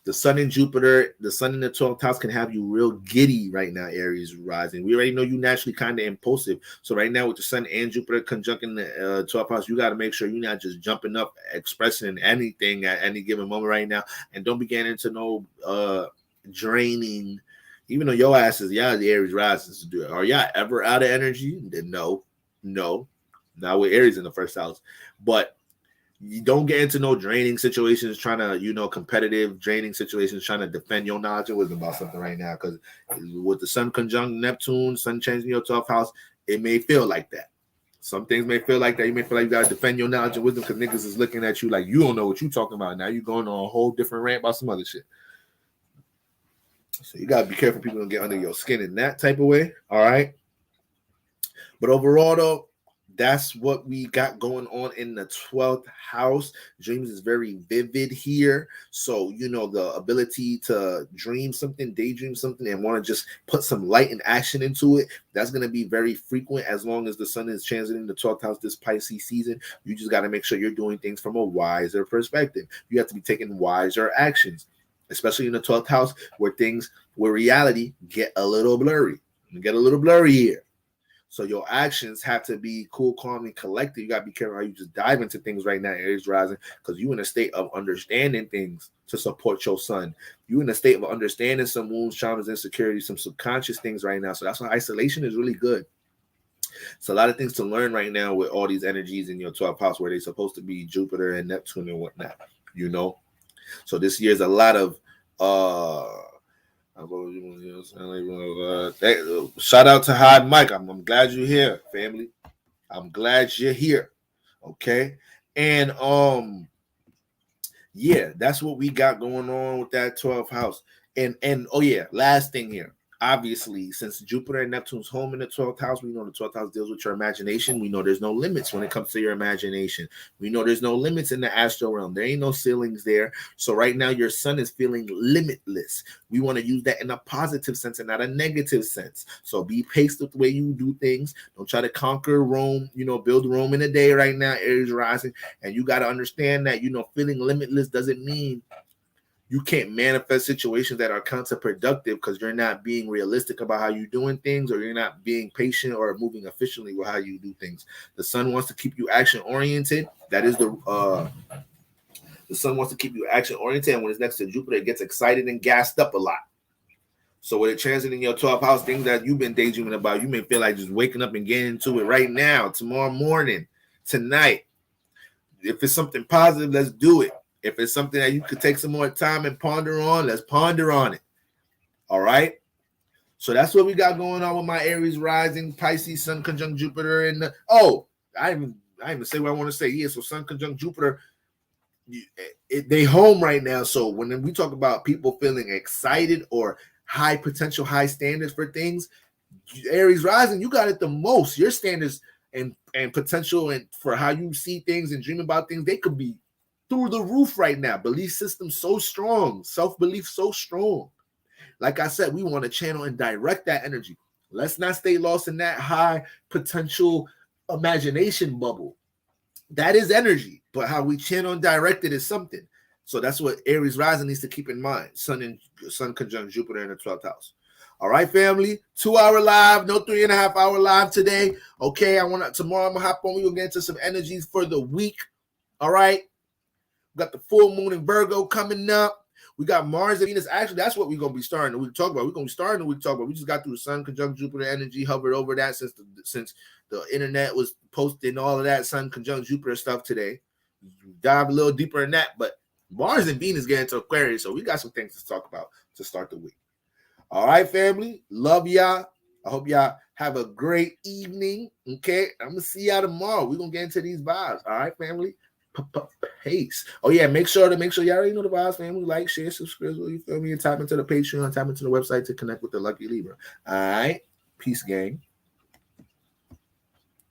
The sun and Jupiter, the sun in the 12th house can have you real giddy right now, Aries rising. We already know you naturally kind of impulsive. So right now with the sun and Jupiter conjuncting the 12th house, you got to make sure you're not just jumping up, expressing anything at any given moment right now. And don't be getting into no draining, even though your ass is, the Aries rising to do it. Are y'all ever out of energy? Then no. Not with Aries in the first house. But you don't get into no draining situations, trying to, competitive draining situations, trying to defend your knowledge and wisdom about something right now. Because with the sun conjunct Neptune, sun changing your 12th house, it may feel like that. Some things may feel like that. You may feel like you got to defend your knowledge and wisdom because niggas is looking at you like you don't know what you're talking about. Now you're going on a whole different rant about some other shit. So you got to be careful people don't get under your skin in that type of way. All right. But overall, though, that's what we got going on in the 12th house. Dreams is very vivid here. So, the ability to dream something, daydream something, and want to just put some light and action into it, that's going to be very frequent as long as the sun is transiting the 12th house this Pisces season. You just got to make sure you're doing things from a wiser perspective. You have to be taking wiser actions, especially in the 12th house where reality get a little blurry. Here. So your actions have to be cool, calm, and collected. You got to be careful how you just dive into things right now, Aries rising, because you're in a state of understanding things to support your sun. You're in a state of understanding some wounds, traumas, insecurities, some subconscious things right now. So that's why isolation is really good. It's a lot of things to learn right now with all these energies in your 12th house where they're supposed to be Jupiter and Neptune and whatnot, So this year's a lot of shout out to Hard Mike. I'm glad you're here, family. I'm glad you're here. Okay. And that's what we got going on with that 12th house. And last thing here. Obviously, since Jupiter and Neptune's home in the 12th house, we know the 12th house deals with your imagination. We know there's no limits when it comes to your imagination. We know there's no limits in the astral realm. There ain't no ceilings there. So right now, your sun is feeling limitless. We want to use that in a positive sense and not a negative sense. So be paced with the way you do things. Don't try to conquer Rome, build Rome in a day right now, Aries rising. And you got to understand that, feeling limitless doesn't mean you can't manifest situations that are counterproductive because you're not being realistic about how you're doing things, or you're not being patient or moving efficiently with how you do things. The sun wants to keep you action oriented. That is the sun wants to keep you action oriented. And when it's next to Jupiter, it gets excited and gassed up a lot. So with it transiting your 12th house, things that you've been daydreaming about, you may feel like just waking up and getting into it right now, tomorrow morning, tonight. If it's something positive, let's do it. If it's something that you could take some more time and ponder on, let's ponder on it. All right. So that's what we got going on with my Aries rising, Pisces, sun conjunct Jupiter. And I even say what I want to say. Yeah. So sun conjunct Jupiter, they home right now. So when we talk about people feeling excited or high potential, high standards for things, Aries rising, you got it the most. Your standards and potential and for how you see things and dream about things, they could be through the roof right now. Belief system so strong, self-belief so strong. Like I said, we want to channel and direct that energy. Let's not stay lost in that high potential imagination bubble. That is energy, but how we channel and direct it is something. So that's what Aries rising needs to keep in mind. Sun conjunct Jupiter in the 12th house. All right, family. 2-hour live, no 3.5-hour live today. Okay, tomorrow I'm gonna hop on. We're gonna get into some energies for the week. All right. Got the full moon in Virgo coming up. We got Mars and Venus. Actually, that's what we're gonna be starting. We talk about. We're gonna be starting. We talk about. We just got through the Sun conjunct Jupiter energy, hovered over that since the internet was posting all of that Sun conjunct Jupiter stuff today. Dive a little deeper in that, but Mars and Venus get into Aquarius, so we got some things to talk about to start the week. All right, family. Love y'all. I hope y'all have a great evening. Okay, I'm gonna see y'all tomorrow. We're gonna get into these vibes. All right, family. Peace. Oh yeah, make sure y'all already know the vibes, family. Like, share, subscribe. You feel me? And tap into the Patreon, tap into the website to connect with the Lucky Libra. All right, peace, gang.